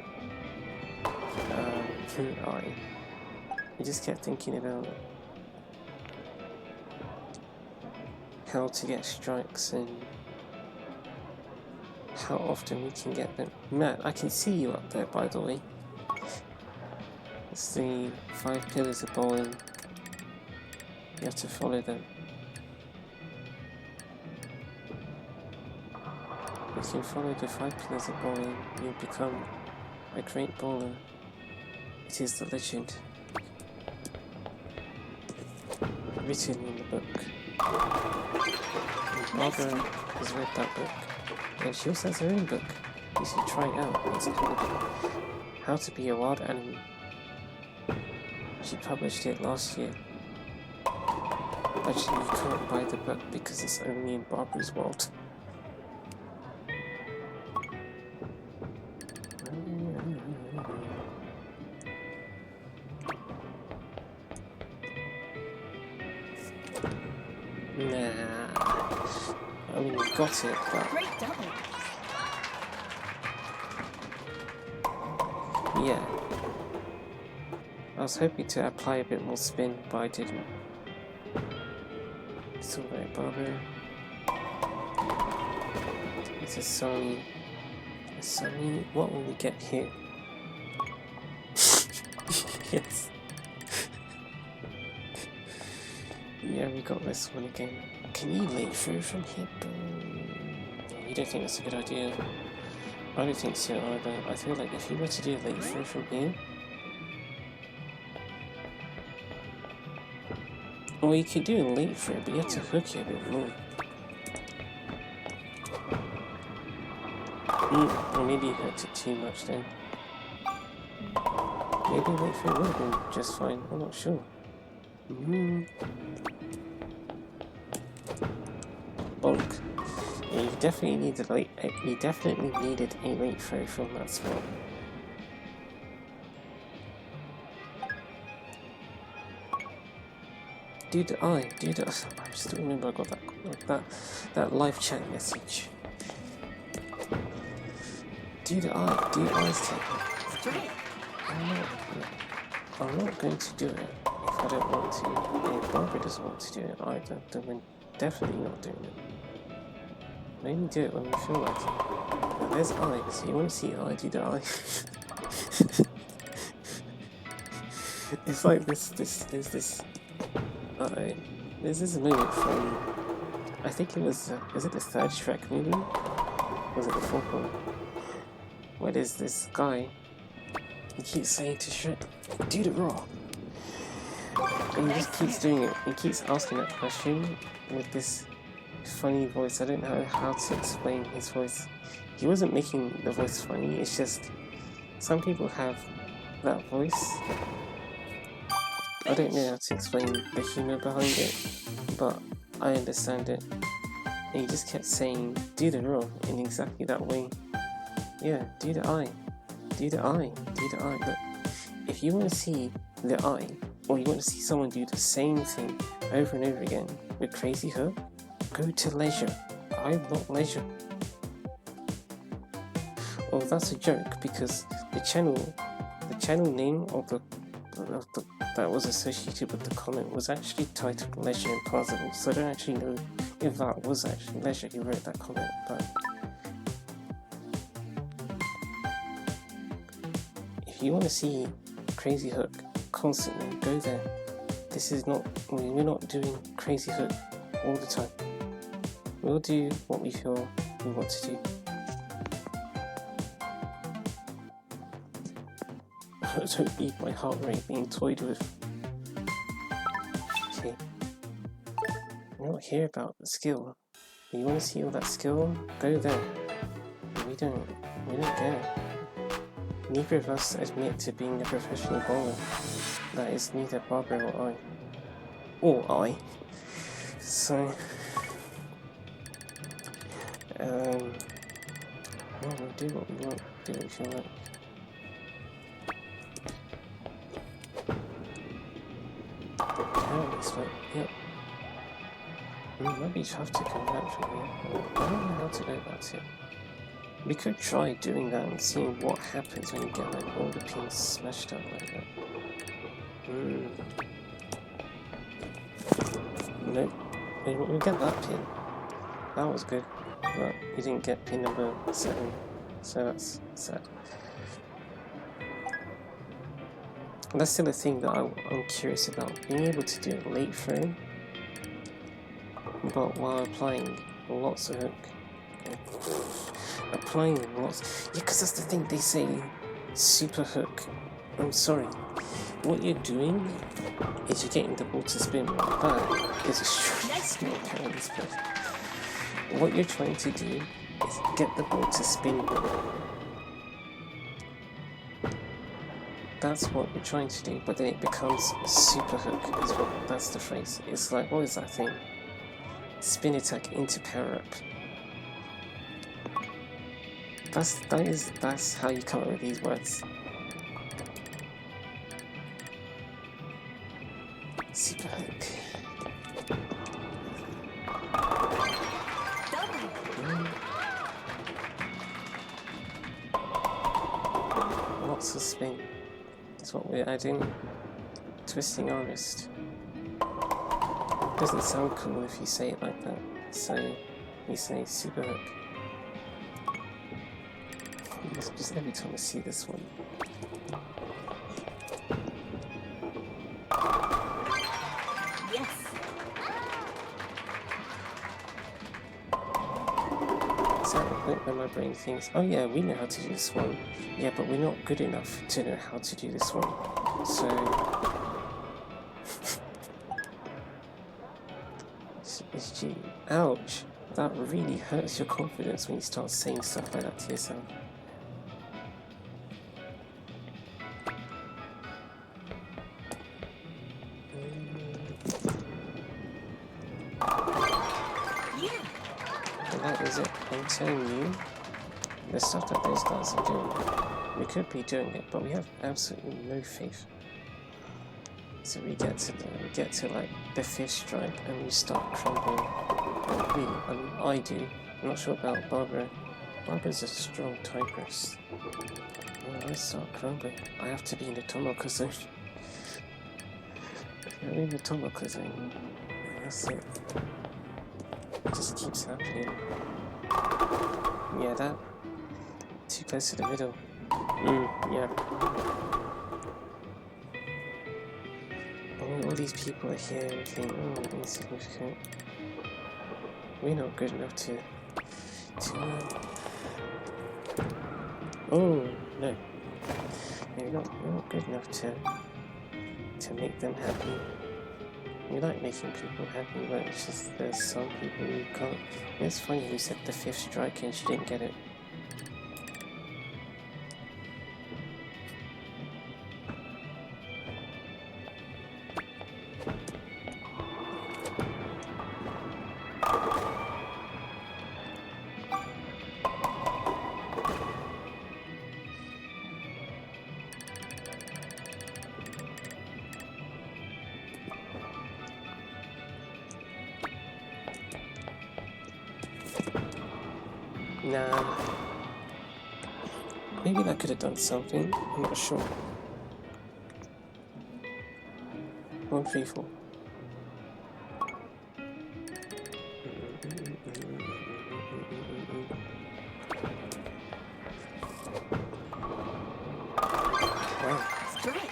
Speaker 1: I just kept thinking about how to get strikes and how often we can get them. Matt, I can see you up there, by the way. It's the 5 pillars of bowling. You have to follow them. If you follow the 5 pillars of bowling, you become a great bowler. It is the legend. written in the book. And Barbara has read that book. And she also has her own book. You should try it out. It's called How to Be a Wild Animal. She published it last year. Actually, you can't buy the book because it's only in Barbara's world. Nah. I mean, you got it, but...
Speaker 2: Great double.
Speaker 1: yeah. I was hoping to apply a bit more spin, but I didn't. It's alright, Barbara. It's a Sony. A Sony. What will we get here? Yes. Yeah, we got this one again. Can you late through from here? You don't think that's a good idea? I don't think so either. I feel like if you were to do a late through from here, well, you could do a late through, but you have to hook it a bit more. Or maybe you hooked it too much then. Maybe late through would have been just fine. I'm not sure. Bonk. Yeah, you definitely needed a late throw from that spot. I still remember I got that live chat message. Do I's technique.
Speaker 2: Straight.
Speaker 1: I'm not going to do it if I don't want to. And if Barbara doesn't want to do it either, then we're definitely not doing it. We only do it when we feel like it. Now there's I, so you want to see I do the I. It's like there's this moment from, I think it was it the third Shrek movie? Was it the fourth one? Where there's this guy, he keeps saying to Shrek, do the raw. And he just keeps doing it. He keeps asking that question with this funny voice. I don't know how to explain his voice. He wasn't making the voice funny, it's just some people have that voice. I don't know how to explain the humour behind it, but I understand it. And he just kept saying, do the raw in exactly that way. Yeah, do the I. Do the I. Do the I. Look, if you want to see the I, or you want to see someone do the same thing over and over again with Crazy Hook, go to leisure. I'm not leisure. Well, that's a joke because the channel name of the that was associated with the comment was actually titled Leisure Impossible, so I don't actually know if that was actually Leisure who wrote that comment, but if you want to see Crazy Hook constantly, go there. This is not, we're not doing Crazy Hook all the time. We'll do what we feel we want to do. Don't leave my heart rate being toyed with. Okay. We're not here about the skill. If you want to see all that skill, go there. We don't care. Neither of us admit to being a professional bowler. That is neither Barbara or I. So, well, we'll do what we want, do what we feel like. Yep. Might be tough to come back from here. I don't know how to go about it. We could try doing that and seeing what happens when you get like all the pins smashed up like that. Nope. We get that pin. That was good. But we didn't get pin number 7. So that's sad. That's still a thing that I'm curious about, being able to do a late throw, but while applying lots of hook. Applying lots, yeah, because that's the thing, they say super hook. I'm sorry, what you're doing is you're getting the ball to spin. That is a strong careless play. What you're trying to do is get the ball to spin. That's what you're trying to do, but then it becomes super hook. That's the phrase. It's like, what is that thing? Spin attack into power up. That's how you come up with these words. Super hook. Lots of spin. That's what we're adding. Twisting our wrist. Doesn't sound cool if you say it like that. So we say super hook. Just every time I see this one.
Speaker 2: Yes.
Speaker 1: Is that the point where my brain thinks, oh yeah, we know how to do this one. Yeah, but we're not good enough to know how to do this one. So it's G. Ouch. That really hurts your confidence when you start saying stuff like that to yourself. That is it. I'm telling you, the stuff that those guys are doing, we could be doing it, but we have absolutely no faith. So we get to like the 5th strike and we start crumbling. I do. I'm not sure about Barbara. Barbara's a strong Tigress. When I start crumbling, I have to be in the Tomoko zone. If you're in the Tomoko zone, that's it. It just keeps happening. Yeah, that. Too close to the middle. Yeah. All these people are here and think, oh, insignificant. We're not good enough to oh, no. We're not good enough to make them happy. We like making people happy, but it's just there's some people who can't. It's funny you said the 5th strike and she didn't get it. Nah. Maybe that could have done something. I'm not sure. 1, 3, 4. Wow.
Speaker 2: Strike.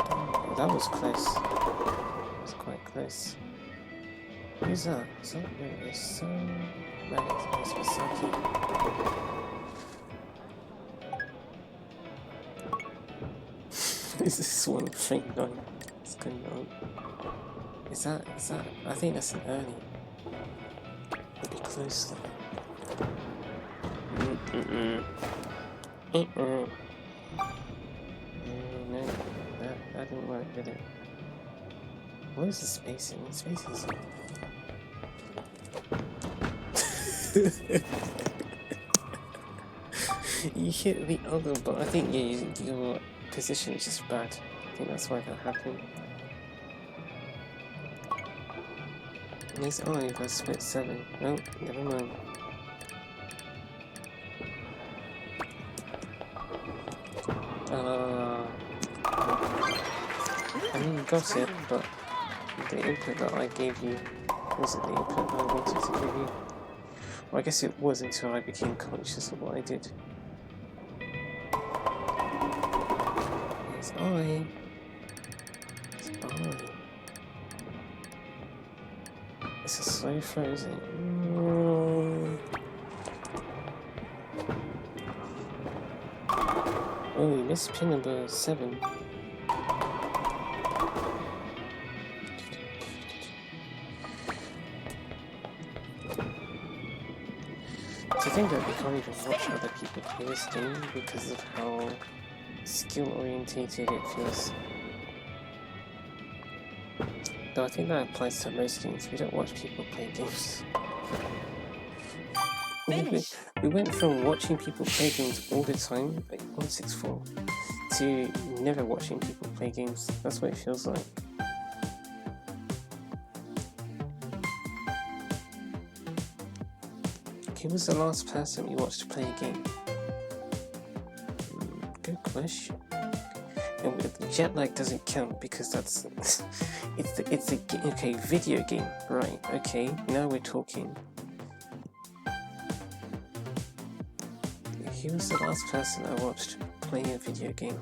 Speaker 1: Oh, that was close. That was quite close. Who's that? Is that no, it's right, it's Misaki. Is this one thing on? What's going on? Is that I think that's an early. Maybe close though. No, that didn't work, did it? What is the spacing? What space is it? You hit the other, but I think your position is just bad. I think that's why that happened. Yes, oh, you got split 7. No, never mind. I mean, you got it, but the input that I gave you wasn't the input that I wanted to give you. Well, I guess it was until I became conscious of what I did. It's I. It's I. It's a slow frozen. Oh This is pin number 7. To think that we can't even watch other people play this game because of how skill orientated it feels. Though I think that applies to most games. We don't watch people play games. We went from watching people play games all the time, like 164, to never watching people play games. That's what it feels like. Who was the last person we watched play a game? Good question. And jet lag doesn't count because that's okay, video game, right? Okay, now we're talking. Who was the last person I watched playing a video game?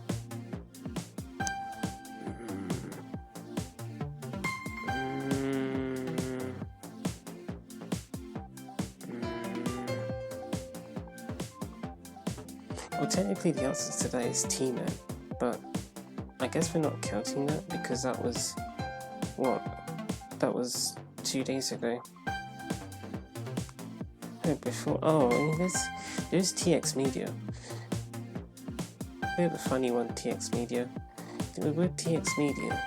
Speaker 1: Well, technically the answer to that is Tina, but I guess we're not counting that because that was, what? That was 2 days ago. No, before, oh, I mean, there's TX Media. They're the funny one, TX Media. With TX Media,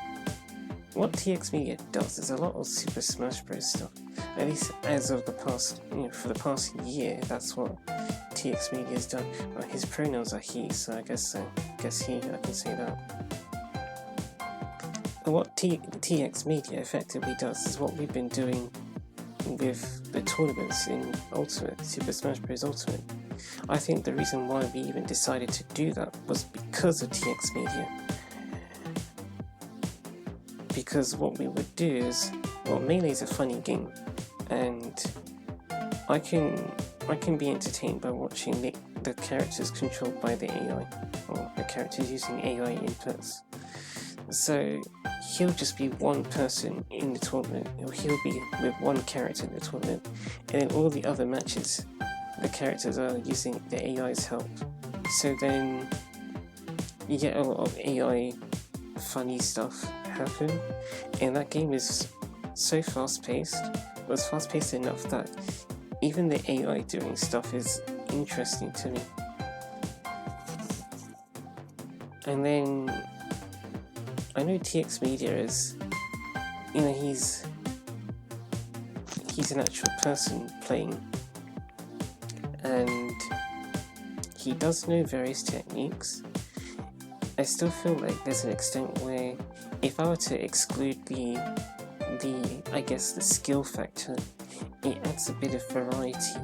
Speaker 1: what TX Media does is a lot of Super Smash Bros. Stuff. At least as of the past, for the past year, that's what TX Media has done. Well, his pronouns are he, so I guess he, I can say that. And what TX Media effectively does is what we've been doing with the tournaments in Ultimate, Super Smash Bros. Ultimate. I think the reason why we even decided to do that was because of TX Media. Because what we would do is, well, Melee is a funny game, and I can be entertained by watching the characters controlled by the AI, or the characters using AI inputs. So he'll just be one person in the tournament, or he'll be with one character in the tournament, and in all the other matches, the characters are using the AI's help. So then you get a lot of AI funny stuff happen, and that game is so fast-paced. It was fast-paced enough that even the AI doing stuff is interesting to me. And then I know TX Media is, he's an actual person playing, and he does know various techniques. I still feel like there's an extent where if I were to exclude the I guess the skill factor, it adds a bit of variety.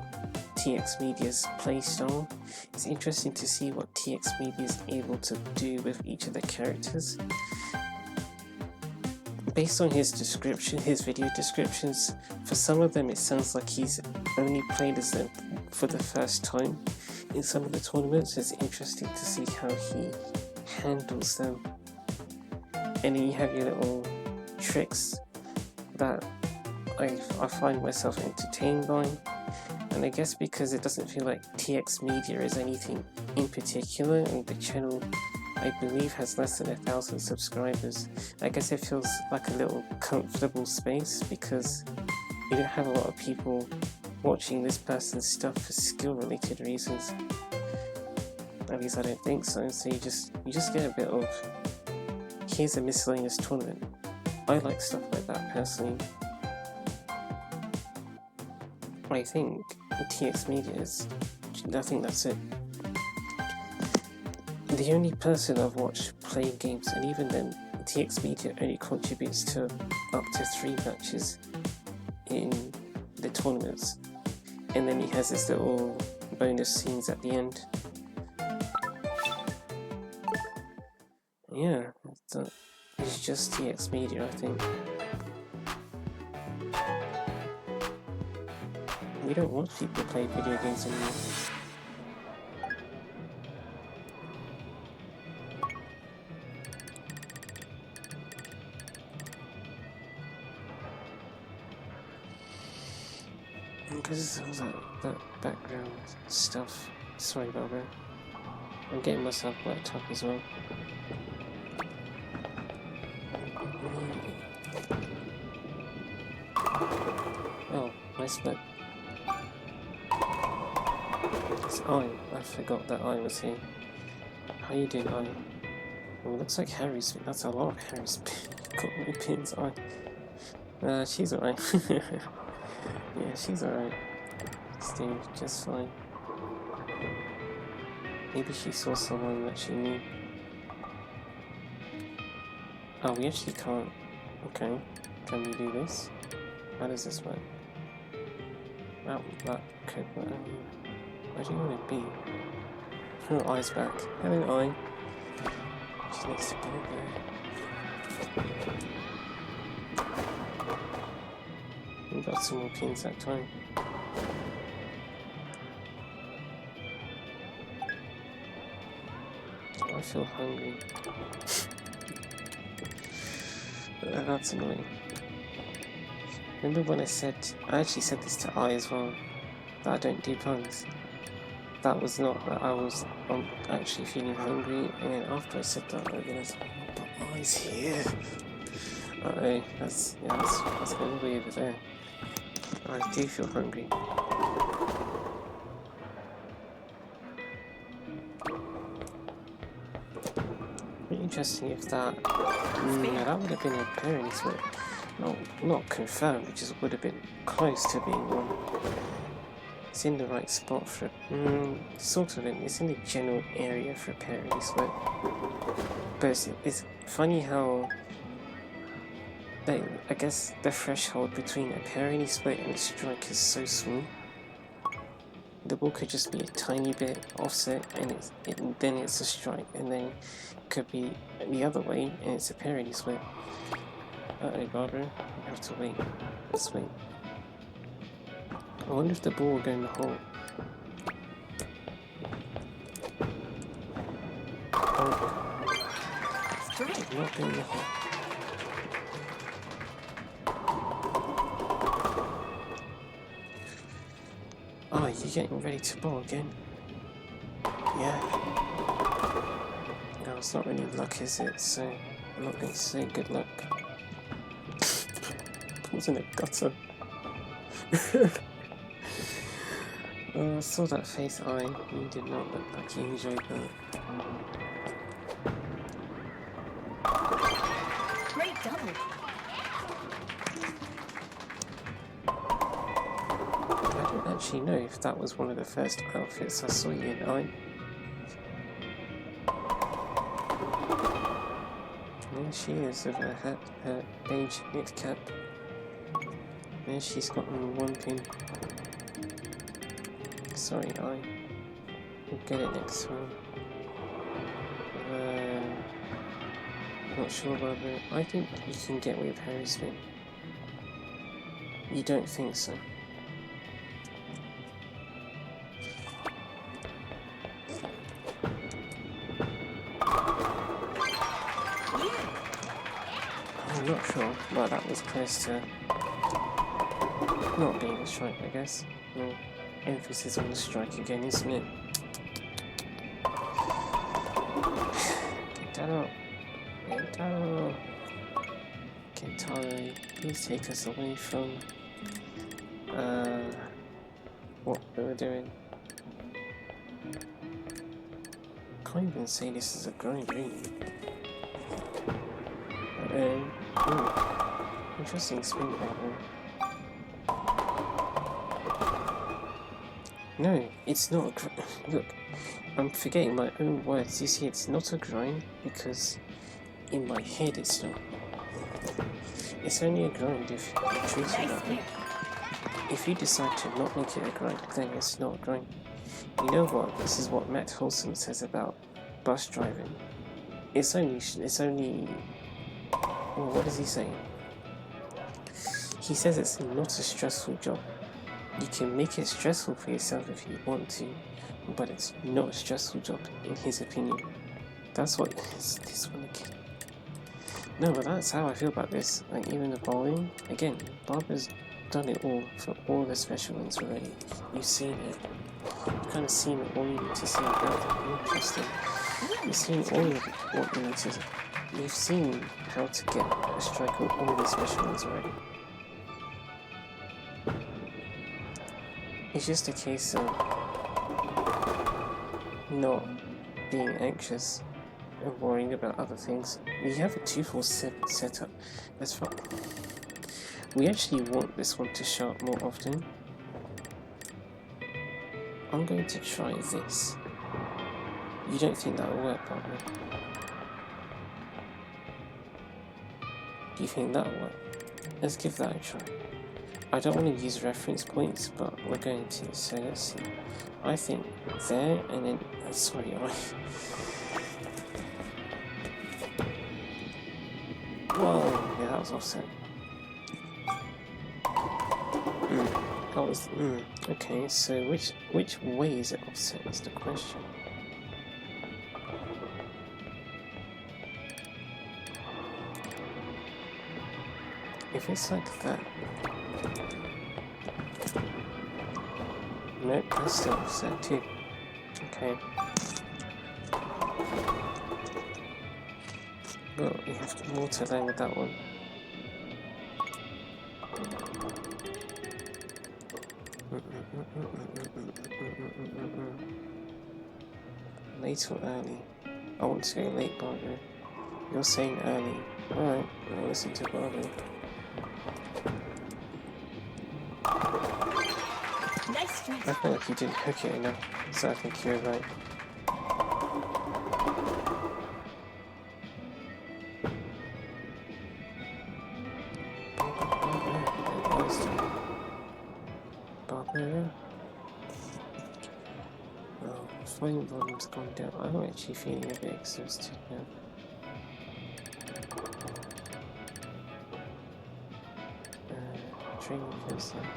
Speaker 1: TX Media's playstyle. It's interesting to see what TX Media is able to do with each of the characters. Based on his description, his video descriptions, for some of them it sounds like he's only played as them for the first time. In some of the tournaments, it's interesting to see how he handles them. And then you have your little tricks that I find myself entertained by. And I guess because it doesn't feel like TX Media is anything in particular, and the channel, I believe, has less than 1,000 subscribers, I guess it feels like a little comfortable space because you don't have a lot of people watching this person's stuff for skill related reasons. At least I don't think so. So you just get a bit of, here's a miscellaneous tournament. I like stuff like that personally. I think TX Media is, I think that's it. The only person I've watched playing games, and even then, TX Media only contributes to up to 3 matches in the tournaments. And then he has his little bonus scenes at the end. Yeah, it's just TX Media, I think. We don't watch people play video games anymore. Because all that background stuff. Sorry about that. I'm getting myself worked up as well. Oh, nice split. It's I. I forgot that I was here. How you doing, I? Oh, looks like Harry's. That's a lot of Harry's. Got my pins. I. She's alright. Yeah, she's alright. Steve, just fine. Maybe she saw someone that she knew. Oh, we actually can't. Okay. Can we do this? How does this work? Well, that could. Where do you want to be? Her eyes back. Hello, eye. She needs to go there. We got some more pins that time. I feel hungry. That's annoying. Remember when I actually said this to I as well, that I don't do puns. That was not that I was actually feeling hungry, and then after I said that I realised, oh, but I's here. Uh-oh, that's going to be over there. I do feel hungry. Interesting if that that would have been a pairing split. Not confirmed, it just would have been close to being one. It's in the right spot for sort of it's in the general area for a pairing split. But it's funny how I guess the threshold between a pairing split and a strike is so small. The ball could just be a tiny bit offset, and then it's a strike, and then it could be the other way, and it's a parity split. Uh-oh, Barbara, we have to wait. Let's wait. I wonder if the ball will go in the hole. Oh, it did not go in the hole. Oh, you're getting ready to bowl again? Yeah. No, it's not really luck, is it? So, I'm not going to say good luck. Ball's in a gutter. I saw that face, you did not look like you enjoyed that.
Speaker 2: Great double.
Speaker 1: I don't actually know if that was one of the first outfits I saw you in, There she is with her hat, her beige knit cap. There she's got on one pin. Sorry, we'll get it next time. Not sure about it. I think you can get away with Harry Smith. You don't think so? I'm not sure. Well, that was close to not being a strike, I guess. No. Emphasis on the strike again, isn't it? Kentaro! Kentaro! Kentaro, please take us away from what we were doing. Can't even say this is a grind, really. Interesting spin pattern. No, it's not a grind. Look, I'm forgetting my own words. You see, it's not a grind because in my head it's not. It's only a grind if you treat it that way. If you decide to not make it a grind, then it's not a grind. You know what? This is what Matt Wholesome says about bus driving. It's only. Well, what does he say? He says it's not a stressful job. You can make it stressful for yourself if you want to, but it's not a stressful job in his opinion. That's what this one again. No, but that's how I feel about this. Like even the bowling, again, Barbara's done it all for all the special ones already. You've seen it. You've kind of seen all you need to see about it. Interesting. You've seen all of what you need to. You've seen how to get a strike on all the special ones already. It's just a case of not being anxious and worrying about other things. We have a 247 setup. That's fine. We actually want this one to show up more often. I'm going to try this. You don't think that will work, partner? Do you think that will work? Let's give that a try. I don't want to use reference points, but we're going to, so let's see. I think there, and then, sorry, whoa, yeah, that was offset. That was, okay, so which way is it offset is the question. If it's like that, nope, that's still offset too. Okay. Well, you have more to learn with that one. Late or early? I want to go late, Barbara. You're saying early. Alright, I'll listen to Barbara.
Speaker 2: Nice strike.
Speaker 1: I feel like you didn't hook it enough, so I think you're right. Barbara. Oh, flying volume's gone down. I'm actually feeling a bit exhausted now. Training goes there.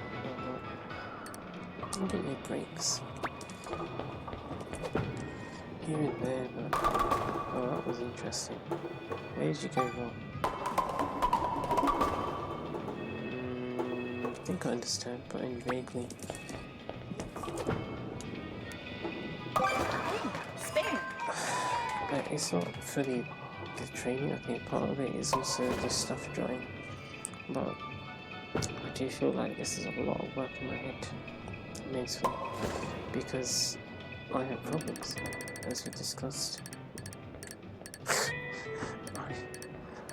Speaker 1: I'll get your breaks. Here and there, but oh, that was interesting. Where did you go wrong? I think I understand, but only vaguely.
Speaker 2: Spare.
Speaker 1: It's not fully the training. I think part of it is also the stuff drying, but I do feel like this is a lot of work in my head mentally because I have problems, as we discussed.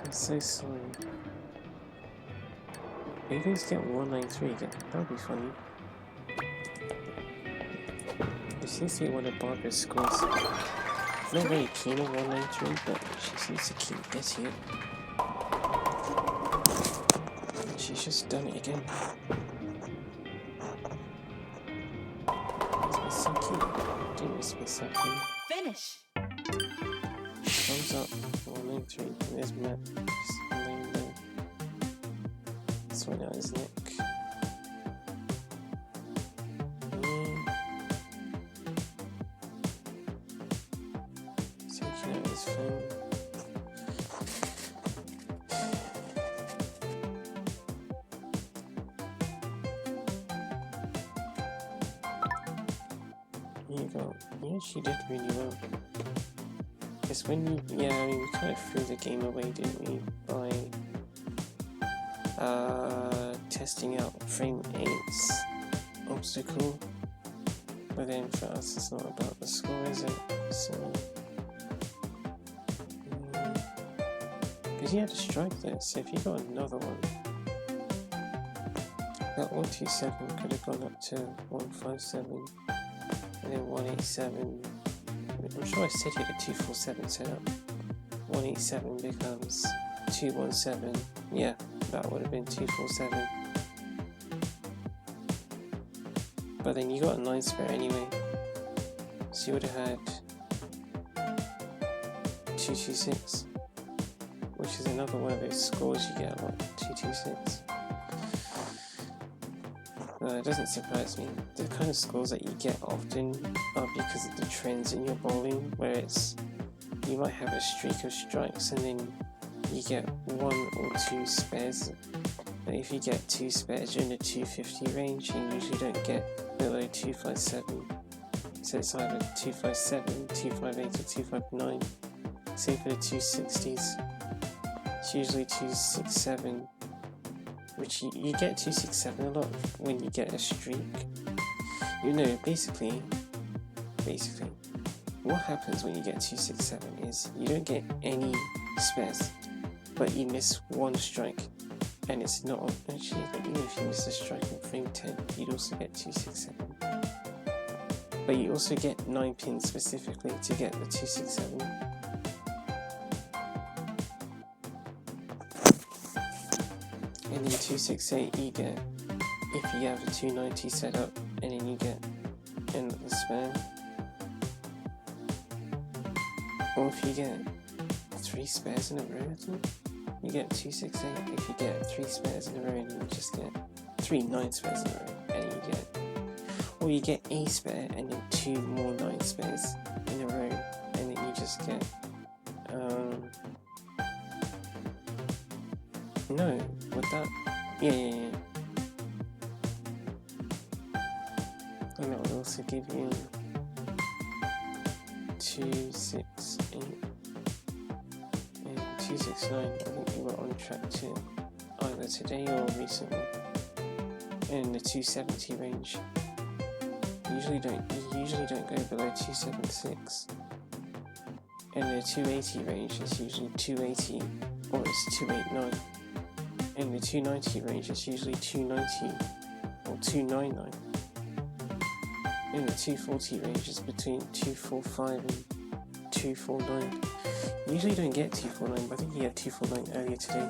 Speaker 1: I'm so sorry. Are you going to get 193 again? That would be funny. It seems to be one of Barbara's scores. I'm not very keen on 193, but she seems to keep getting it. She's just done it again. It's Misaki. Do miss Misaki.
Speaker 2: Finish.
Speaker 1: Thumbs up. 193. There's Matt. Just laying there. Sorting out his neck. Taking out his phone. You actually did really well. Because when you, we kind of threw the game away, didn't we? By testing out frame 8's obstacle. But then for us, it's not about the score, is it? So, because you had to strike there, so if you got another one, that 127 could have gone up to 157. And then 187, I'm sure I said you had a 247 set up. 187 becomes 217. Yeah, that would have been 247. But then you got a 9 spare anyway. So you would have had 226. Which is another one of those scores you get a lot, 226. It doesn't surprise me. The kind of scores that you get often are because of the trends in your bowling, where it's you might have a streak of strikes and then you get 1 or 2 spares But if you get 2 spares in the 250 range, you usually don't get below 257. So it's either 257, 258 or 259. Same for the 260s. It's usually 267, which you get 267 a lot when you get a streak. You know, basically, what happens when you get 267 is you don't get any spares, but you miss one strike. And it's not, actually, even if you miss a strike in frame 10, you'd also get 267. But you also get 9 pins specifically to get the 267. And then 268 you get if you have a 290 set up, and then you get another spare. Or if you get 3 spares in a row, I think. You get 268 if you get 3 spares in a row, and you just get 3 9 spares in a row, and you get, or you get a spare and then 2 more 9 spares in a row, and then you just get no, with that, yeah. And that will also give you 268 and 269. I think you were on track to either today or recently. In the 270 range, you usually don't go below 276. In the 280 range, it's usually 280 or it's 289. In the 290 range, it's usually 290 or 299. In the 240 range, it's between 245 and 249. You usually don't get 249, but I think you had 249 earlier today.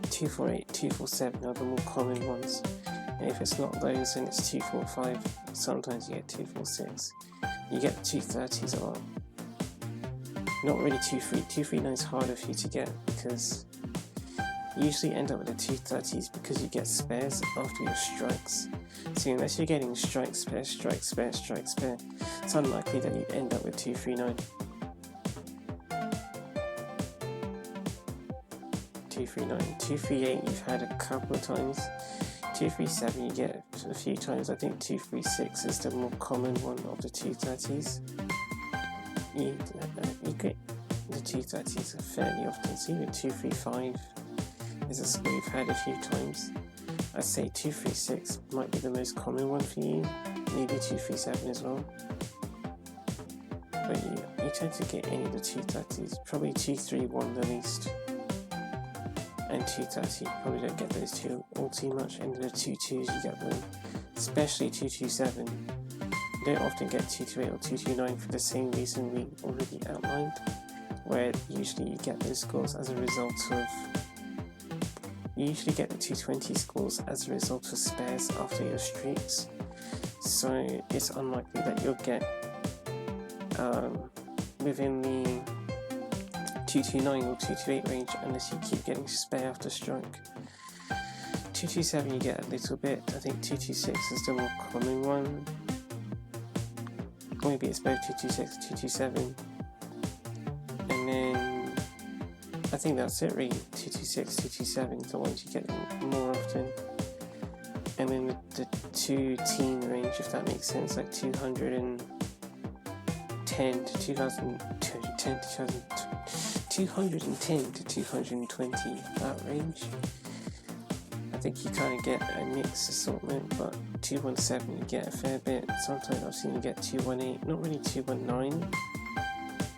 Speaker 1: 248, 247 are the more common ones. And if it's not those, then it's 245. Sometimes you get 246. You get 230s a lot. Not really 239 is harder for you to get because you usually end up with the 230s because you get spares after your strikes. So unless you're getting strike, spare, strike, spare, strike, spare, it's unlikely that you end up with 239. 239, 238 you've had a couple of times. 237 you get a few times. I think 236 is the more common one of the 230s. You get the 230s fairly often. So even 235 is a score you've had a few times. I'd say 236 might be the most common one for you, maybe 237 as well. But you tend to get any of the 230s, probably 231 the least. And 230, you probably don't get those two all too much. And the 22s you get them, especially 227. You don't often get 228 or 229 for the same reason we already outlined, where usually you get those scores as a result of, you usually get the 220 scores as a result of spares after your streaks. So it's unlikely that you'll get within the 229 or 228 range unless you keep getting spare after strike. 227 you get a little bit. I think 226 is the more common one. Maybe it's both 226 and 227. And then I think that's it really. 226, 227 is the ones you get more often. And then the 210 range, if that makes sense, like 210 to 220, that range. I think you kind of get a mixed assortment, but 217 you get a fair bit. Sometimes I've seen you get 218, not really 219,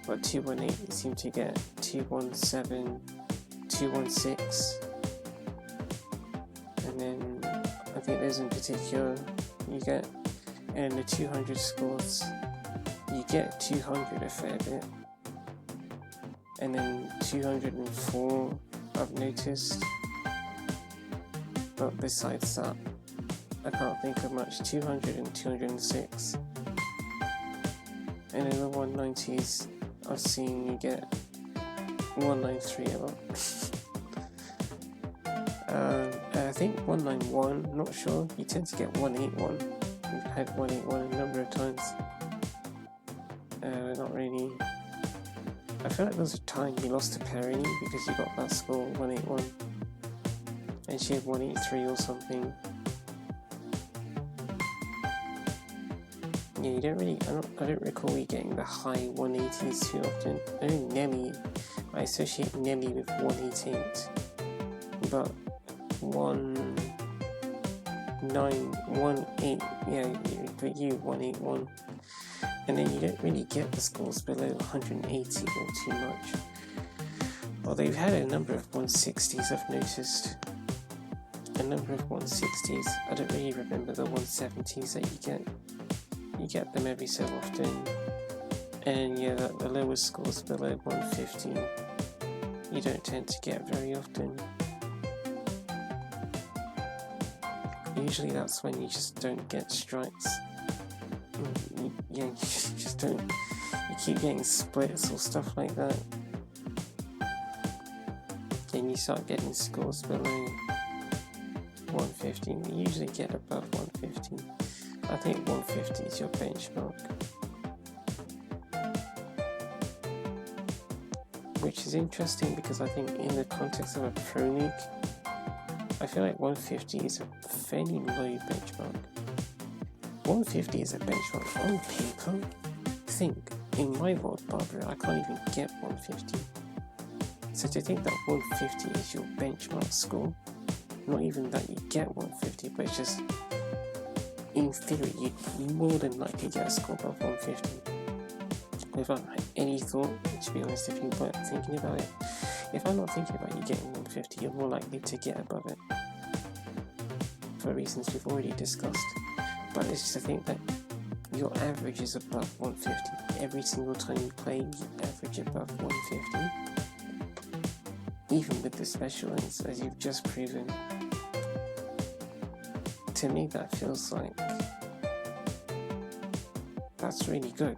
Speaker 1: but 218 you seem to get 217, 216, and then I think those in particular you get, and the 200 scores you get 200 a fair bit, and then 204 I've noticed, but besides that I can't think of much. 200 and 206, and in the 190s I've seen you get 193 a lot. I think 191, not sure, you tend to get 181. We've had 181 a number of times. Not really. I feel like there was a time you lost to Perry because you got that score 181. and she had 183 or something. Yeah, you don't really, I don't recall you getting the high 180s too often. I know Nelly, I associate Nelly with 188, but 1918, yeah, but you 181, and then you don't really get the scores below 180 or too much. Although you've had a number of 160s, I've noticed. A number of 160s. I don't really remember the 170s that you get. You get them every so often. And yeah, the lowest scores below 150 you don't tend to get very often. Usually that's when you just don't get strikes. You just don't. You keep getting splits or stuff like that. Then you start getting scores below 150. You usually get above 150. I think 150 is your benchmark. Which is interesting because I think in the context of a pro league, I feel like 150 is a fairly low benchmark. 150 is a benchmark on paper. Think, in my world, Barbara, I can't even get 150. So to think that 150 is your benchmark score, not even that you get 150, but it's just, in theory, you'd more than likely get a score above 150. Without any thought, to be honest, if you weren't thinking about it. If I'm not thinking about you getting 150, you're more likely to get above it. For reasons we've already discussed. But it's just to think that your average is above 150. Every single time you play, you average above 150. Even with the special lanes, as you've just proven. To me, that feels like that's really good.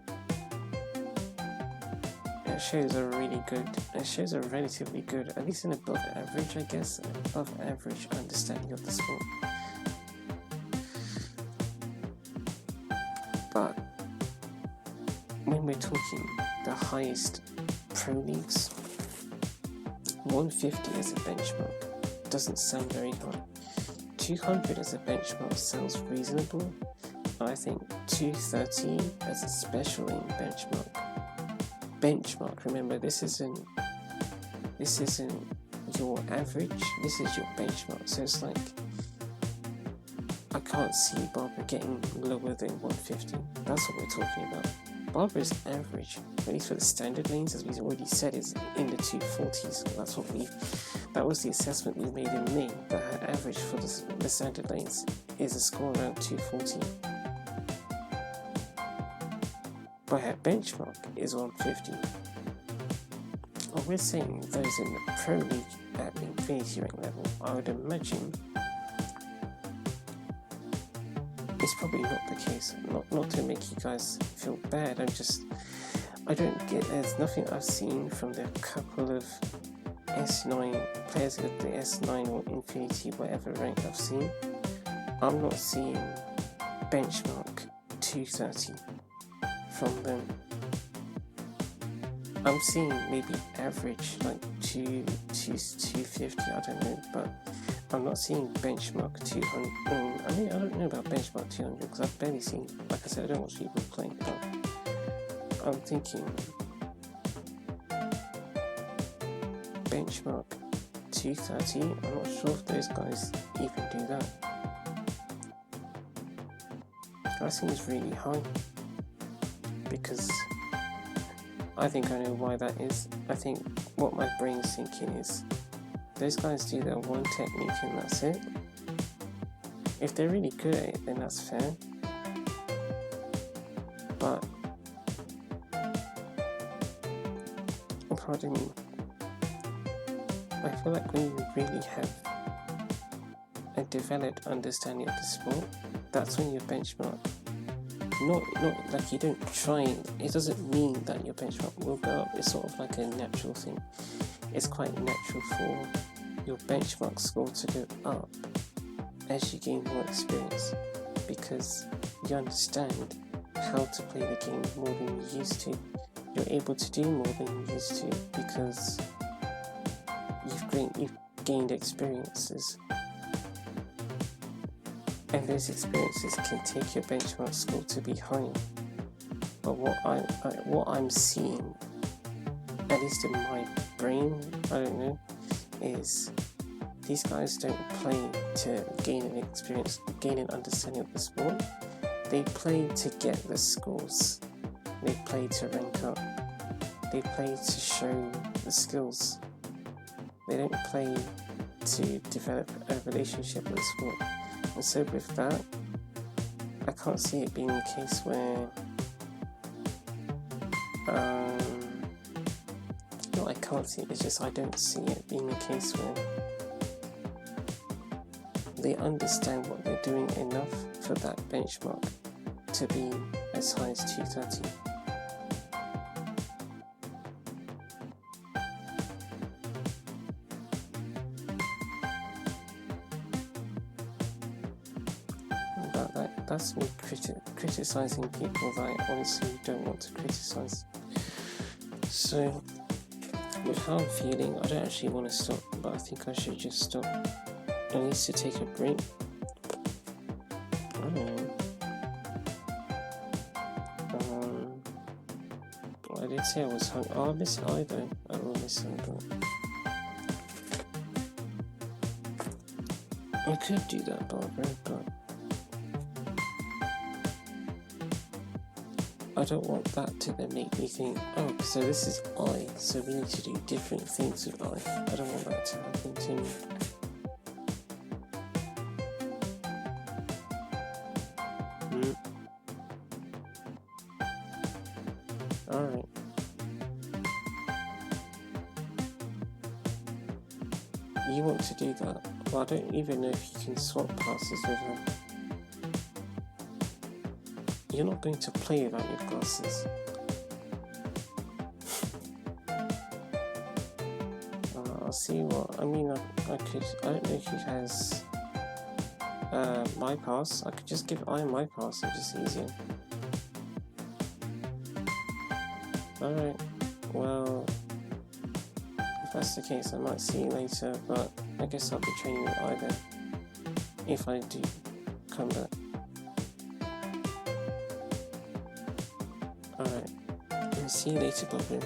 Speaker 1: It shows a really good, it shows a relatively good, at least an above average, I guess, an above average understanding of the sport. But when we're talking the highest pro leagues, 150 as a benchmark doesn't sound very high. 200 as a benchmark sounds reasonable. I think 230 as a special lane benchmark. Remember, this isn't your average. This is your benchmark. So it's like I can't see Barbara getting lower than 150. That's what we're talking about. Barbara's average, at least for the standard lanes, as we've already said, is in the 240s. That was the assessment we made in May, that her average for the standard lanes is a score around 240. But her benchmark is 150. Well, we're saying those in the pro league at the Infinity rank level, I would imagine it's probably not the case. Not to make you guys feel bad, there's nothing I've seen from the couple of S9 players with the S9 or Infinity, whatever rank I've seen. I'm not seeing benchmark 230 from them. I'm seeing maybe average like 250, I don't know, but I'm not seeing benchmark 200. I don't know about benchmark 200 because I've barely seen, like I said, I don't watch people play, but I'm thinking benchmark 230. I'm not sure if those guys even do that. That seems really high because I think I know why that is. I think what my brain's thinking is those guys do their one technique and that's it. If they're really good at it, then that's fair. But pardon me, I feel like when you really have a developed understanding of the sport, that's when your benchmark, not like you don't try, it doesn't mean that your benchmark will go up. It's sort of like a natural thing. It's quite natural for your benchmark score to go up as you gain more experience because you understand how to play the game more than you used to. You're able to do more than you used to because you've gained experiences and those experiences can take your benchmark score to be high. But what I'm seeing, at least in my brain, I don't know, is these guys don't play to gain an experience, gain an understanding of the sport. They play to get the scores. They play to rank up. They play to show the skills. They don't play to develop a relationship with the sport. And so with that, I can't see it being a case where no, I can't see it, it's just I don't see it being a case where they understand what they're doing enough for that benchmark to be as high as 230. But that's me criticizing people that I honestly don't want to criticize. So, with how I'm feeling, I don't actually want to stop, but I think I should just stop. I need to take a break. I did say I was hungry. Oh, I miss it either. I will miss it, but I could do that, Barbara, but I don't want that to then make me think, oh, so this is I, so we need to do different things with I. I don't want that to happen to me. Alright. You want to do that? Well, I don't even know if you can swap passes with them. You're not going to play without your glasses. I'll see what, I mean, I don't know if he has my pass. I could just give I my pass, it's just easier. Alright, well, if that's the case, I might see you later, but I guess I'll be training with either if I do come back. Alright, see you later, Bobby.